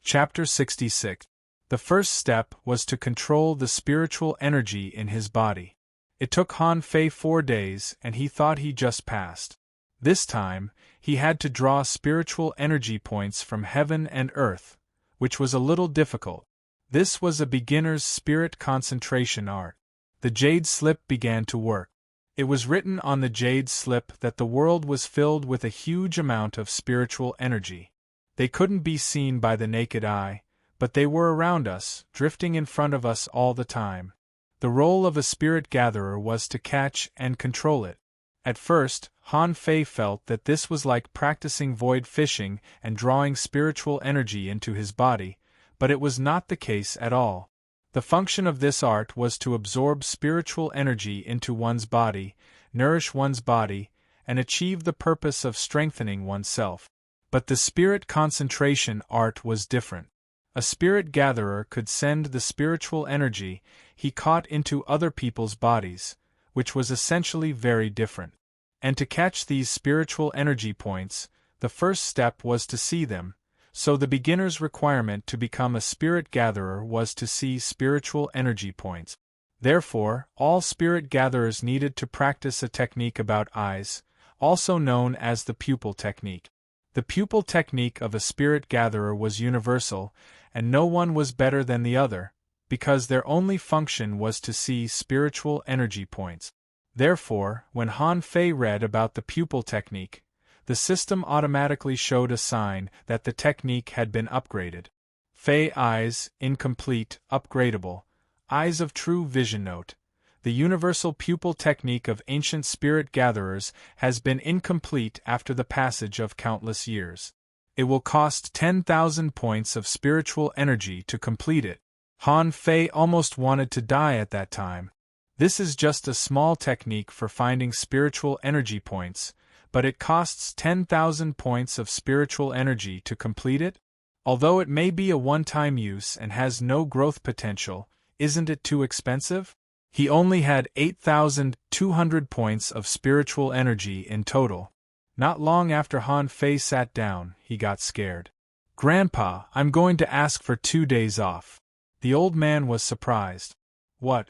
66. The first step was to control the spiritual energy in his body. It took Han Fei 4 days and he thought he just passed. This time, he had to draw spiritual energy points from heaven and earth, which was a little difficult. This was a beginner's spirit concentration art. The jade slip began to work. It was written on the jade slip that the world was filled with a huge amount of spiritual energy. They couldn't be seen by the naked eye, but they were around us, drifting in front of us all the time. The role of a spirit gatherer was to catch and control it. At first, Han Fei felt that this was like practicing void fishing and drawing spiritual energy into his body, but it was not the case at all. The function of this art was to absorb spiritual energy into one's body, nourish one's body, and achieve the purpose of strengthening oneself. But the spirit concentration art was different. A spirit gatherer could send the spiritual energy he caught into other people's bodies, which was essentially very different. And to catch these spiritual energy points, the first step was to see them, so the beginner's requirement to become a spirit gatherer was to see spiritual energy points. Therefore, all spirit gatherers needed to practice a technique about eyes, also known as the pupil technique. The pupil technique of a spirit gatherer was universal, and no one was better than the other, because their only function was to see spiritual energy points. Therefore, when Han Fei read about the pupil technique, the system automatically showed a sign that the technique had been upgraded. Fei eyes, incomplete, upgradable, eyes of true vision. Note: the universal pupil technique of ancient spirit gatherers has been incomplete after the passage of countless years. It will cost 10,000 points of spiritual energy to complete it. Han Fei almost wanted to die at that time. This is just a small technique for finding spiritual energy points, but it costs 10,000 points of spiritual energy to complete it? Although it may be a one-time use and has no growth potential, isn't it too expensive? He only had 8,200 points of spiritual energy in total. Not long after Han Fei sat down, he got scared. "Grandpa, I'm going to ask for 2 days off." The old man was surprised. "What?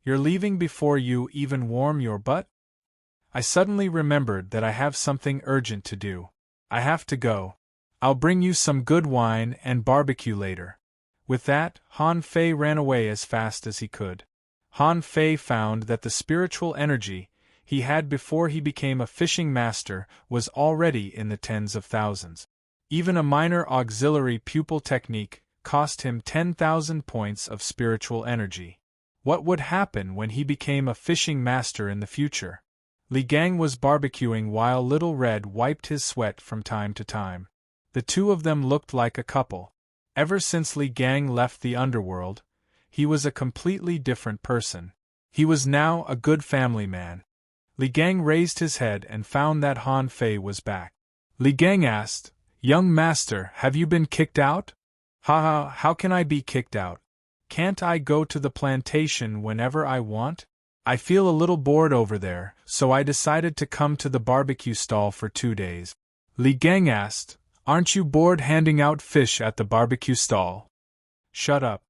You're leaving before you even warm your butt?" "I suddenly remembered that I have something urgent to do. I have to go. I'll bring you some good wine and barbecue later." With that, Han Fei ran away as fast as he could. Han Fei found that the spiritual energy he had before he became a fishing master was already in the tens of thousands. Even a minor auxiliary pupil technique cost him 10,000 points of spiritual energy. What would happen when he became a fishing master in the future? Li Gang was barbecuing while Little Red wiped his sweat from time to time. The two of them looked like a couple. Ever since Li Gang left the underworld, he was a completely different person. He was now a good family man. Li Gang raised his head and found that Han Fei was back. Li Gang asked, "Young master, have you been kicked out?" "Ha, how can I be kicked out? Can't I go to the plantation whenever I want? I feel a little bored over there, so I decided to come to the barbecue stall for 2 days." Li Gang asked, "Aren't you bored handing out fish at the barbecue stall?" "Shut up."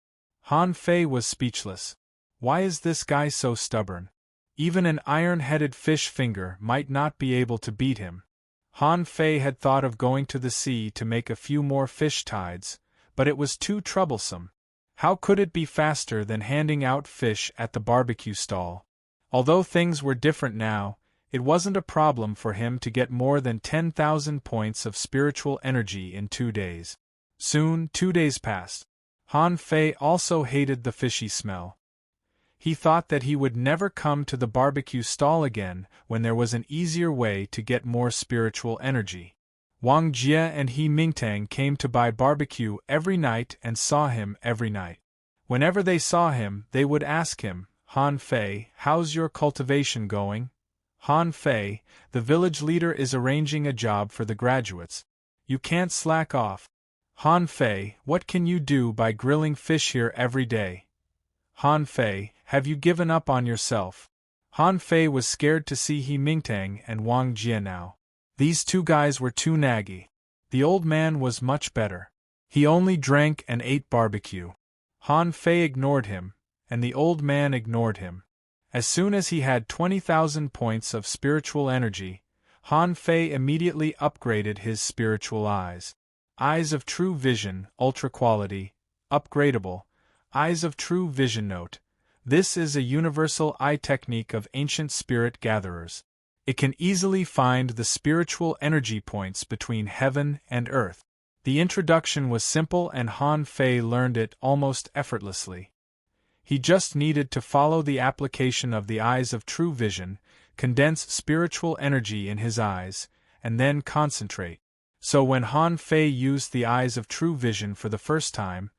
Han Fei was speechless. Why is this guy so stubborn? Even an iron-headed fish finger might not be able to beat him. Han Fei had thought of going to the sea to make a few more fish tides, but it was too troublesome. How could it be faster than handing out fish at the barbecue stall? Although things were different now, it wasn't a problem for him to get more than 10,000 points of spiritual energy in 2 days. Soon, 2 days passed. Han Fei also hated the fishy smell. He thought that he would never come to the barbecue stall again when there was an easier way to get more spiritual energy. Wang Jie and He Mingtang came to buy barbecue every night and saw him every night. Whenever they saw him, they would ask him, "Han Fei, how's your cultivation going? Han Fei, the village leader is arranging a job for the graduates. You can't slack off. Han Fei, what can you do by grilling fish here every day? Han Fei, have you given up on yourself?" Han Fei was scared to see He Mingtang and Wang Jie now. These two guys were too naggy. The old man was much better. He only drank and ate barbecue. Han Fei ignored him, and the old man ignored him. As soon as he had 20,000 points of spiritual energy, Han Fei immediately upgraded his spiritual eyes. Eyes of true vision, ultra quality, upgradable, eyes of true vision. Note: this is a universal eye technique of ancient spirit gatherers. It can easily find the spiritual energy points between heaven and earth. The introduction was simple and Han Fei learned it almost effortlessly. He just needed to follow the application of the eyes of true vision, condense spiritual energy in his eyes, and then concentrate. So when Han Fei used the eyes of true vision for the first time,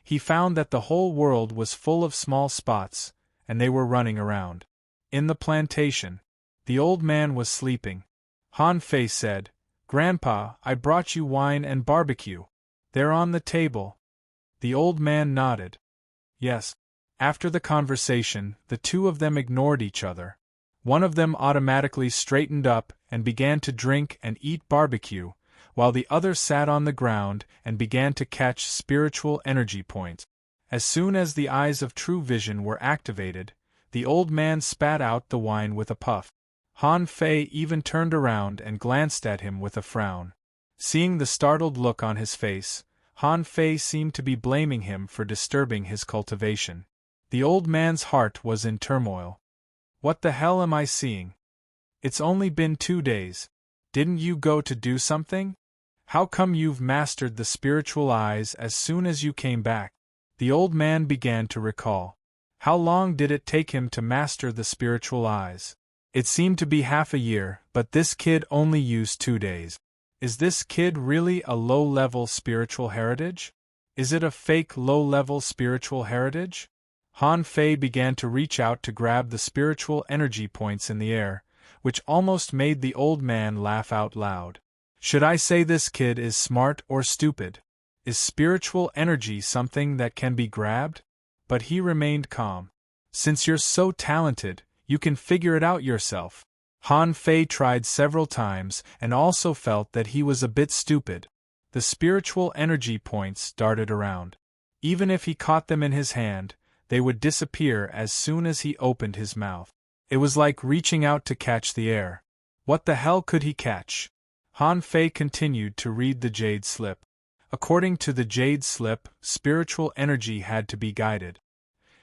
he found that the whole world was full of small spots, and they were running around. In the plantation, the old man was sleeping. Han Fei said, "Grandpa, I brought you wine and barbecue. They're on the table." The old man nodded. Yes. After the conversation, the two of them ignored each other. One of them automatically straightened up and began to drink and eat barbecue, while the other sat on the ground and began to catch spiritual energy points. As soon as the eyes of true vision were activated, the old man spat out the wine with a puff. Han Fei even turned around and glanced at him with a frown. Seeing the startled look on his face, Han Fei seemed to be blaming him for disturbing his cultivation. The old man's heart was in turmoil. What the hell am I seeing? It's only been 2 days. Didn't you go to do something? How come you've mastered the spiritual eyes as soon as you came back? The old man began to recall. How long did it take him to master the spiritual eyes? It seemed to be half a year, but this kid only used 2 days. Is this kid really a low-level spiritual heritage? Is it a fake low-level spiritual heritage? Han Fei began to reach out to grab the spiritual energy points in the air, which almost made the old man laugh out loud. Should I say this kid is smart or stupid? Is spiritual energy something that can be grabbed? But he remained calm. Since you're so talented, you can figure it out yourself. Han Fei tried several times and also felt that he was a bit stupid. The spiritual energy points darted around. Even if he caught them in his hand, they would disappear as soon as he opened his mouth. It was like reaching out to catch the air. What the hell could he catch? Han Fei continued to read the jade slip. According to the jade slip, spiritual energy had to be guided.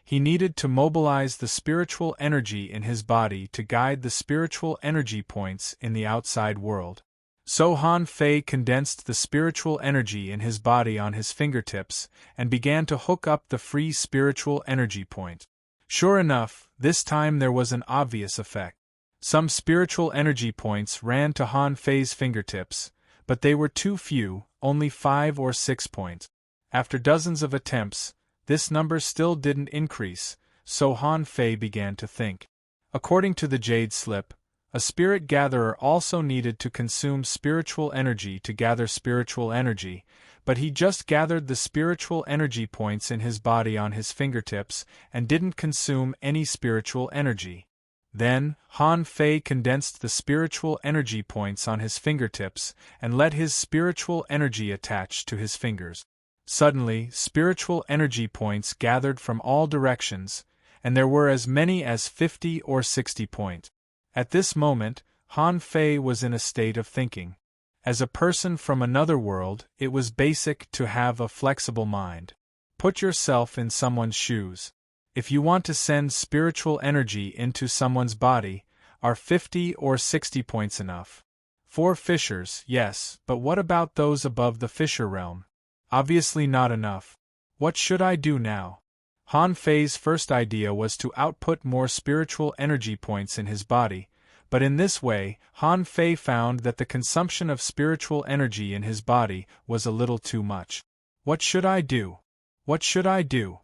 He needed to mobilize the spiritual energy in his body to guide the spiritual energy points in the outside world. So Han Fei condensed the spiritual energy in his body on his fingertips and began to hook up the free spiritual energy point. Sure enough, this time there was an obvious effect. Some spiritual energy points ran to Han Fei's fingertips, but they were too few, only 5 or 6 points. After dozens of attempts, this number still didn't increase, so Han Fei began to think. According to the jade slip, a spirit gatherer also needed to consume spiritual energy to gather spiritual energy, but he just gathered the spiritual energy points in his body on his fingertips and didn't consume any spiritual energy. Then, Han Fei condensed the spiritual energy points on his fingertips and let his spiritual energy attach to his fingers. Suddenly, spiritual energy points gathered from all directions, and there were as many as 50 or 60 points. At this moment, Han Fei was in a state of thinking. As a person from another world, it was basic to have a flexible mind. Put yourself in someone's shoes. If you want to send spiritual energy into someone's body, are 50 or 60 points enough? For fishers, yes, but what about those above the fisher realm? Obviously not enough. What should I do now? Han Fei's first idea was to output more spiritual energy points in his body, but in this way, Han Fei found that the consumption of spiritual energy in his body was a little too much. What should I do? What should I do?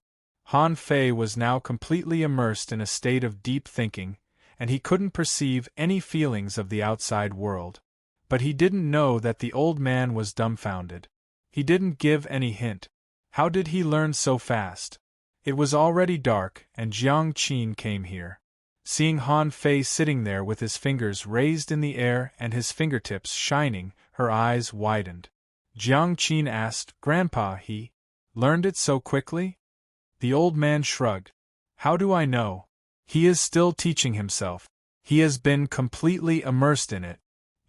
Han Fei was now completely immersed in a state of deep thinking, and he couldn't perceive any feelings of the outside world. But he didn't know that the old man was dumbfounded. He didn't give any hint. How did he learn so fast? It was already dark, and Jiang Qin came here. Seeing Han Fei sitting there with his fingers raised in the air and his fingertips shining, her eyes widened. Jiang Qin asked, "Grandpa, he learned it so quickly?" The old man shrugged. "How do I know? He is still teaching himself. He has been completely immersed in it."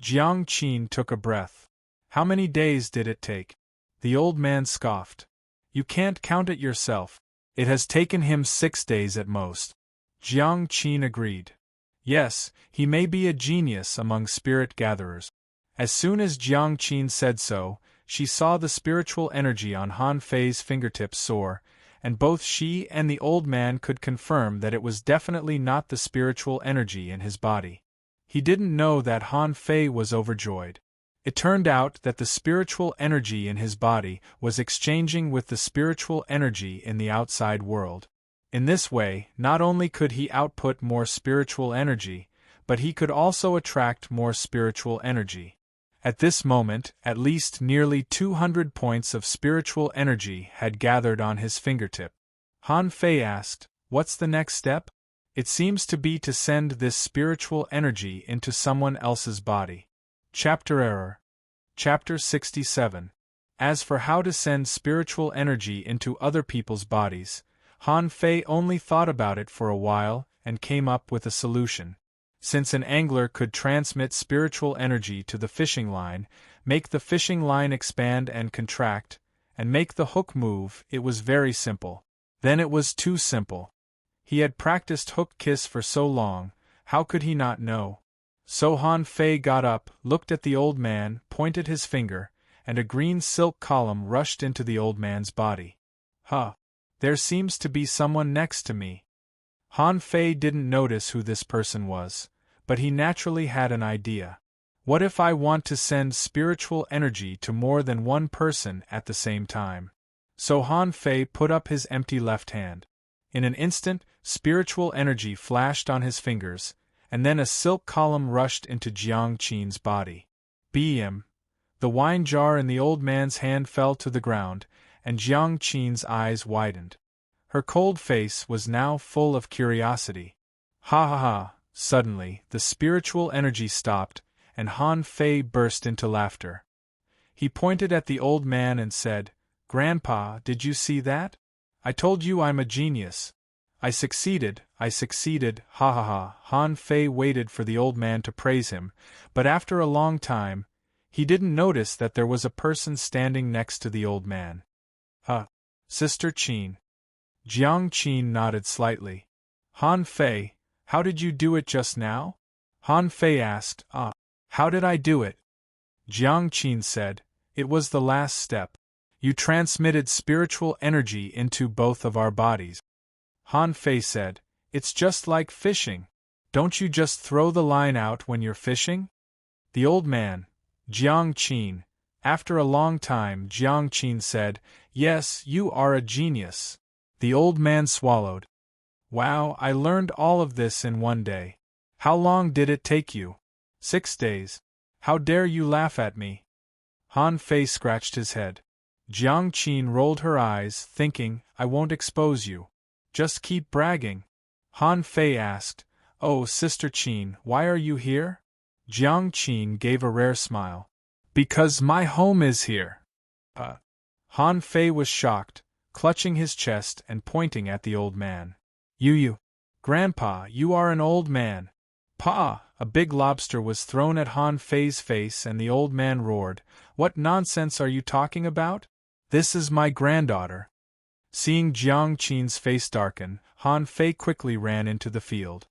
Jiang Qin took a breath. "How many days did it take?" The old man scoffed. "You can't count it yourself. It has taken him 6 days at most." Jiang Qin agreed. Yes, he may be a genius among spirit gatherers. As soon as Jiang Qin said so, she saw the spiritual energy on Han Fei's fingertips soar, and both she and the old man could confirm that it was definitely not the spiritual energy in his body. He didn't know that Han Fei was overjoyed. It turned out that the spiritual energy in his body was exchanging with the spiritual energy in the outside world. In this way, not only could he output more spiritual energy, but he could also attract more spiritual energy. At this moment, at least nearly 200 points of spiritual energy had gathered on his fingertip. Han Fei asked, "What's the next step?" "It seems to be to send this spiritual energy into someone else's body." Chapter 67. As for how to send spiritual energy into other people's bodies, Han Fei only thought about it for a while and came up with a solution. Since an angler could transmit spiritual energy to the fishing line, make the fishing line expand and contract, and make the hook move, it was very simple. Then it was too simple. He had practiced hook kiss for so long, how could he not know? So Han Fei got up, looked at the old man, pointed his finger, and a green silk column rushed into the old man's body. "Huh! There seems to be someone next to me." Han Fei didn't notice who this person was, but he naturally had an idea. What if I want to send spiritual energy to more than one person at the same time? So Han Fei put up his empty left hand. In an instant, spiritual energy flashed on his fingers, and then a silk column rushed into Jiang Qin's body. Bm. The wine jar in the old man's hand fell to the ground, and Jiang Qin's eyes widened. Her cold face was now full of curiosity. Ha ha ha! Suddenly, the spiritual energy stopped, and Han Fei burst into laughter. He pointed at the old man and said, "Grandpa, did you see that? I told you I'm a genius. I succeeded, ha ha ha." Han Fei waited for the old man to praise him, but after a long time, he didn't notice that there was a person standing next to the old man. "Huh. Sister Qin." Jiang Qin nodded slightly. "Han Fei, how did you do it just now?" Han Fei asked. How did I do it?" Jiang Qin said, "It was the last step. You transmitted spiritual energy into both of our bodies." Han Fei said, "It's just like fishing. Don't you just throw the line out when you're fishing?" The old man, Jiang Qin, after a long time, Jiang Qin said, "Yes, you are a genius." The old man swallowed. "Wow, I learned all of this in one day. How long did it take you?" 6 days. How dare you laugh at me?" Han Fei scratched his head. Jiang Qin rolled her eyes, thinking, "I won't expose you. Just keep bragging." Han Fei asked, "Oh, Sister Qin, why are you here?" Jiang Qin gave a rare smile. "Because my home is here." Han Fei was shocked, clutching his chest and pointing at the old man. You, Grandpa, you are an old man." "Pa!" A big lobster was thrown at Han Fei's face and the old man roared, "What nonsense are you talking about? This is my granddaughter." Seeing Jiang Qin's face darken, Han Fei quickly ran into the field.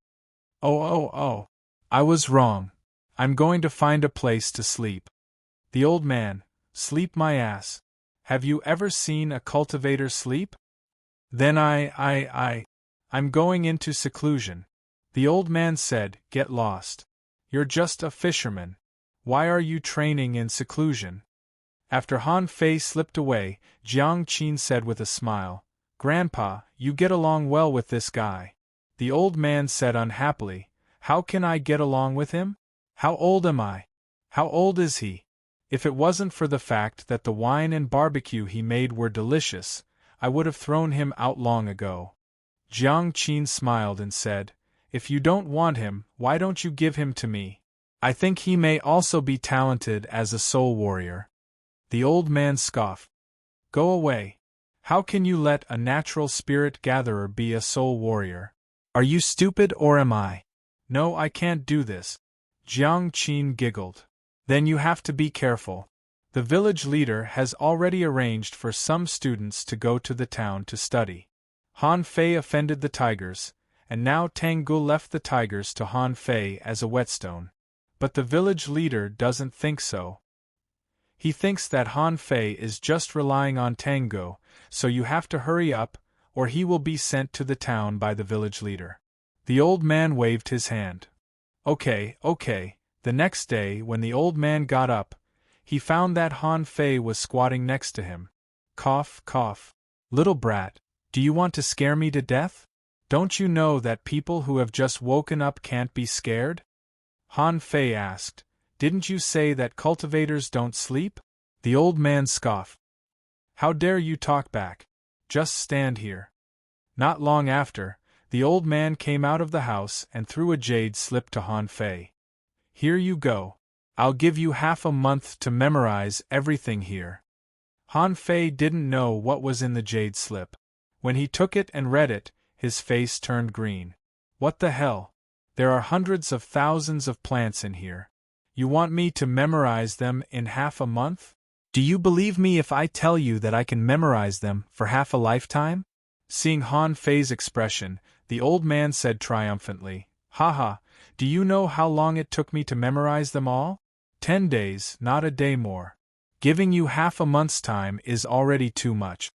Oh, I was wrong. I'm going to find a place to sleep." The old man, "Sleep my ass. Have you ever seen a cultivator sleep?" "Then I'm going into seclusion." The old man said, "Get lost. You're just a fisherman. Why are you training in seclusion?" After Han Fei slipped away, Jiang Qin said with a smile, Grandpa, you get along well with this guy. The old man said unhappily, How can I get along with him? How old am I? How old is he? If it wasn't for the fact that the wine and barbecue he made were delicious, I would have thrown him out long ago. Jiang Qin smiled and said, If you don't want him, why don't you give him to me? I think he may also be talented as a soul warrior. The old man scoffed. Go away. How can you let a natural spirit gatherer be a soul warrior? Are you stupid or am I? No, I can't do this. Jiang Qin giggled. Then you have to be careful. The village leader has already arranged for some students to go to the town to study. Han Fei offended the tigers, and now Tangu left the tigers to Han Fei as a whetstone. But the village leader doesn't think so. He thinks that Han Fei is just relying on Tango, so you have to hurry up, or he will be sent to the town by the village leader. The old man waved his hand. Okay. The next day, when the old man got up, he found that Han Fei was squatting next to him. Cough, cough. Little brat, do you want to scare me to death? Don't you know that people who have just woken up can't be scared? Han Fei asked. Didn't you say that cultivators don't sleep? The old man scoffed. How dare you talk back? Just stand here. Not long after, the old man came out of the house and threw a jade slip to Han Fei. Here you go. I'll give you half a month to memorize everything here. Han Fei didn't know what was in the jade slip. When he took it and read it, his face turned green. What the hell? There are hundreds of thousands of plants in here. You want me to memorize them in half a month? Do you believe me if I tell you that I can memorize them for half a lifetime? Seeing Han Fei's expression, the old man said triumphantly, Haha, do you know how long it took me to memorize them all? 10 days, not a day more. Giving you half a month's time is already too much.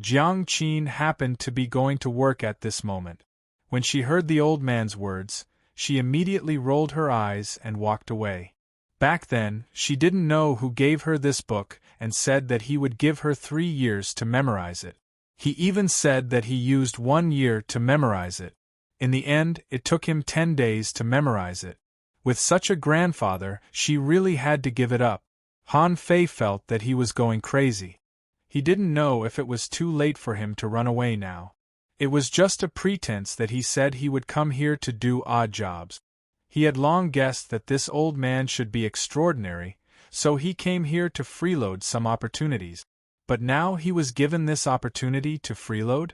Jiang Qin happened to be going to work at this moment. When she heard the old man's words, she immediately rolled her eyes and walked away. Back then, she didn't know who gave her this book and said that he would give her 3 years to memorize it. He even said that he used 1 year to memorize it. In the end, it took him 10 days to memorize it. With such a grandfather, she really had to give it up. Han Fei felt that he was going crazy. He didn't know if it was too late for him to run away now. It was just a pretense that he said he would come here to do odd jobs. He had long guessed that this old man should be extraordinary, so he came here to freeload some opportunities. But now he was given this opportunity to freeload?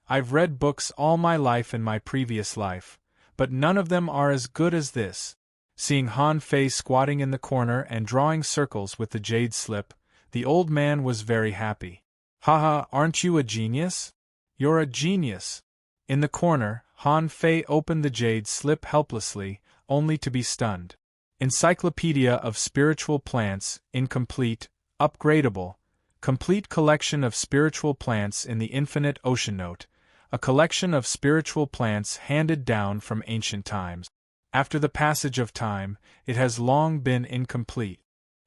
I've read books all my life in my previous life, but none of them are as good as this. Seeing Han Fei squatting in the corner and drawing circles with the jade slip, the old man was very happy. Haha, aren't you a genius? You're a genius. In the corner, Han Fei opened the jade slip helplessly, only to be stunned. Encyclopedia of Spiritual Plants, incomplete, upgradable, complete collection of spiritual plants in the infinite ocean note, a collection of spiritual plants handed down from ancient times. After the passage of time, it has long been incomplete.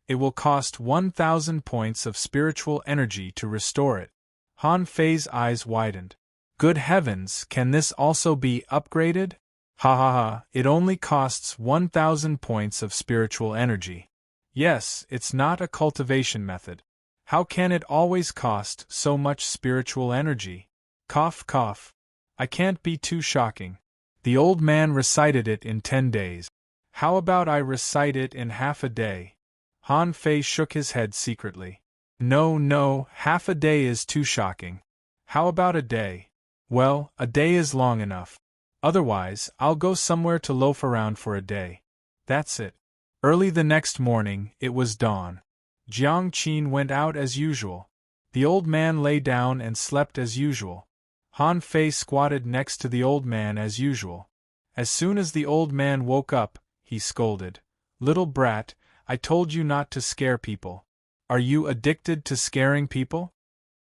It will cost 1,000 points of spiritual energy to restore it. Han Fei's eyes widened. Good heavens, can this also be upgraded? Ha ha ha, it only costs 1,000 points of spiritual energy. Yes, it's not a cultivation method. How can it always cost so much spiritual energy? Cough, cough. I can't be too shocking. The old man recited it in 10 days. How about I recite it in half a day? Han Fei shook his head secretly. No, half a day is too shocking. How about a day? Well, a day is long enough. Otherwise, I'll go somewhere to loaf around for a day. That's it. Early the next morning, it was dawn. Jiang Qin went out as usual. The old man lay down and slept as usual. Han Fei squatted next to the old man as usual. As soon as the old man woke up, he scolded. Little brat, I told you not to scare people. Are you addicted to scaring people?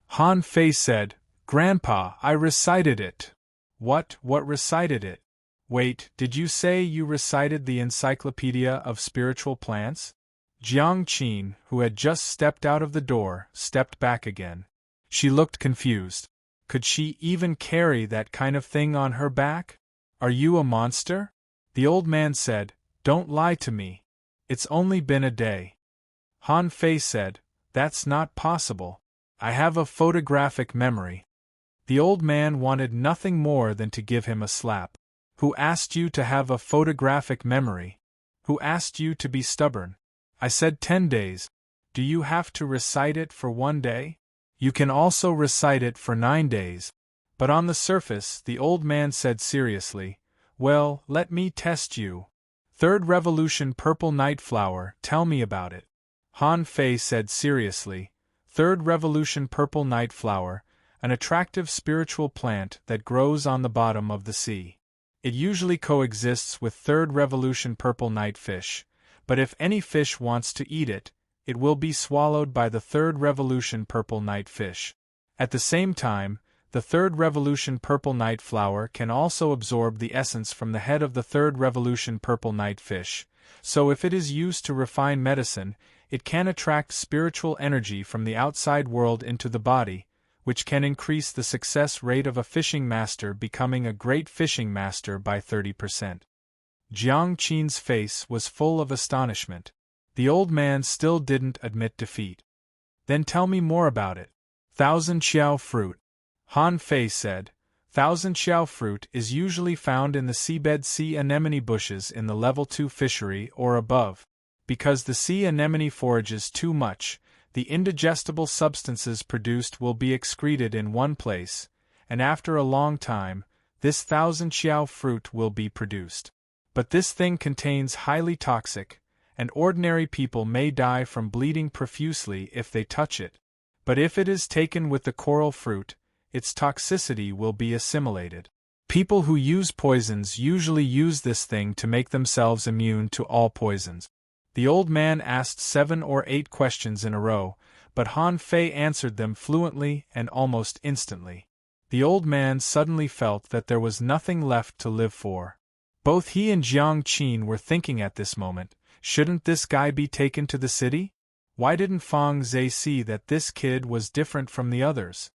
Han Fei said, Grandpa, I recited it. What recited it? Wait, did you say you recited the Encyclopedia of Spiritual Plants? Jiang Qin, who had just stepped out of the door, stepped back again. She looked confused. Could she even carry that kind of thing on her back? Are you a monster? The old man said, Don't lie to me. It's only been a day. Han Fei said, That's not possible. I have a photographic memory. The old man wanted nothing more than to give him a slap. Who asked you to have a photographic memory? Who asked you to be stubborn? I said 10 days. Do you have to recite it for 1 day? You can also recite it for 9 days. But on the surface, the old man said seriously, Well, let me test you. Third Revolution Purple Night Flower, tell me about it. Han Fei said seriously, Third Revolution Purple Night Flower, an attractive spiritual plant that grows on the bottom of the sea. It usually coexists with Third Revolution Purple Night Fish, but if any fish wants to eat it, it will be swallowed by the Third Revolution Purple Night Fish. At the same time, the Third Revolution Purple Night Flower can also absorb the essence from the head of the Third Revolution Purple Night Fish, so if it is used to refine medicine, it can attract spiritual energy from the outside world into the body, which can increase the success rate of a fishing master becoming a great fishing master by 30%. Jiang Qin's face was full of astonishment. The old man still didn't admit defeat. Then tell me more about it. Thousand Xiao fruit. Han Fei said, Thousand Xiao fruit is usually found in the seabed sea anemone bushes in the level 2 fishery or above. Because the sea anemone forages too much, the indigestible substances produced will be excreted in one place, and after a long time, this thousand xiao fruit will be produced. But this thing contains highly toxic, and ordinary people may die from bleeding profusely if they touch it. But if it is taken with the coral fruit, its toxicity will be assimilated. People who use poisons usually use this thing to make themselves immune to all poisons. The old man asked 7 or 8 questions in a row, but Han Fei answered them fluently and almost instantly. The old man suddenly felt that there was nothing left to live for. Both he and Jiang Qin were thinking at this moment, shouldn't this guy be taken to the city? Why didn't Fang Zhe see that this kid was different from the others?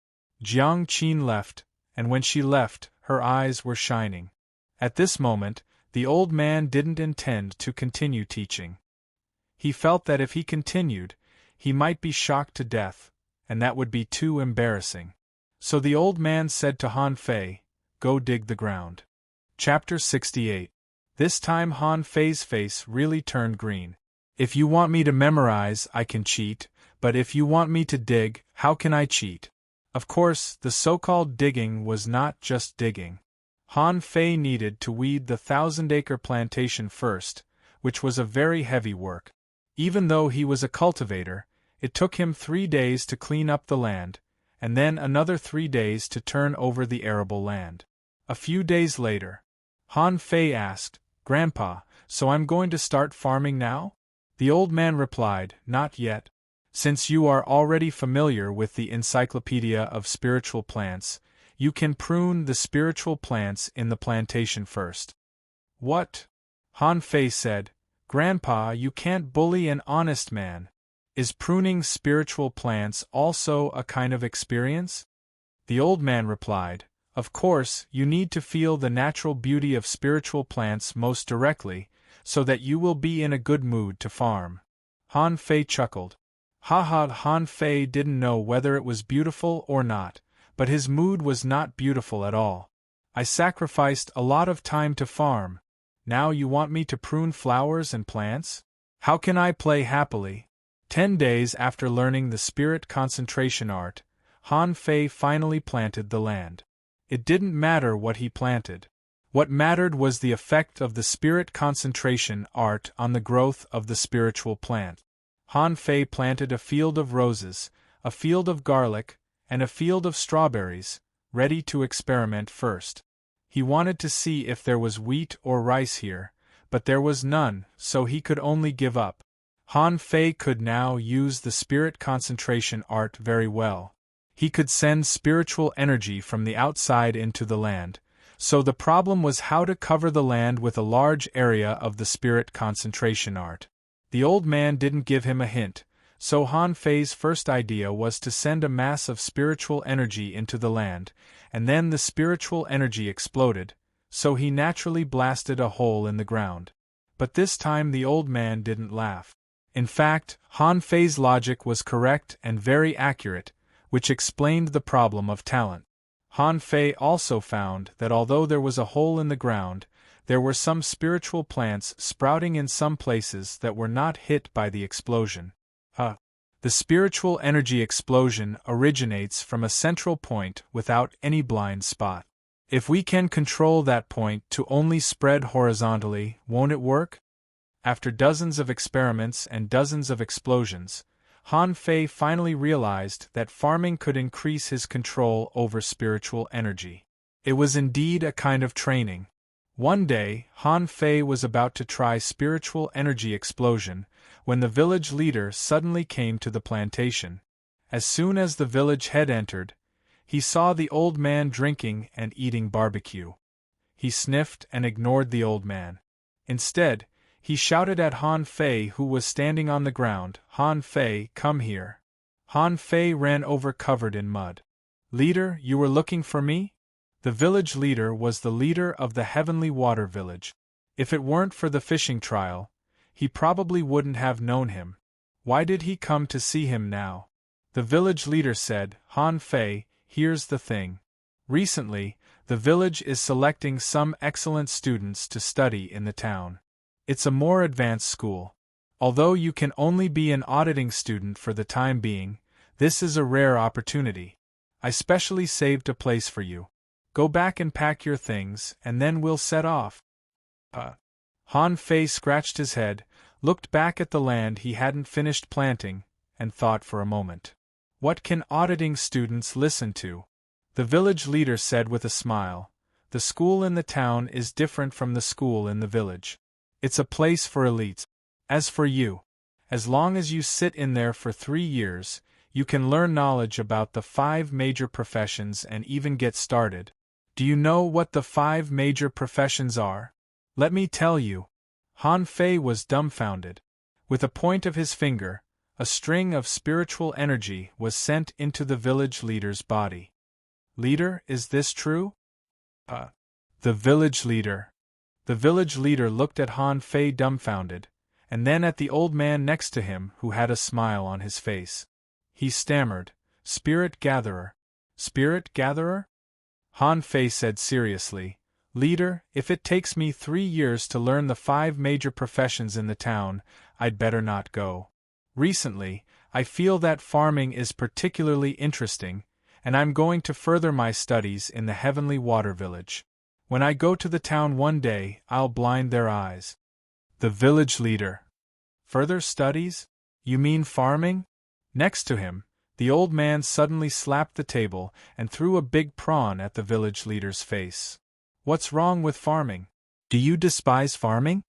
Jiang Qin left, and when she left, her eyes were shining. At this moment, the old man didn't intend to continue teaching. He felt that if he continued, he might be shocked to death, and that would be too embarrassing. So the old man said to Han Fei, Go dig the ground. Chapter 68. This time Han Fei's face really turned green. If you want me to memorize, I can cheat, but if you want me to dig, how can I cheat? Of course, the so-called digging was not just digging. Han Fei needed to weed the 1,000-acre plantation first, which was a very heavy work. Even though he was a cultivator, it took him 3 days to clean up the land, and then another 3 days to turn over the arable land. A few days later, Han Fei asked, Grandpa, so I'm going to start farming now? The old man replied, Not yet. Since you are already familiar with the Encyclopedia of Spiritual Plants, you can prune the spiritual plants in the plantation first. What? Han Fei said, Grandpa, you can't bully an honest man. Is pruning spiritual plants also a kind of experience? The old man replied, Of course, you need to feel the natural beauty of spiritual plants most directly, so that you will be in a good mood to farm. Han Fei chuckled. Han Fei didn't know whether it was beautiful or not, but his mood was not beautiful at all. I sacrificed a lot of time to farm. Now you want me to prune flowers and plants? How can I play happily? 10 days after learning the spirit concentration art, Han Fei finally planted the land. It didn't matter what he planted. What mattered was the effect of the spirit concentration art on the growth of the spiritual plant. Han Fei planted a field of roses, a field of garlic, and a field of strawberries, ready to experiment first. He wanted to see if there was wheat or rice here, but there was none, so he could only give up. Han Fei could now use the spirit concentration art very well. He could send spiritual energy from the outside into the land, so the problem was how to cover the land with a large area of the spirit concentration art. The old man didn't give him a hint, So Han Fei's first idea was to send a mass of spiritual energy into the land, and then the spiritual energy exploded, so he naturally blasted a hole in the ground. But this time the old man didn't laugh. In fact, Han Fei's logic was correct and very accurate, which explained the problem of talent. Han Fei also found that although there was a hole in the ground, there were some spiritual plants sprouting in some places that were not hit by the explosion. The spiritual energy explosion originates from a central point without any blind spot. If we can control that point to only spread horizontally, won't it work? After dozens of experiments and dozens of explosions, Han Fei finally realized that farming could increase his control over spiritual energy. It was indeed a kind of training. One day, Han Fei was about to try spiritual energy explosion when the village leader suddenly came to the plantation. As soon as the village head entered, he saw the old man drinking and eating barbecue. He sniffed and ignored the old man. Instead, he shouted at Han Fei, who was standing on the ground, "Han Fei, come here." Han Fei ran over covered in mud. "Leader, you were looking for me?" The village leader was the leader of the Heavenly Water Village. If it weren't for the fishing trial, he probably wouldn't have known him. Why did he come to see him now? The village leader said, "Han Fei, here's the thing. Recently, the village is selecting some excellent students to study in the town. It's a more advanced school. Although you can only be an auditing student for the time being, this is a rare opportunity. I specially saved a place for you. Go back and pack your things, and then we'll set off." Han Fei scratched his head, looked back at the land he hadn't finished planting, and thought for a moment. What can auditing students listen to? The village leader said with a smile, "The school in the town is different from the school in the village. It's a place for elites. As for you, as long as you sit in there for 3 years, you can learn knowledge about the 5 major professions and even get started. Do you know what the 5 major professions are? Let me tell you." Han Fei was dumbfounded. With a point of his finger, a string of spiritual energy was sent into the village leader's body. "Leader, is this true?" The village leader. The village leader looked at Han Fei dumbfounded, and then at the old man next to him who had a smile on his face. He stammered, "Spirit gatherer." "Spirit gatherer?" Han Fei said seriously, "Leader, if it takes me 3 years to learn the 5 major professions in the town, I'd better not go. Recently, I feel that farming is particularly interesting, and I'm going to further my studies in the Heavenly Water Village. When I go to the town one day, I'll blind their eyes." The village leader. "Further studies? You mean farming?" Next to him, the old man suddenly slapped the table and threw a big prawn at the village leader's face. "What's wrong with farming? Do you despise farming?"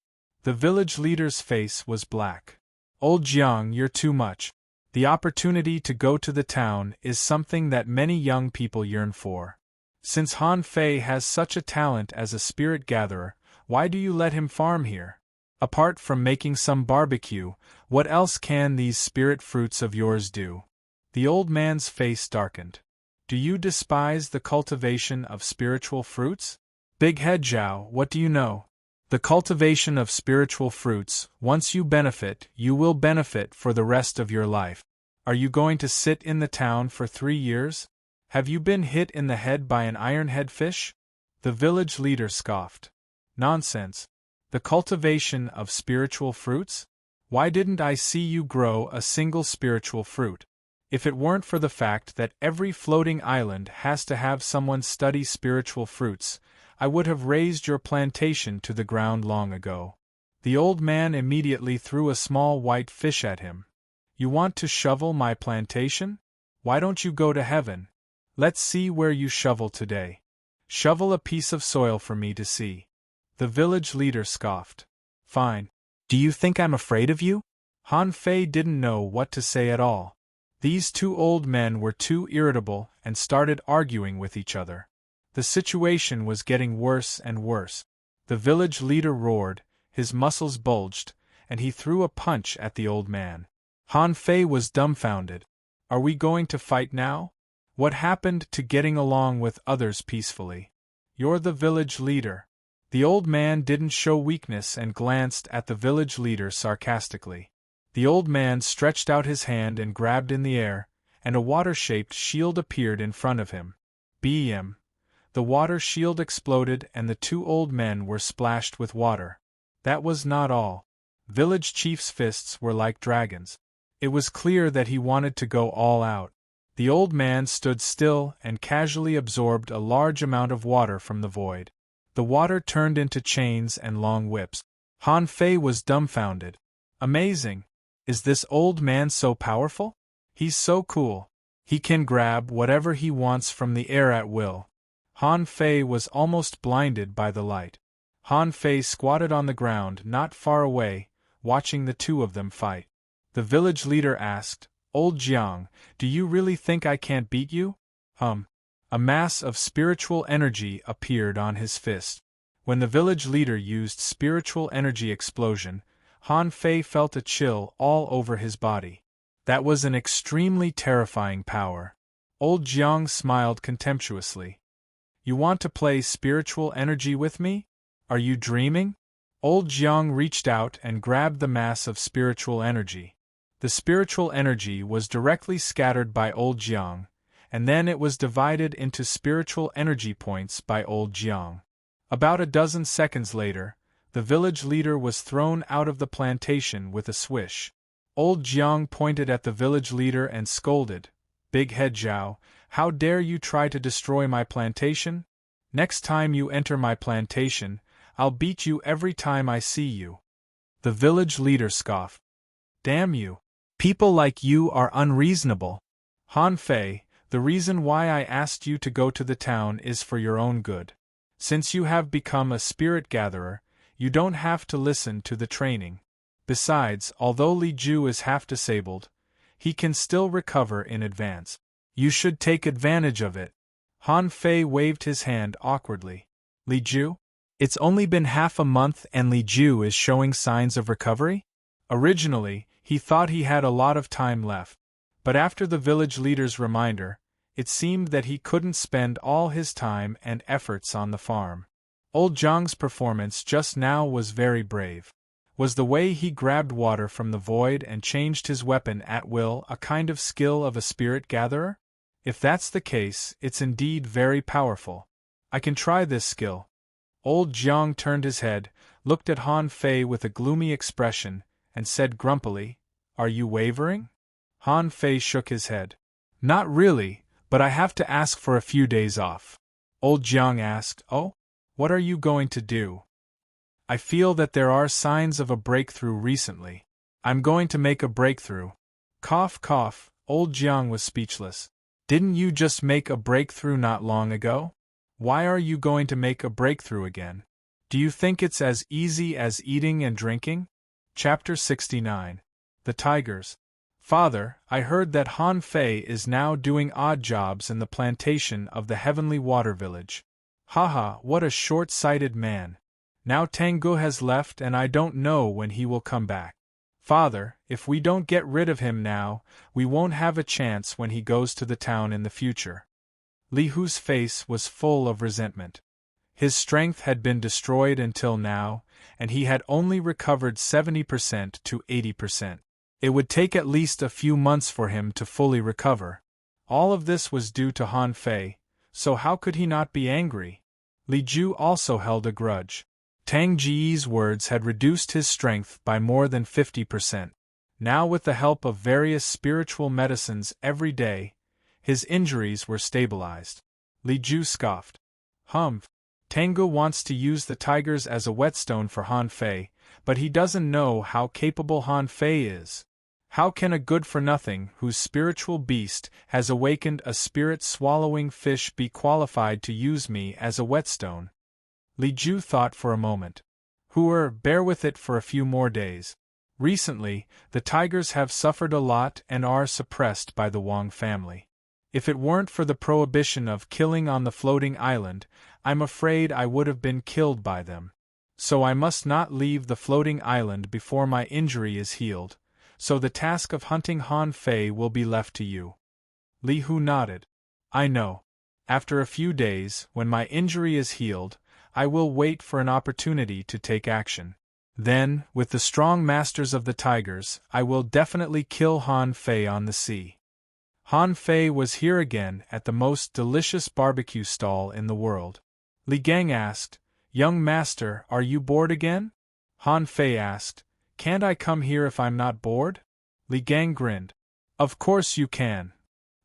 The village leader's face was black. "Old Jiang, you're too much. The opportunity to go to the town is something that many young people yearn for. Since Han Fei has such a talent as a spirit gatherer, why do you let him farm here? Apart from making some barbecue, what else can these spirit fruits of yours do?" The old man's face darkened. "Do you despise the cultivation of spiritual fruits? Big Head Zhao, what do you know? The cultivation of spiritual fruits, once you benefit, you will benefit for the rest of your life. Are you going to sit in the town for 3 years? Have you been hit in the head by an ironhead fish?" The village leader scoffed. "Nonsense. The cultivation of spiritual fruits? Why didn't I see you grow a single spiritual fruit? If it weren't for the fact that every floating island has to have someone study spiritual fruits, I would have razed your plantation to the ground long ago." The old man immediately threw a small white fish at him. "You want to shovel my plantation? Why don't you go to heaven? Let's see where you shovel today. Shovel a piece of soil for me to see." The village leader scoffed. "Fine. Do you think I'm afraid of you?" Han Fei didn't know what to say at all. These 2 old men were too irritable and started arguing with each other. The situation was getting worse and worse. The village leader roared, his muscles bulged, and he threw a punch at the old man. Han Fei was dumbfounded. Are we going to fight now? What happened to getting along with others peacefully? You're the village leader. The old man didn't show weakness and glanced at the village leader sarcastically. The old man stretched out his hand and grabbed in the air, and a water-shaped shield appeared in front of him. Bam! The water shield exploded and the two old men were splashed with water. That was not all. Village chief's fists were like dragons. It was clear that he wanted to go all out. The old man stood still and casually absorbed a large amount of water from the void. The water turned into chains and long whips. Han Fei was dumbfounded. Amazing! Is this old man so powerful? He's so cool. He can grab whatever he wants from the air at will. Han Fei was almost blinded by the light. Han Fei squatted on the ground not far away, watching the two of them fight. The village leader asked, "Old Jiang, do you really think I can't beat you?" A mass of spiritual energy appeared on his fist. When the village leader used spiritual energy explosion, Han Fei felt a chill all over his body. That was an extremely terrifying power. Old Jiang smiled contemptuously. "You want to play spiritual energy with me? Are you dreaming?" Old Jiang reached out and grabbed the mass of spiritual energy. The spiritual energy was directly scattered by Old Jiang, and then it was divided into spiritual energy points by Old Jiang. About a dozen seconds later, the village leader was thrown out of the plantation with a swish. Old Jiang pointed at the village leader and scolded, "Big Head Zhao, how dare you try to destroy my plantation? Next time you enter my plantation, I'll beat you every time I see you." The village leader scoffed. "Damn you! People like you are unreasonable. Han Fei, the reason why I asked you to go to the town is for your own good. Since you have become a spirit gatherer, you don't have to listen to the training. Besides, although Li Ju is half disabled, he can still recover in advance. You should take advantage of it." Han Fei waved his hand awkwardly. "Li Ju? It's only been half a month and Li Ju is showing signs of recovery?" Originally, he thought he had a lot of time left. But after the village leader's reminder, it seemed that he couldn't spend all his time and efforts on the farm. Old Jiang's performance just now was very brave. Was the way he grabbed water from the void and changed his weapon at will a kind of skill of a spirit gatherer? If that's the case, it's indeed very powerful. I can try this skill. Old Jiang turned his head, looked at Han Fei with a gloomy expression, and said grumpily, "Are you wavering?" Han Fei shook his head. "Not really, but I have to ask for a few days off." Old Jiang asked, "Oh? What are you going to do?" "I feel that there are signs of a breakthrough recently. I'm going to make a breakthrough." Cough, cough, Old Jiang was speechless. "Didn't you just make a breakthrough not long ago? Why are you going to make a breakthrough again? Do you think it's as easy as eating and drinking?" Chapter 69. The Tigers. "Father, I heard that Han Fei is now doing odd jobs in the plantation of the Heavenly Water Village. Haha, what a short-sighted man. Now Tengu has left and I don't know when he will come back. Father, if we don't get rid of him now, we won't have a chance when he goes to the town in the future." Li Hu's face was full of resentment. His strength had been destroyed until now, and he had only recovered 70% to 80%. It would take at least a few months for him to fully recover. All of this was due to Han Fei, so how could he not be angry? Li Ju also held a grudge. Tang Ji's words had reduced his strength by more than 50%. Now, with the help of various spiritual medicines every day, his injuries were stabilized. Li Ju scoffed. Tengu wants to use the tigers as a whetstone for Han Fei, but he doesn't know how capable Han Fei is. How can a good-for-nothing whose spiritual beast has awakened a spirit-swallowing fish be qualified to use me as a whetstone? Li Ju thought for a moment. Bear with it for a few more days. Recently, the tigers have suffered a lot and are suppressed by the Wang family. If it weren't for the prohibition of killing on the floating island, I'm afraid I would have been killed by them. So I must not leave the floating island before my injury is healed, so the task of hunting Han Fei will be left to you. Li Hu nodded. I know. After a few days, when my injury is healed, I will wait for an opportunity to take action. Then, with the strong masters of the tigers, I will definitely kill Han Fei on the sea. Han Fei was here again at the most delicious barbecue stall in the world. Li Gang asked, Young master, are you bored again? Han Fei asked, Can't I come here if I'm not bored? Li Gang grinned. Of course you can.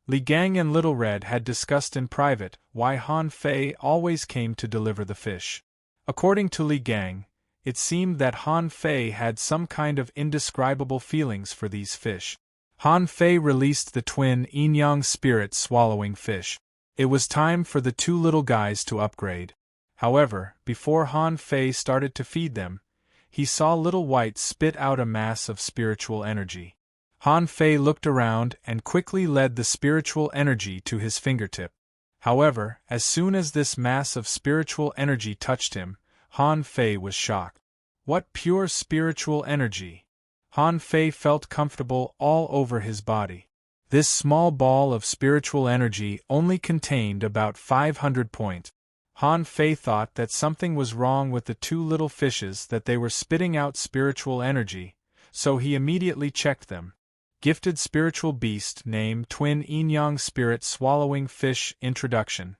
Li Gang and Little Red had discussed in private why Han Fei always came to deliver the fish. According to Li Gang, it seemed that Han Fei had some kind of indescribable feelings for these fish. Han Fei released the twin yin-yang spirit swallowing fish. It was time for the two little guys to upgrade. However, before Han Fei started to feed them, he saw Little White spit out a mass of spiritual energy. Han Fei looked around and quickly led the spiritual energy to his fingertip. However, as soon as this mass of spiritual energy touched him, Han Fei was shocked. What pure spiritual energy! Han Fei felt comfortable all over his body. This small ball of spiritual energy only contained about 500 points. Han Fei thought that something was wrong with the two little fishes, that they were spitting out spiritual energy, so he immediately checked them. Gifted spiritual beast name Twin Yin-Yang Spirit Swallowing Fish. Introduction.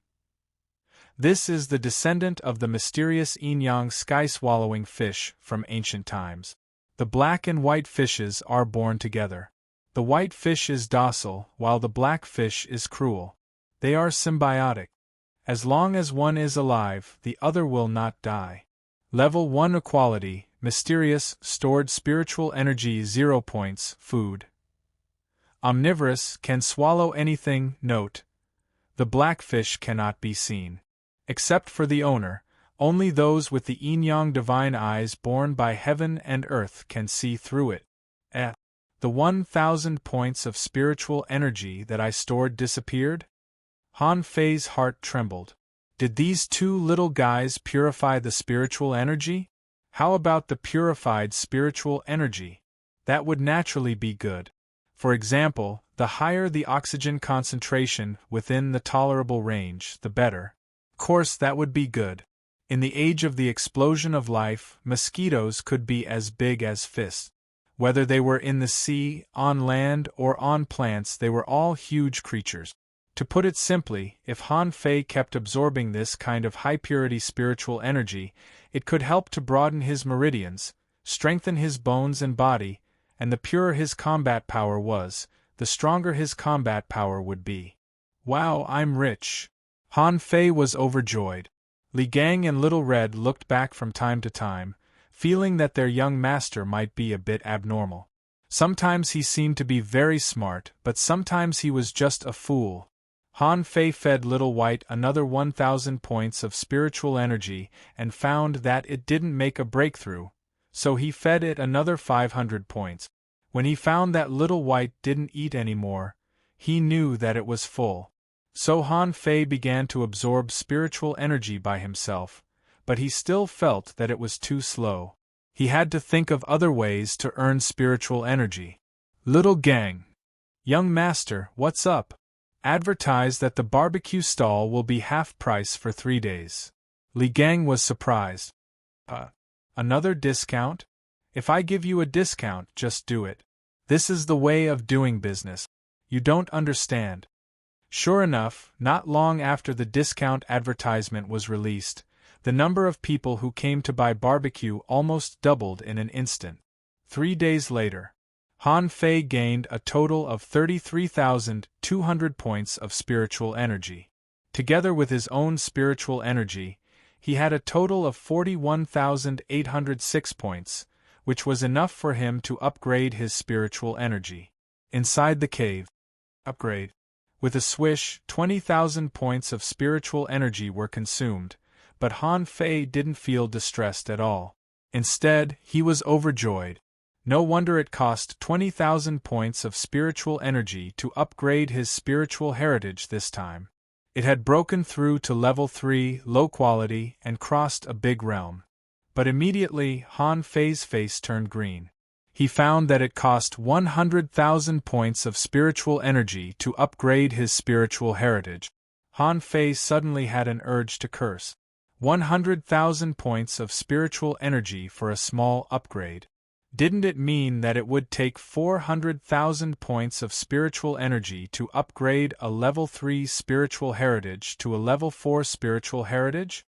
This is the descendant of the mysterious yin-yang sky-swallowing fish from ancient times. The black and white fishes are born together. The white fish is docile, while the black fish is cruel. They are symbiotic. As long as one is alive, the other will not die. Level 1 Equality, Mysterious, Stored Spiritual Energy 0 points, Food. Omnivorous, can swallow anything. Note: the blackfish cannot be seen. Except for the owner, only those with the yin-yang divine eyes born by heaven and earth can see through it. The 1,000 points of spiritual energy that I stored disappeared? Han Fei's heart trembled. Did these two little guys purify the spiritual energy? How about the purified spiritual energy? That would naturally be good. For example, the higher the oxygen concentration within the tolerable range, the better. Of course, that would be good. In the age of the explosion of life, mosquitoes could be as big as fists. Whether they were in the sea, on land, or on plants, they were all huge creatures. To put it simply, if Han Fei kept absorbing this kind of high-purity spiritual energy, it could help to broaden his meridians, strengthen his bones and body, and the purer his combat power was, the stronger his combat power would be. Wow, I'm rich! Han Fei was overjoyed. Li Gang and Little Red looked back from time to time, feeling that their young master might be a bit abnormal. Sometimes he seemed to be very smart, but sometimes he was just a fool. Han Fei fed Little White another 1,000 points of spiritual energy and found that it didn't make a breakthrough, so he fed it another 500 points. When he found that Little White didn't eat anymore, he knew that it was full. So Han Fei began to absorb spiritual energy by himself, but he still felt that it was too slow. He had to think of other ways to earn spiritual energy. Little Gang. Young master, what's up? Advertise that the barbecue stall will be half price for 3 days. Li Gang was surprised. Another discount? If I give you a discount, just do it. This is the way of doing business. You don't understand. Sure enough, not long after the discount advertisement was released, the number of people who came to buy barbecue almost doubled in an instant. 3 days later, Han Fei gained a total of 33,200 points of spiritual energy. Together with his own spiritual energy, he had a total of 41,806 points, which was enough for him to upgrade his spiritual energy. Inside the cave. Upgrade. With a swish, 20,000 points of spiritual energy were consumed, but Han Fei didn't feel distressed at all. Instead, he was overjoyed. No wonder it cost 20,000 points of spiritual energy to upgrade his spiritual heritage this time. It had broken through to level 3, low quality, and crossed a big realm. But immediately, Han Fei's face turned green. he found that it cost 100,000 points of spiritual energy to upgrade his spiritual heritage. Han Fei suddenly had an urge to curse. 100,000 points of spiritual energy for a small upgrade. Didn't it mean that it would take 400,000 points of spiritual energy to upgrade a level 3 spiritual heritage to a level 4 spiritual heritage?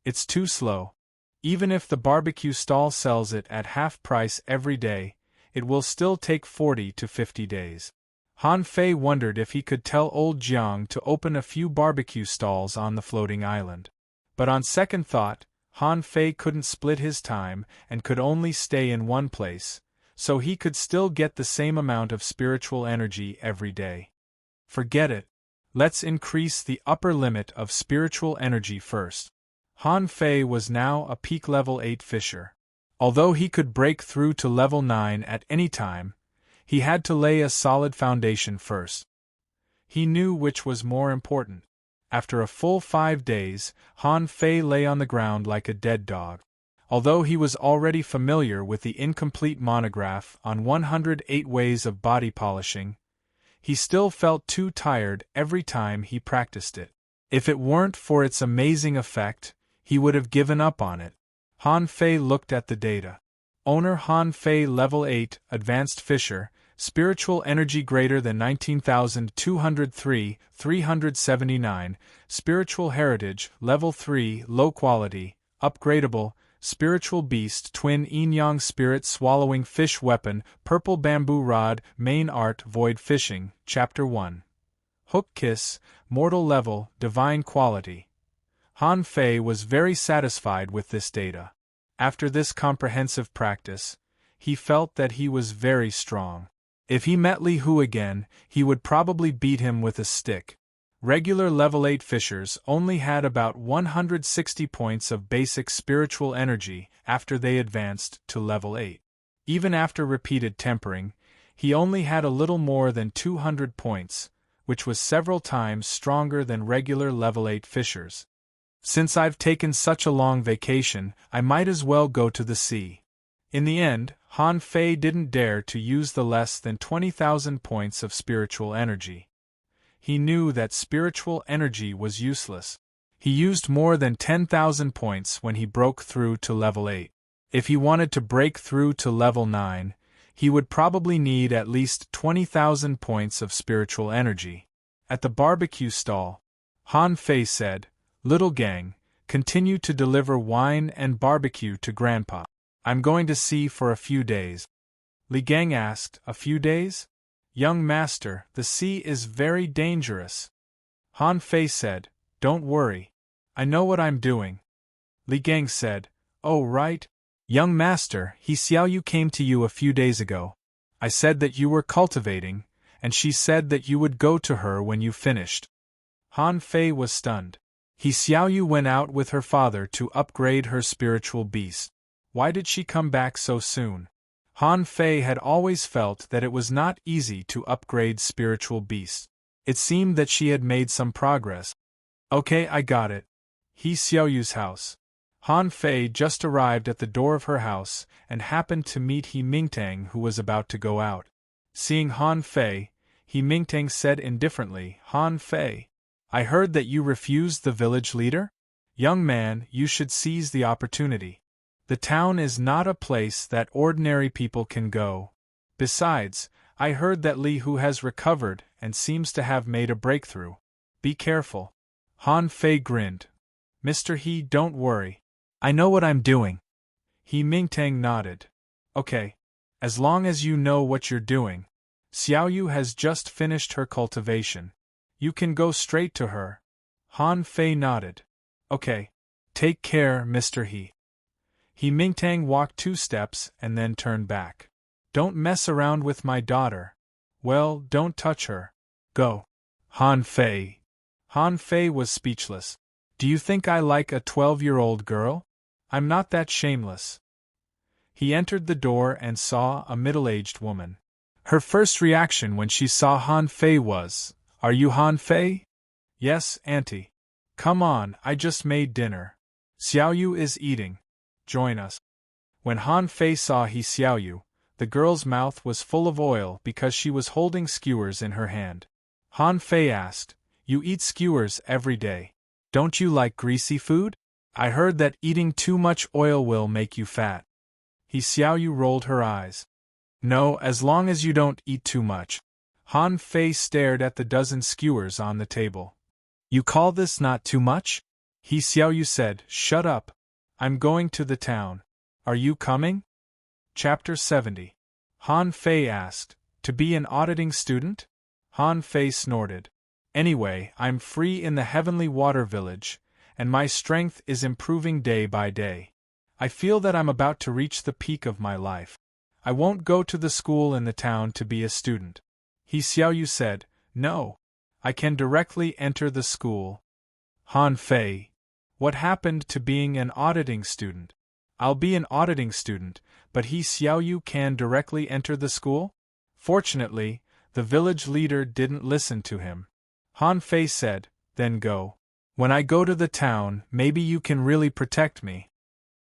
It's too slow. Even if the barbecue stall sells it at half price every day, it will still take 40 to 50 days. Han Fei wondered if he could tell old Jiang to open a few barbecue stalls on the floating island. But on second thought, Han Fei couldn't split his time and could only stay in one place, so he could still get the same amount of spiritual energy every day. Forget it. Let's increase the upper limit of spiritual energy first. Han Fei was now a peak level 8 fisher. Although he could break through to level 9 at any time, he had to lay a solid foundation first. He knew which was more important. After a full 5 days, Han Fei lay on the ground like a dead dog. Although he was already familiar with the incomplete monograph on 108 ways of body polishing, he still felt too tired every time he practiced it. If it weren't for its amazing effect, he would have given up on it. Han Fei looked at the data. Owner Han Fei level 8, advanced fisher, spiritual energy greater than 19,203, 379, spiritual heritage, level 3, low quality, upgradable, spiritual beast, twin yin-yang spirit swallowing fish weapon, purple bamboo rod, main art, void fishing, chapter 1. Hook kiss, mortal level, divine quality. Han Fei was very satisfied with this data. After this comprehensive practice, he felt that he was very strong. If he met Li Hu again, he would probably beat him with a stick. Regular level 8 fishers only had about 160 points of basic spiritual energy after they advanced to level 8. Even after repeated tempering, he only had a little more than 200 points, which was several times stronger than regular level 8 fishers. Since I've taken such a long vacation, I might as well go to the sea. In the end, Han Fei didn't dare to use the less than 20,000 points of spiritual energy. He knew that spiritual energy was useless. He used more than 10,000 points when he broke through to level 8. If he wanted to break through to level 9, he would probably need at least 20,000 points of spiritual energy. At the barbecue stall, Han Fei said, "Little gang, continue to deliver wine and barbecue to Grandpa. I'm going to sea for a few days." Li Gang asked, "A few days?" "Young master, the sea is very dangerous." Han Fei said, "Don't worry. I know what I'm doing." Li Gang said, "Oh right. Young master, He Xiaoyu came to you a few days ago. I said that you were cultivating, and she said that you would go to her when you finished." Han Fei was stunned. He Xiaoyu went out with her father to upgrade her spiritual beast. Why did she come back so soon? Han Fei had always felt that it was not easy to upgrade spiritual beasts. It seemed that she had made some progress. "Okay, I got it." He Xiaoyu's house. Han Fei just arrived at the door of her house and happened to meet He Mingtang, who was about to go out. Seeing Han Fei, He Mingtang said indifferently, "Han Fei, I heard that you refused the village leader? Young man, you should seize the opportunity. The town is not a place that ordinary people can go. Besides, I heard that Li Hu has recovered and seems to have made a breakthrough. Be careful." Han Fei grinned. "Mr. He, don't worry. I know what I'm doing." He Mingtang nodded. "Okay. As long as you know what you're doing. Xiaoyu has just finished her cultivation. You can go straight to her." Han Fei nodded. "Okay. Take care, Mr. He." He Mingtang walked 2 steps and then turned back. "Don't mess around with my daughter." "Well, don't touch her. Go." Han Fei. Han Fei was speechless. "Do you think I like a 12-year-old girl? I'm not that shameless." He entered the door and saw a middle-aged woman. Her first reaction when she saw Han Fei was, "Are you Han Fei?" "Yes, Auntie. Come on, I just made dinner. Xiaoyu is eating. Join us." When Han Fei saw He Xiaoyu, The girl's mouth was full of oil because she was holding skewers in her hand. Han Fei asked, "You eat skewers every day. Don't you like greasy food? I heard that eating too much oil will make you fat." He Xiaoyu rolled her eyes. "No, as long as you don't eat too much." Han Fei stared at the dozen skewers on the table. "You call this not too much?" He Xiaoyu said, "Shut up. I'm going to the town. Are you coming?" Chapter 70. Han Fei asked, "To be an auditing student?" Han Fei snorted. "Anyway, I'm free in the Heavenly Water Village, and my strength is improving day by day. I feel that I'm about to reach the peak of my life. I won't go to the school in the town to be a student." He Xiaoyu said, "No. I can directly enter the school." Han Fei, what happened to being an auditing student? I'll be an auditing student, but He Xiaoyu can directly enter the school? Fortunately, the village leader didn't listen to him. Han Fei said, "Then go. When I go to the town, maybe you can really protect me."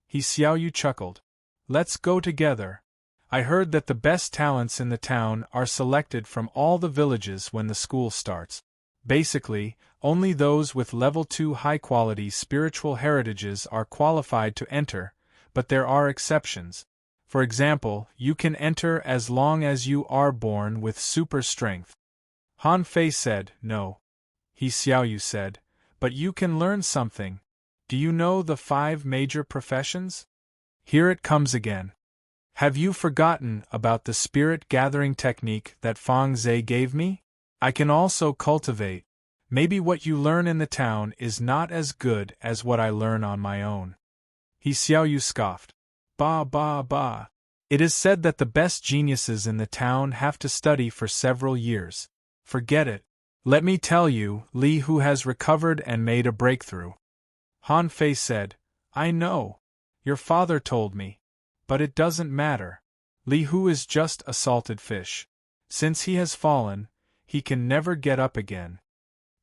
He Xiaoyu chuckled. "Let's go together. I heard that the best talents in the town are selected from all the villages when the school starts. Basically, only those with level 2 high-quality spiritual heritages are qualified to enter, but there are exceptions. For example, you can enter as long as you are born with super strength." Han Fei said, "No." He Xiaoyu said, "But you can learn something. Do you know the 5 major professions?" Here it comes again. Have you forgotten about the spirit gathering technique that Fang Zhe gave me? I can also cultivate. Maybe what you learn in the town is not as good as what I learn on my own." He Xiaoyu scoffed. "Bah bah bah. It is said that the best geniuses in the town have to study for several years. Forget it. Let me tell you, Li Hu has recovered and made a breakthrough." Han Fei said, "I know. Your father told me. But it doesn't matter. Li Hu is just a salted fish. Since he has fallen, he can never get up again."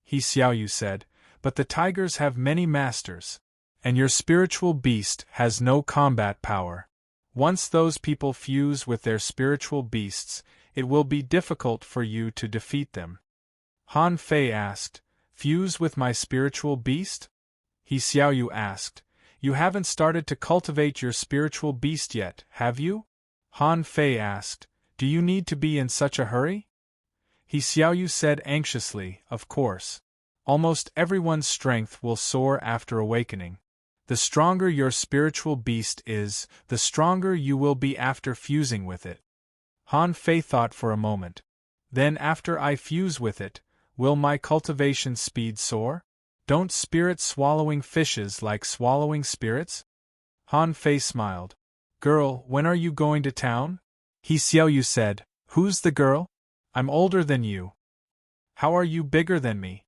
He Xiaoyu said, "But the tigers have many masters. And your spiritual beast has no combat power. Once those people fuse with their spiritual beasts, it will be difficult for you to defeat them." Han Fei asked, "Fuse with my spiritual beast?" He Xiaoyu asked, "You haven't started to cultivate your spiritual beast yet, have you?" Han Fei asked, "Do you need to be in such a hurry?" He Xiaoyu said anxiously, "Of course. Almost everyone's strength will soar after awakening. The stronger your spiritual beast is, the stronger you will be after fusing with it." Han Fei thought for a moment. "Then after I fuse with it, will my cultivation speed soar? Don't spirits swallowing fishes like swallowing spirits?" Han Fei smiled. "Girl, when are you going to town?" He Xiaoyu said, "Who's the girl? I'm older than you." "How are you bigger than me?"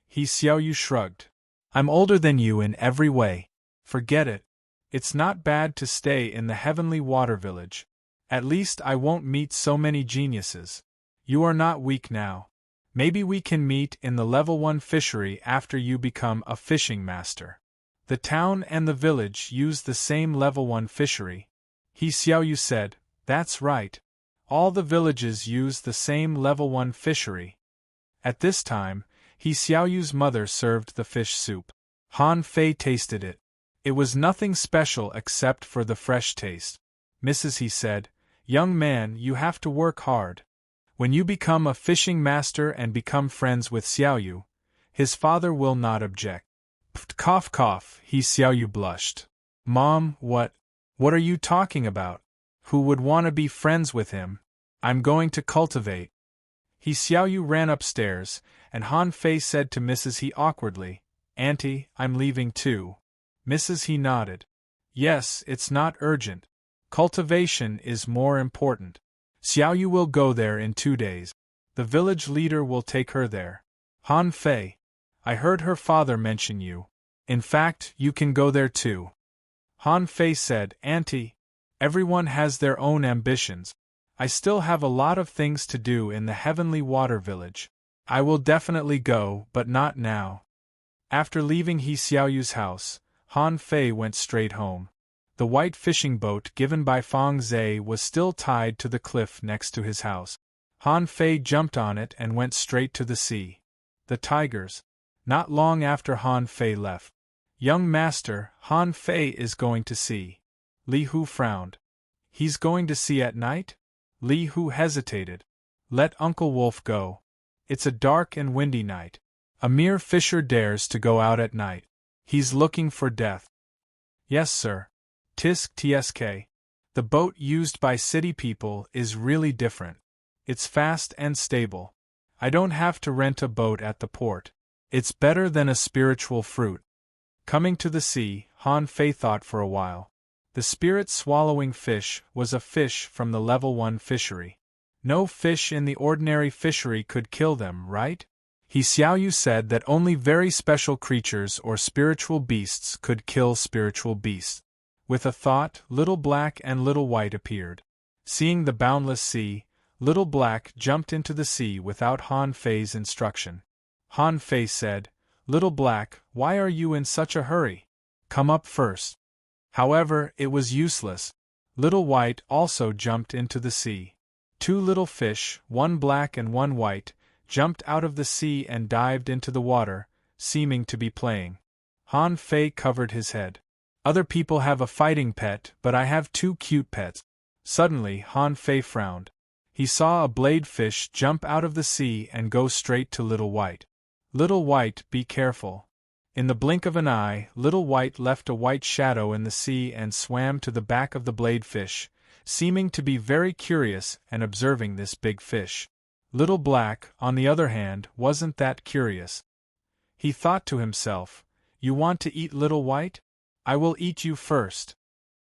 He Xiaoyu shrugged. "I'm older than you in every way. Forget it. It's not bad to stay in the Heavenly Water Village. At least I won't meet so many geniuses. You are not weak now. Maybe we can meet in the level 1 fishery after you become a fishing master. The town and the village use the same level 1 fishery." He Xiaoyu said, "That's right. All the villages use the same level 1 fishery." At this time, He Xiaoyu's mother served the fish soup. Han Fei tasted it. It was nothing special except for the fresh taste. "Mrs. He said, "Young man, you have to work hard. When you become a fishing master and become friends with Xiaoyu, his father will not object." Cough cough, He Xiaoyu blushed. "Mom, what are you talking about? Who would want to be friends with him? I'm going to cultivate." He Xiaoyu ran upstairs, and Han Fei said to Mrs. He awkwardly, "Auntie, I'm leaving too." Mrs. He nodded. "Yes, it's not urgent. Cultivation is more important. Xiaoyu will go there in 2 days. The village leader will take her there." Han Fei, "I heard her father mention you. In fact, you can go there too." Han Fei said, "Auntie, everyone has their own ambitions. I still have a lot of things to do in the Heavenly Water Village. I will definitely go, but not now." After leaving He Xiaoyu's house, Han Fei went straight home. The white fishing boat given by Fang Zhe was still tied to the cliff next to his house. Han Fei jumped on it and went straight to the sea. The tigers. Not long after Han Fei left. Young master, Han Fei is going to sea. Li Hu frowned. He's going to sea at night? Li Hu hesitated. Let Uncle Wolf go. It's a dark and windy night. A mere fisher dares to go out at night. He's looking for death. Yes, sir. Tisk tsk. The boat used by city people is really different. It's fast and stable. I don't have to rent a boat at the port. It's better than a spiritual fruit. Coming to the sea, Han Fei thought for a while. The spirit-swallowing fish was a fish from the level 1 fishery. No fish in the ordinary fishery could kill them, right? He Xiaoyu said that only very special creatures or spiritual beasts could kill spiritual beasts. With a thought, Little Black and Little White appeared. Seeing the boundless sea, Little Black jumped into the sea without Han Fei's instruction. Han Fei said, Little Black, why are you in such a hurry? Come up first. However, it was useless. Little White also jumped into the sea. 2 little fish, one black and one white, jumped out of the sea and dived into the water, seeming to be playing. Han Fei covered his head. Other people have a fighting pet, but I have 2 cute pets. Suddenly, Han Fei frowned. He saw a blade fish jump out of the sea and go straight to Little White. Little White, be careful. In the blink of an eye, Little White left a white shadow in the sea and swam to the back of the blade fish, seeming to be very curious and observing this big fish. Little Black, on the other hand, wasn't that curious. He thought to himself, You want to eat Little White? I will eat you first.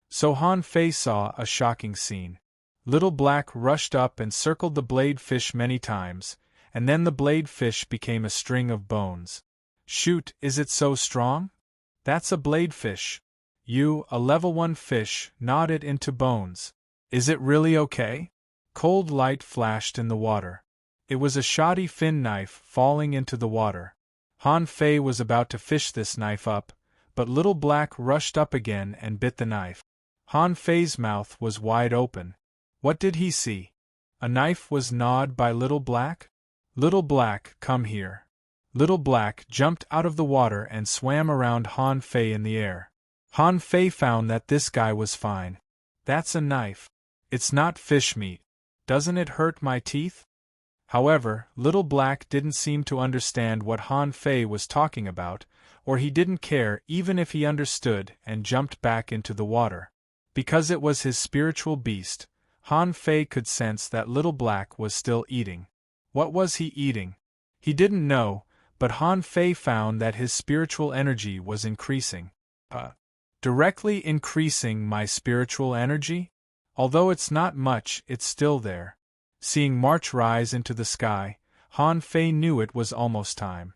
So Han Fei saw a shocking scene. Little Black rushed up and circled the blade fish many times, and then the blade fish became a string of bones. Shoot, is it so strong? That's a blade fish. You, a level 1 fish, gnawed it into bones. Is it really okay? Cold light flashed in the water. It was a shoddy fin knife falling into the water. Han Fei was about to fish this knife up, but Little Black rushed up again and bit the knife. Han Fei's mouth was wide open. What did he see? A knife was gnawed by Little Black? Little Black, come here. Little Black jumped out of the water and swam around Han Fei in the air. Han Fei found that this guy was fine. That's a knife. It's not fish meat. Doesn't it hurt my teeth? However, Little Black didn't seem to understand what Han Fei was talking about, or he didn't care even if he understood and jumped back into the water. Because it was his spiritual beast, Han Fei could sense that Little Black was still eating. What was he eating? He didn't know, but Han Fei found that his spiritual energy was increasing. Directly increasing my spiritual energy? Although it's not much, it's still there. Seeing March rise into the sky, Han Fei knew it was almost time.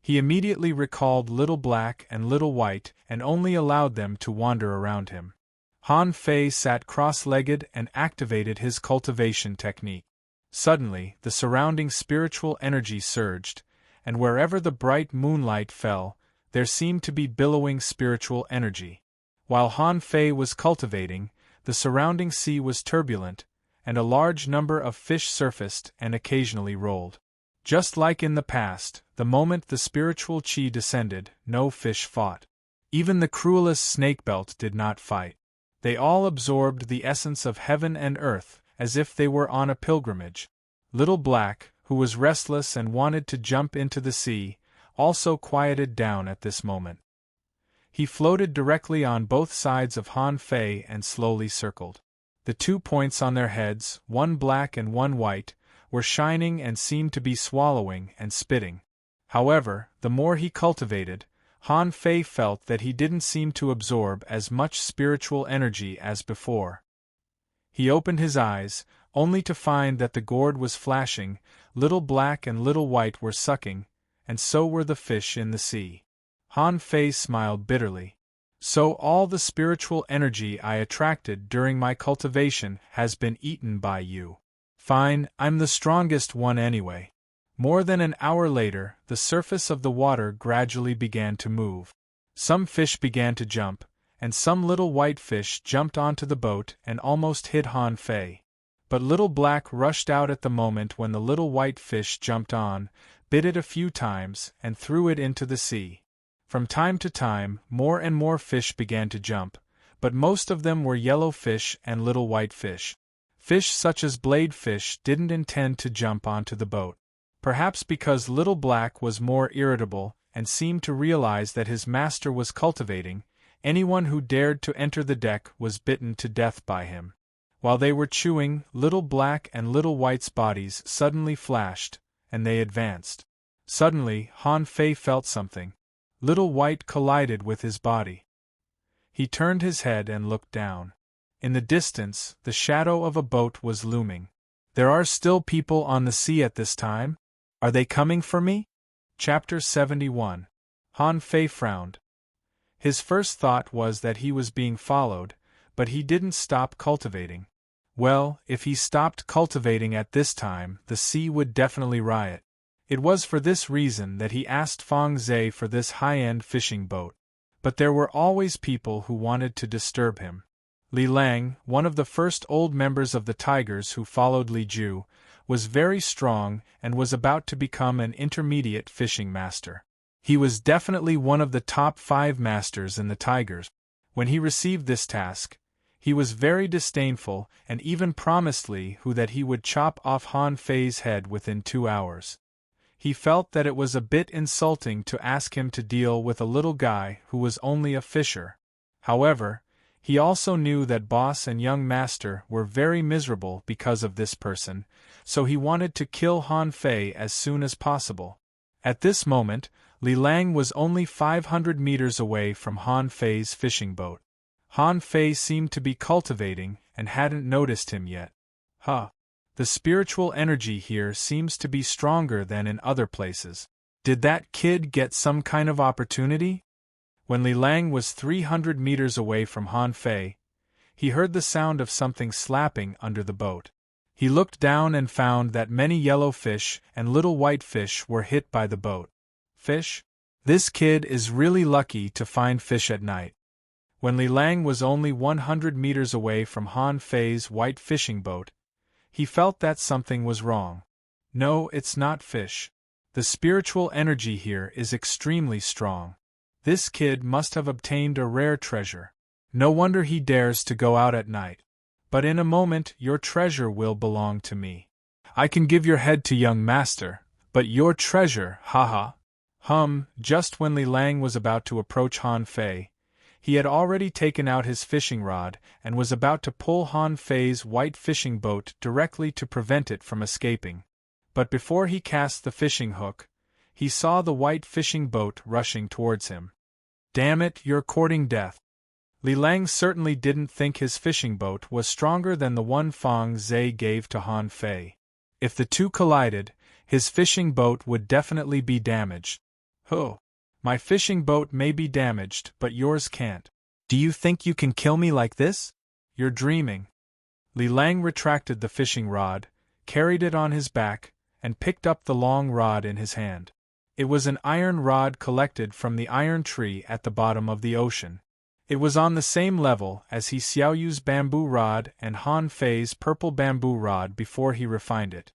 He immediately recalled Little Black and Little White and only allowed them to wander around him. Han Fei sat cross-legged and activated his cultivation technique. Suddenly, the surrounding spiritual energy surged, and wherever the bright moonlight fell, there seemed to be billowing spiritual energy. While Han Fei was cultivating, the surrounding sea was turbulent, and a large number of fish surfaced and occasionally rolled. Just like in the past, the moment the spiritual chi descended, no fish fought. Even the cruelest snakebelt did not fight. They all absorbed the essence of heaven and earth, as if they were on a pilgrimage. Little Black, who was restless and wanted to jump into the sea, also quieted down at this moment. He floated directly on both sides of Han Fei and slowly circled. The 2 points on their heads, one black and one white, were shining and seemed to be swallowing and spitting. However, the more he cultivated, Han Fei felt that he didn't seem to absorb as much spiritual energy as before. He opened his eyes, only to find that the gourd was flashing, Little Black and Little White were sucking, and so were the fish in the sea. Han Fei smiled bitterly. So all the spiritual energy I attracted during my cultivation has been eaten by you. Fine, I'm the strongest one anyway. More than an hour later, the surface of the water gradually began to move. Some fish began to jump, and some little white fish jumped onto the boat and almost hit Han Fei. But Little Black rushed out at the moment when the little white fish jumped on, bit it a few times, and threw it into the sea. From time to time, more and more fish began to jump, but most of them were yellow fish and little white fish. Fish such as blade fish didn't intend to jump onto the boat. Perhaps because Little Black was more irritable and seemed to realize that his master was cultivating, anyone who dared to enter the deck was bitten to death by him. While they were chewing, Little Black and Little White's bodies suddenly flashed, and they advanced. Suddenly, Han Fei felt something. Little White collided with his body. He turned his head and looked down. In the distance, the shadow of a boat was looming. There are still people on the sea at this time? Are they coming for me? Chapter 71. Han Fei frowned. His first thought was that he was being followed, but he didn't stop cultivating. Well, if he stopped cultivating at this time, the sea would definitely riot. It was for this reason that he asked Fang Zhe for this high-end fishing boat. But there were always people who wanted to disturb him. Li Lang, one of the first old members of the Tigers who followed Li Ju, was very strong and was about to become an intermediate fishing master. He was definitely one of the top 5 masters in the Tigers. When he received this task, he was very disdainful and even promised Li Hu that he would chop off Han Fei's head within 2 hours. He felt that it was a bit insulting to ask him to deal with a little guy who was only a fisher. However, he also knew that boss and young master were very miserable because of this person, so he wanted to kill Han Fei as soon as possible. At this moment, Li Lang was only 500 meters away from Han Fei's fishing boat. Han Fei seemed to be cultivating and hadn't noticed him yet. The spiritual energy here seems to be stronger than in other places. Did that kid get some kind of opportunity? When Li Lang was 300 meters away from Han Fei, he heard the sound of something slapping under the boat. He looked down and found that many yellow fish and little white fish were hit by the boat. Fish? This kid is really lucky to find fish at night. When Li Lang was only 100 meters away from Han Fei's white fishing boat, he felt that something was wrong. No, it's not fish. The spiritual energy here is extremely strong. This kid must have obtained a rare treasure. No wonder he dares to go out at night. But in a moment your treasure will belong to me. I can give your head to young master, but your treasure, haha. Just when Li Lang was about to approach Han Fei, he had already taken out his fishing rod and was about to pull Han Fei's white fishing boat directly to prevent it from escaping. But before he cast the fishing hook, he saw the white fishing boat rushing towards him. Damn it, you're courting death. Li Lang certainly didn't think his fishing boat was stronger than the one Fang Zhe gave to Han Fei. If the two collided, his fishing boat would definitely be damaged. My fishing boat may be damaged, but yours can't. Do you think you can kill me like this? You're dreaming. Li Lang retracted the fishing rod, carried it on his back, and picked up the long rod in his hand. It was an iron rod collected from the iron tree at the bottom of the ocean. It was on the same level as He Xiaoyu's bamboo rod and Han Fei's purple bamboo rod before he refined it.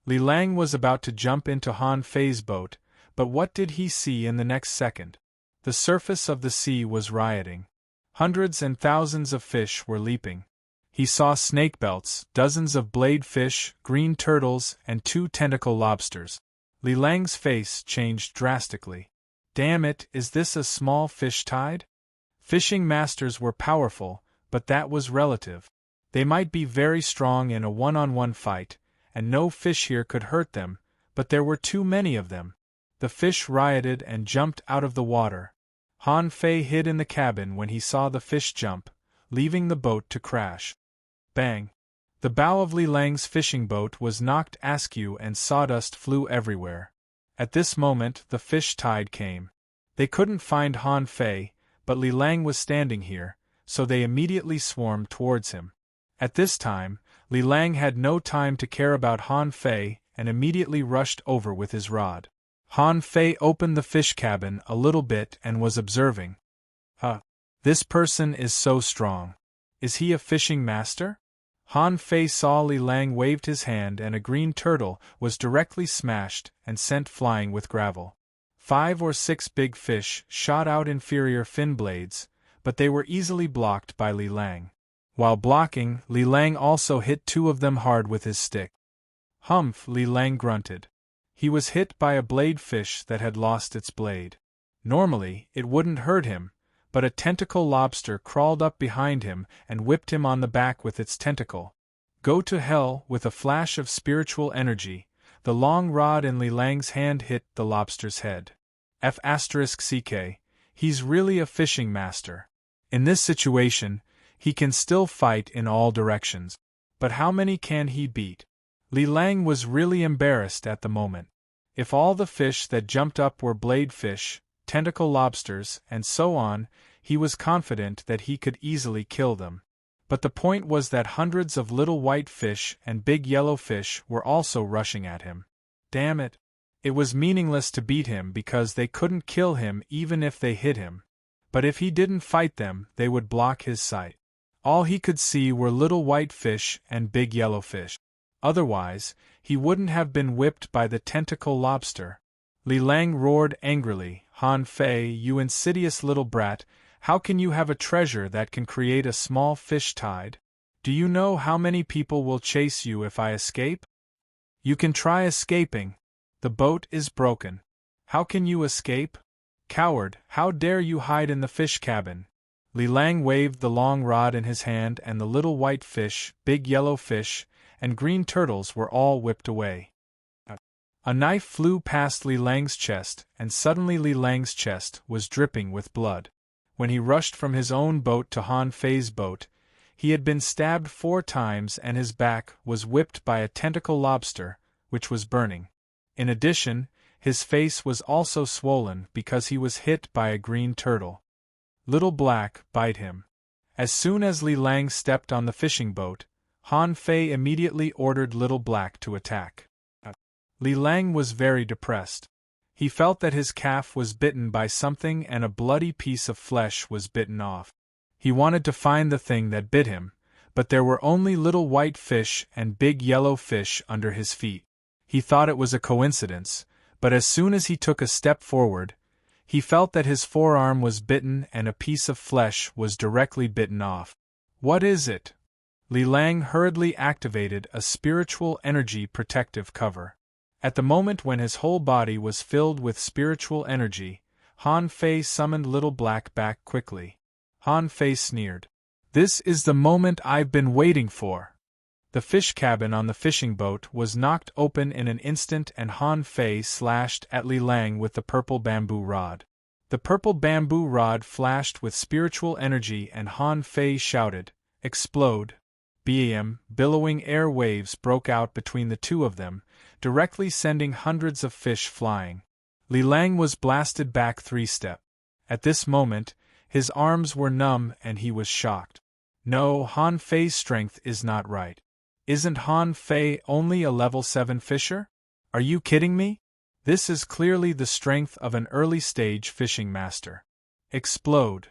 Li Lang was about to jump into Han Fei's boat, but what did he see in the next second? The surface of the sea was rioting. Hundreds and thousands of fish were leaping. He saw snakebelts, dozens of blade fish, green turtles, and 2 tentacle lobsters. Li Lang's face changed drastically. Damn it, is this a small fish tide? Fishing masters were powerful, but that was relative. They might be very strong in a one-on-one fight, and no fish here could hurt them, but there were too many of them. The fish rioted and jumped out of the water. Han Fei hid in the cabin when he saw the fish jump, leaving the boat to crash. Bang! The bow of Li Lang's fishing boat was knocked askew and sawdust flew everywhere. At this moment the fish tide came. They couldn't find Han Fei, but Li Lang was standing here, so they immediately swarmed towards him. At this time, Li Lang had no time to care about Han Fei and immediately rushed over with his rod. Han Fei opened the fish cabin a little bit and was observing. This person is so strong. Is he a fishing master? Han Fei saw Li Lang waved his hand and a green turtle was directly smashed and sent flying with gravel. 5 or 6 big fish shot out inferior fin blades, but they were easily blocked by Li Lang. While blocking, Li Lang also hit 2 of them hard with his stick. Humph, Li Lang grunted. He was hit by a blade fish that had lost its blade. Normally, it wouldn't hurt him, but a tentacle lobster crawled up behind him and whipped him on the back with its tentacle. Go to hell! With a flash of spiritual energy, the long rod in Li Lang's hand hit the lobster's head. F***ck, he's really a fishing master. In this situation, he can still fight in all directions. But how many can he beat? Li Lang was really embarrassed at the moment. If all the fish that jumped up were blade fish, tentacle lobsters, and so on, he was confident that he could easily kill them. But the point was that hundreds of little white fish and big yellow fish were also rushing at him. Damn it! It was meaningless to beat him because they couldn't kill him even if they hit him. But if he didn't fight them, they would block his sight. All he could see were little white fish and big yellow fish. Otherwise, he wouldn't have been whipped by the tentacle lobster. Li Lang roared angrily, Han Fei, you insidious little brat, how can you have a treasure that can create a small fish tide? Do you know how many people will chase you if I escape? You can try escaping. The boat is broken. How can you escape? Coward, how dare you hide in the fish cabin? Li Lang waved the long rod in his hand and the little white fish, big yellow fish, and green turtles were all whipped away. A knife flew past Li Lang's chest, and suddenly Li Lang's chest was dripping with blood. When he rushed from his own boat to Han Fei's boat, he had been stabbed 4 times and his back was whipped by a tentacle lobster, which was burning. In addition, his face was also swollen because he was hit by a green turtle. Little Black, bite him. As soon as Li Lang stepped on the fishing boat, Han Fei immediately ordered Little Black to attack. Li Lang was very depressed. He felt that his calf was bitten by something and a bloody piece of flesh was bitten off. He wanted to find the thing that bit him, but there were only little white fish and big yellow fish under his feet. He thought it was a coincidence, but as soon as he took a step forward, he felt that his forearm was bitten and a piece of flesh was directly bitten off. What is it? Li Lang hurriedly activated a spiritual energy protective cover. At the moment when his whole body was filled with spiritual energy, Han Fei summoned Little Black back quickly. Han Fei sneered. This is the moment I've been waiting for. The fish cabin on the fishing boat was knocked open in an instant and Han Fei slashed at Li Lang with the purple bamboo rod. The purple bamboo rod flashed with spiritual energy and Han Fei shouted, "Explode!" Bam! Billowing air waves broke out between the two of them, directly sending hundreds of fish flying. Li Lang was blasted back 3 steps. At this moment, his arms were numb and he was shocked. No, Han Fei's strength is not right. Isn't Han Fei only a level 7 fisher? Are you kidding me? This is clearly the strength of an early-stage fishing master. Explode!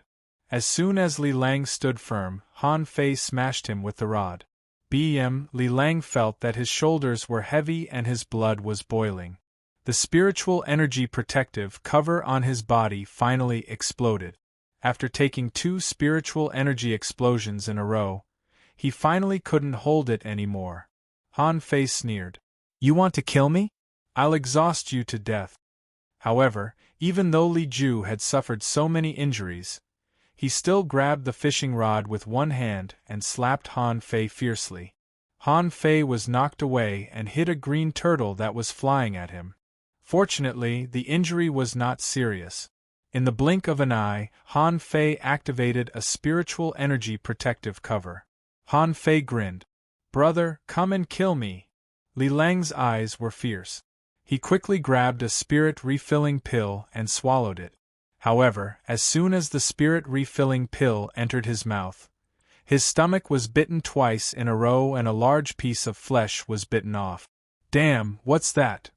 As soon as Li Lang stood firm, Han Fei smashed him with the rod. Li Lang felt that his shoulders were heavy and his blood was boiling. The spiritual energy protective cover on his body finally exploded. After taking 2 spiritual energy explosions in a row, he finally couldn't hold it anymore. Han Fei sneered. You want to kill me? I'll exhaust you to death. However, even though Li Ju had suffered so many injuries, he still grabbed the fishing rod with one hand and slapped Han Fei fiercely. Han Fei was knocked away and hit a green turtle that was flying at him. Fortunately, the injury was not serious. In the blink of an eye, Han Fei activated a spiritual energy protective cover. Han Fei grinned. Brother, come and kill me. Li Lang's eyes were fierce. He quickly grabbed a spirit refilling pill and swallowed it. However, as soon as the spirit refilling pill entered his mouth, his stomach was bitten twice in a row and a large piece of flesh was bitten off. Damn, what's that?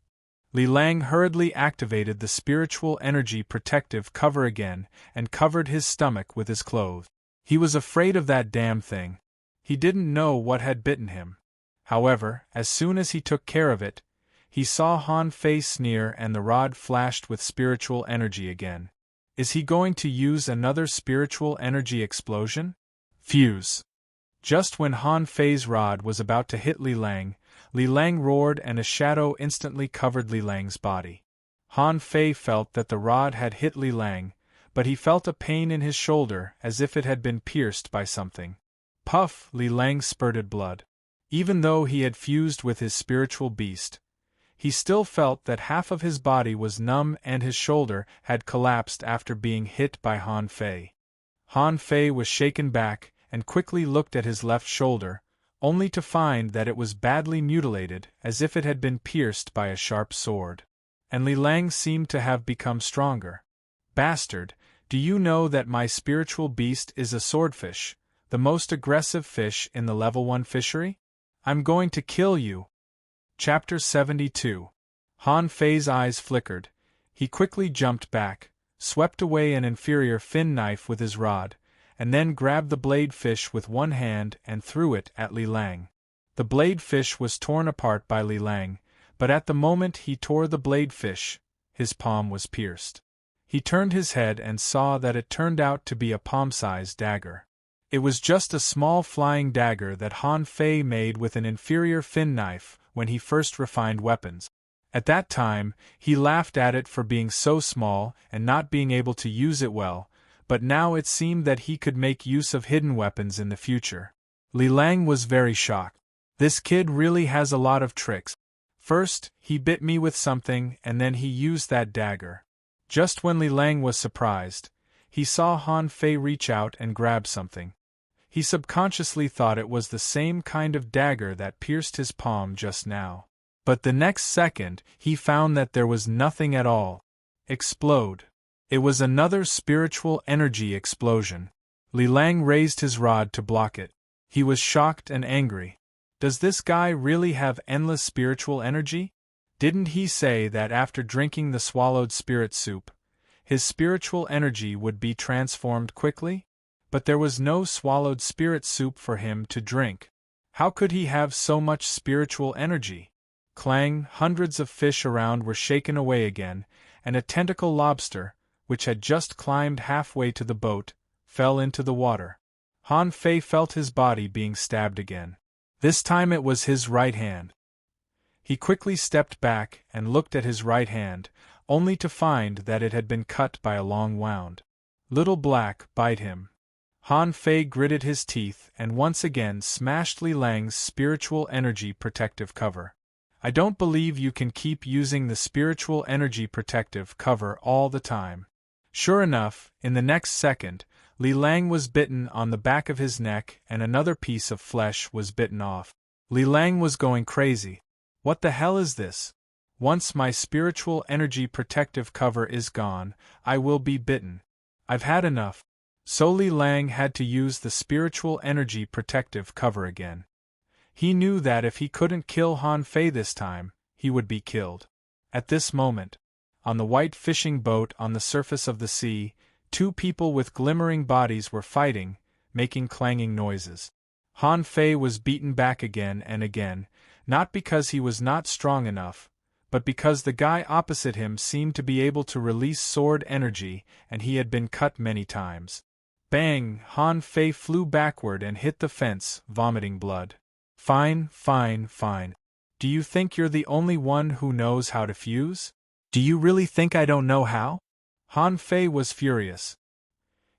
Li Lang hurriedly activated the spiritual energy protective cover again and covered his stomach with his clothes. He was afraid of that damn thing. He didn't know what had bitten him. However, as soon as he took care of it, he saw Han Fei sneer and the rod flashed with spiritual energy again. Is he going to use another spiritual energy explosion? Fuse. Just when Han Fei's rod was about to hit Li Lang roared and a shadow instantly covered Li Lang's body. Han Fei felt that the rod had hit Li Lang, but he felt a pain in his shoulder as if it had been pierced by something. Puff! Li Lang spurted blood. Even though he had fused with his spiritual beast, he still felt that half of his body was numb and his shoulder had collapsed after being hit by Han Fei. Han Fei was shaken back and quickly looked at his left shoulder, only to find that it was badly mutilated as if it had been pierced by a sharp sword. And Li Lang seemed to have become stronger. Bastard, do you know that my spiritual beast is a swordfish, the most aggressive fish in the level 1 fishery? I'm going to kill you. Chapter 72. Han Fei's eyes flickered. He quickly jumped back, swept away an inferior fin knife with his rod, and then grabbed the blade fish with one hand and threw it at Li Lang. The blade fish was torn apart by Li Lang, but at the moment he tore the blade fish, his palm was pierced. He turned his head and saw that it turned out to be a palm-sized dagger. It was just a small flying dagger that Han Fei made with an inferior fin knife when he first refined weapons. At that time, he laughed at it for being so small and not being able to use it well, but now it seemed that he could make use of hidden weapons in the future. Li Lang was very shocked. This kid really has a lot of tricks. First, he bit me with something and then he used that dagger. Just when Li Lang was surprised, he saw Han Fei reach out and grab something. He subconsciously thought it was the same kind of dagger that pierced his palm just now. But the next second, he found that there was nothing at all. Explode. It was another spiritual energy explosion. Li Lang raised his rod to block it. He was shocked and angry. Does this guy really have endless spiritual energy? Didn't he say that after drinking the swallowed spirit soup, his spiritual energy would be transformed quickly? But there was no swallowed spirit soup for him to drink. How could he have so much spiritual energy? Clang! Hundreds of fish around were shaken away again, and a tentacle lobster, which had just climbed halfway to the boat, fell into the water. Han Fei felt his body being stabbed again. This time it was his right hand. He quickly stepped back and looked at his right hand, only to find that it had been cut by a long wound. Little Black, bite him. Han Fei gritted his teeth and once again smashed Li Lang's spiritual energy protective cover. I don't believe you can keep using the spiritual energy protective cover all the time. Sure enough, in the next second, Li Lang was bitten on the back of his neck and another piece of flesh was bitten off. Li Lang was going crazy. What the hell is this? Once my spiritual energy protective cover is gone, I will be bitten. I've had enough. So Li Lang had to use the spiritual energy protective cover again. He knew that if he couldn't kill Han Fei this time, he would be killed. At this moment, on the white fishing boat on the surface of the sea, two people with glimmering bodies were fighting, making clanging noises. Han Fei was beaten back again and again, not because he was not strong enough, but because the guy opposite him seemed to be able to release sword energy and he had been cut many times. Bang! Han Fei flew backward and hit the fence, vomiting blood. Fine, fine, fine. Do you think you're the only one who knows how to fuse? Do you really think I don't know how? Han Fei was furious.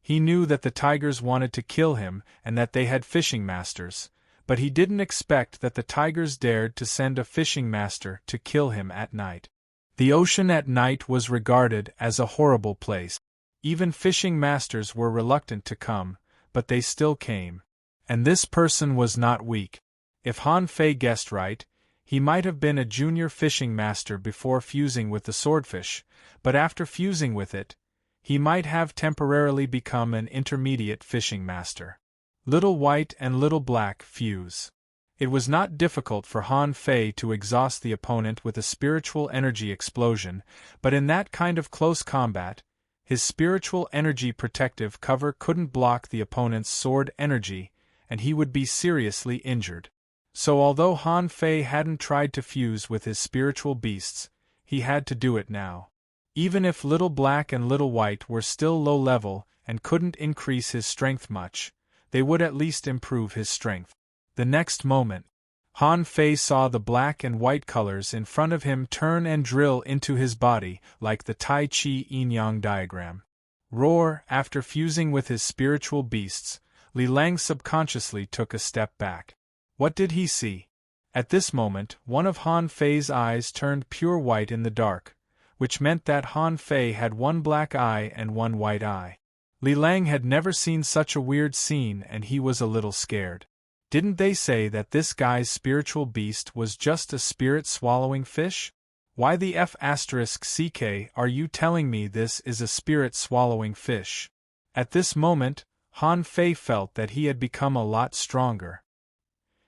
He knew that the tigers wanted to kill him and that they had fishing masters, but he didn't expect that the tigers dared to send a fishing master to kill him at night. The ocean at night was regarded as a horrible place. Even fishing masters were reluctant to come, but they still came. And this person was not weak. If Han Fei guessed right, he might have been a junior fishing master before fusing with the swordfish, but after fusing with it, he might have temporarily become an intermediate fishing master. Little White and Little Black fuse. It was not difficult for Han Fei to exhaust the opponent with a spiritual energy explosion, but in that kind of close combat, his spiritual energy protective cover couldn't block the opponent's sword energy, and he would be seriously injured. So although Han Fei hadn't tried to fuse with his spiritual beasts, he had to do it now. Even if Little Black and Little White were still low level and couldn't increase his strength much, they would at least improve his strength. The next moment, Han Fei saw the black and white colors in front of him turn and drill into his body like the Tai Chi yin-yang diagram. Roar! After fusing with his spiritual beasts, Li Lang subconsciously took a step back. What did he see? At this moment, one of Han Fei's eyes turned pure white in the dark, which meant that Han Fei had one black eye and one white eye. Li Lang had never seen such a weird scene and he was a little scared. Didn't they say that this guy's spiritual beast was just a spirit-swallowing fish? Why the F***ck are you telling me this is a spirit-swallowing fish? At this moment, Han Fei felt that he had become a lot stronger.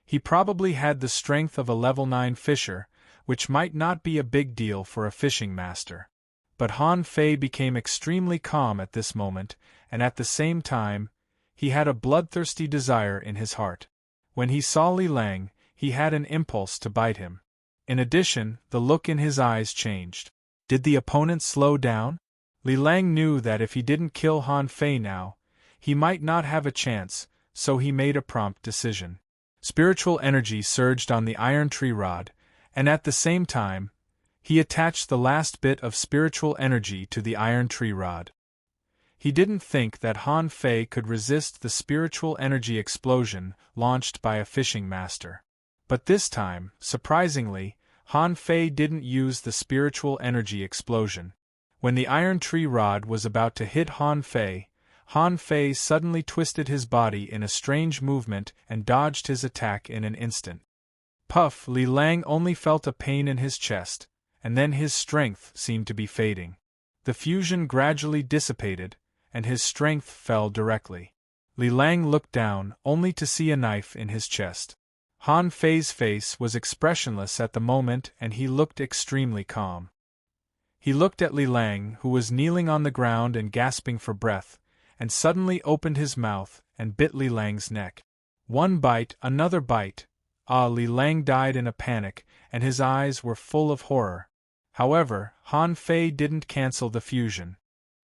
He probably had the strength of a level 9 fisher, which might not be a big deal for a fishing master. But Han Fei became extremely calm at this moment, and at the same time, he had a bloodthirsty desire in his heart. When he saw Li Lang, he had an impulse to bite him. In addition, the look in his eyes changed. Did the opponent slow down? Li Lang knew that if he didn't kill Han Fei now, he might not have a chance, so he made a prompt decision. Spiritual energy surged on the iron tree rod, and at the same time, he attached the last bit of spiritual energy to the iron tree rod. He didn't think that Han Fei could resist the spiritual energy explosion launched by a fishing master. But this time, surprisingly, Han Fei didn't use the spiritual energy explosion. When the iron tree rod was about to hit Han Fei suddenly twisted his body in a strange movement and dodged his attack in an instant. Puff! Li Lang only felt a pain in his chest, and then his strength seemed to be fading. The fusion gradually dissipated, and his strength fell directly. Li Lang looked down, only to see a knife in his chest. Han Fei's face was expressionless at the moment and he looked extremely calm. He looked at Li Lang, who was kneeling on the ground and gasping for breath, and suddenly opened his mouth and bit Li Lang's neck. One bite, another bite. Li Lang died in a panic, and his eyes were full of horror. However, Han Fei didn't cancel the fusion.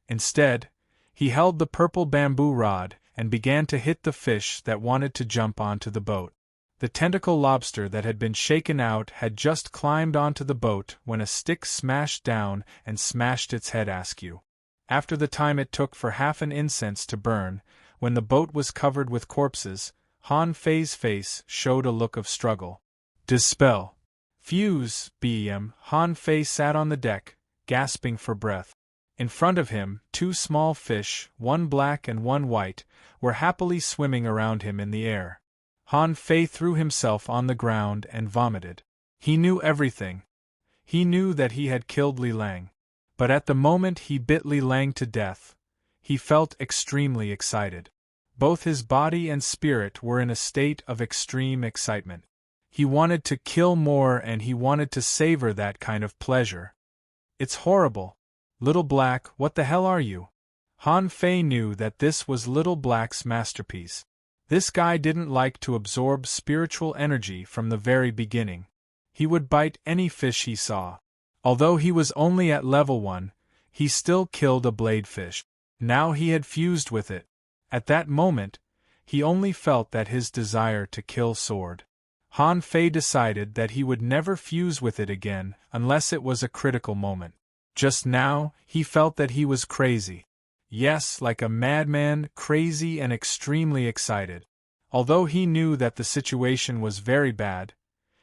Instead, he held the purple bamboo rod and began to hit the fish that wanted to jump onto the boat. The tentacle lobster that had been shaken out had just climbed onto the boat when a stick smashed down and smashed its head askew. After the time it took for half an incense to burn, when the boat was covered with corpses, Han Fei's face showed a look of struggle. Dispel. Fuse, BM. Han Fei sat on the deck, gasping for breath. In front of him, two small fish, one black and one white, were happily swimming around him in the air. Han Fei threw himself on the ground and vomited. He knew everything. He knew that he had killed Li Lang. But at the moment he bit Li Lang to death, he felt extremely excited. Both his body and spirit were in a state of extreme excitement. He wanted to kill more and he wanted to savor that kind of pleasure. It's horrible. Little Black, what the hell are you? Han Fei knew that this was Little Black's masterpiece. This guy didn't like to absorb spiritual energy from the very beginning. He would bite any fish he saw. Although he was only at level 1, he still killed a bladefish. Now he had fused with it. At that moment, he only felt that his desire to kill soared. Han Fei decided that he would never fuse with it again unless it was a critical moment. Just now, he felt that he was crazy. Yes, like a madman, crazy and extremely excited. Although he knew that the situation was very bad,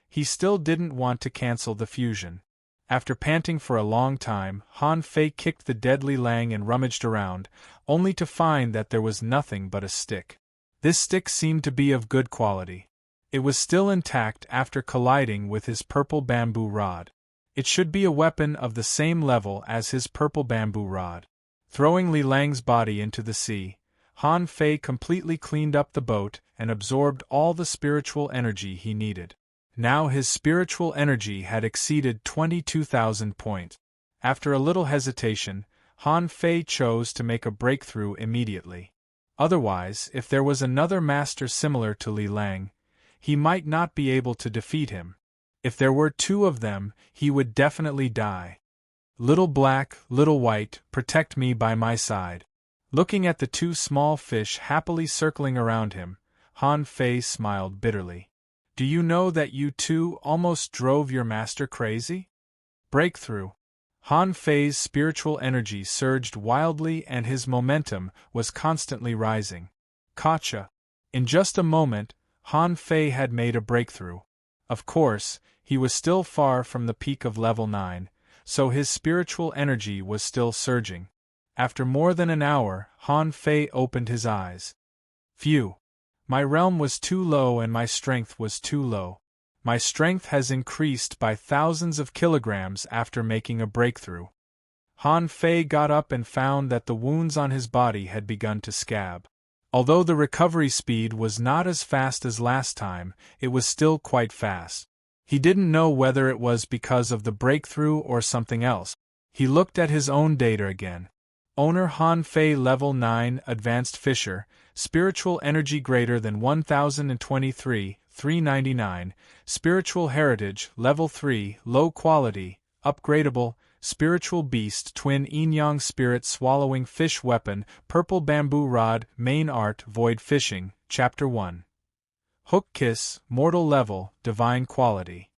he still didn't want to cancel the fusion. After panting for a long time, Han Fei kicked the dead Li Lang and rummaged around, only to find that there was nothing but a stick. This stick seemed to be of good quality. It was still intact after colliding with his purple bamboo rod. It should be a weapon of the same level as his purple bamboo rod. Throwing Li Lang's body into the sea, Han Fei completely cleaned up the boat and absorbed all the spiritual energy he needed. Now his spiritual energy had exceeded 22,000 points. After a little hesitation, Han Fei chose to make a breakthrough immediately. Otherwise, if there was another master similar to Li Lang, he might not be able to defeat him. If there were two of them, he would definitely die. Little black, little white, protect me by my side. Looking at the two small fish happily circling around him, Han Fei smiled bitterly. Do you know that you two almost drove your master crazy? Breakthrough. Han Fei's spiritual energy surged wildly and his momentum was constantly rising. Gotcha! In just a moment, Han Fei had made a breakthrough. Of course, he was still far from the peak of level 9, so his spiritual energy was still surging. After more than an hour, Han Fei opened his eyes. Phew! My realm was too low and my strength was too low. My strength has increased by thousands of kilograms after making a breakthrough. Han Fei got up and found that the wounds on his body had begun to scab. Although the recovery speed was not as fast as last time, it was still quite fast. He didn't know whether it was because of the breakthrough or something else. He looked at his own data again. Owner Han Fei level 9 advanced fisher, spiritual energy greater than 1023, 399, spiritual heritage level 3, low quality, upgradable, spiritual beast twin yin-yang spirit swallowing fish weapon, purple bamboo rod, main art void fishing, chapter 1. Hook kiss, mortal level, divine quality.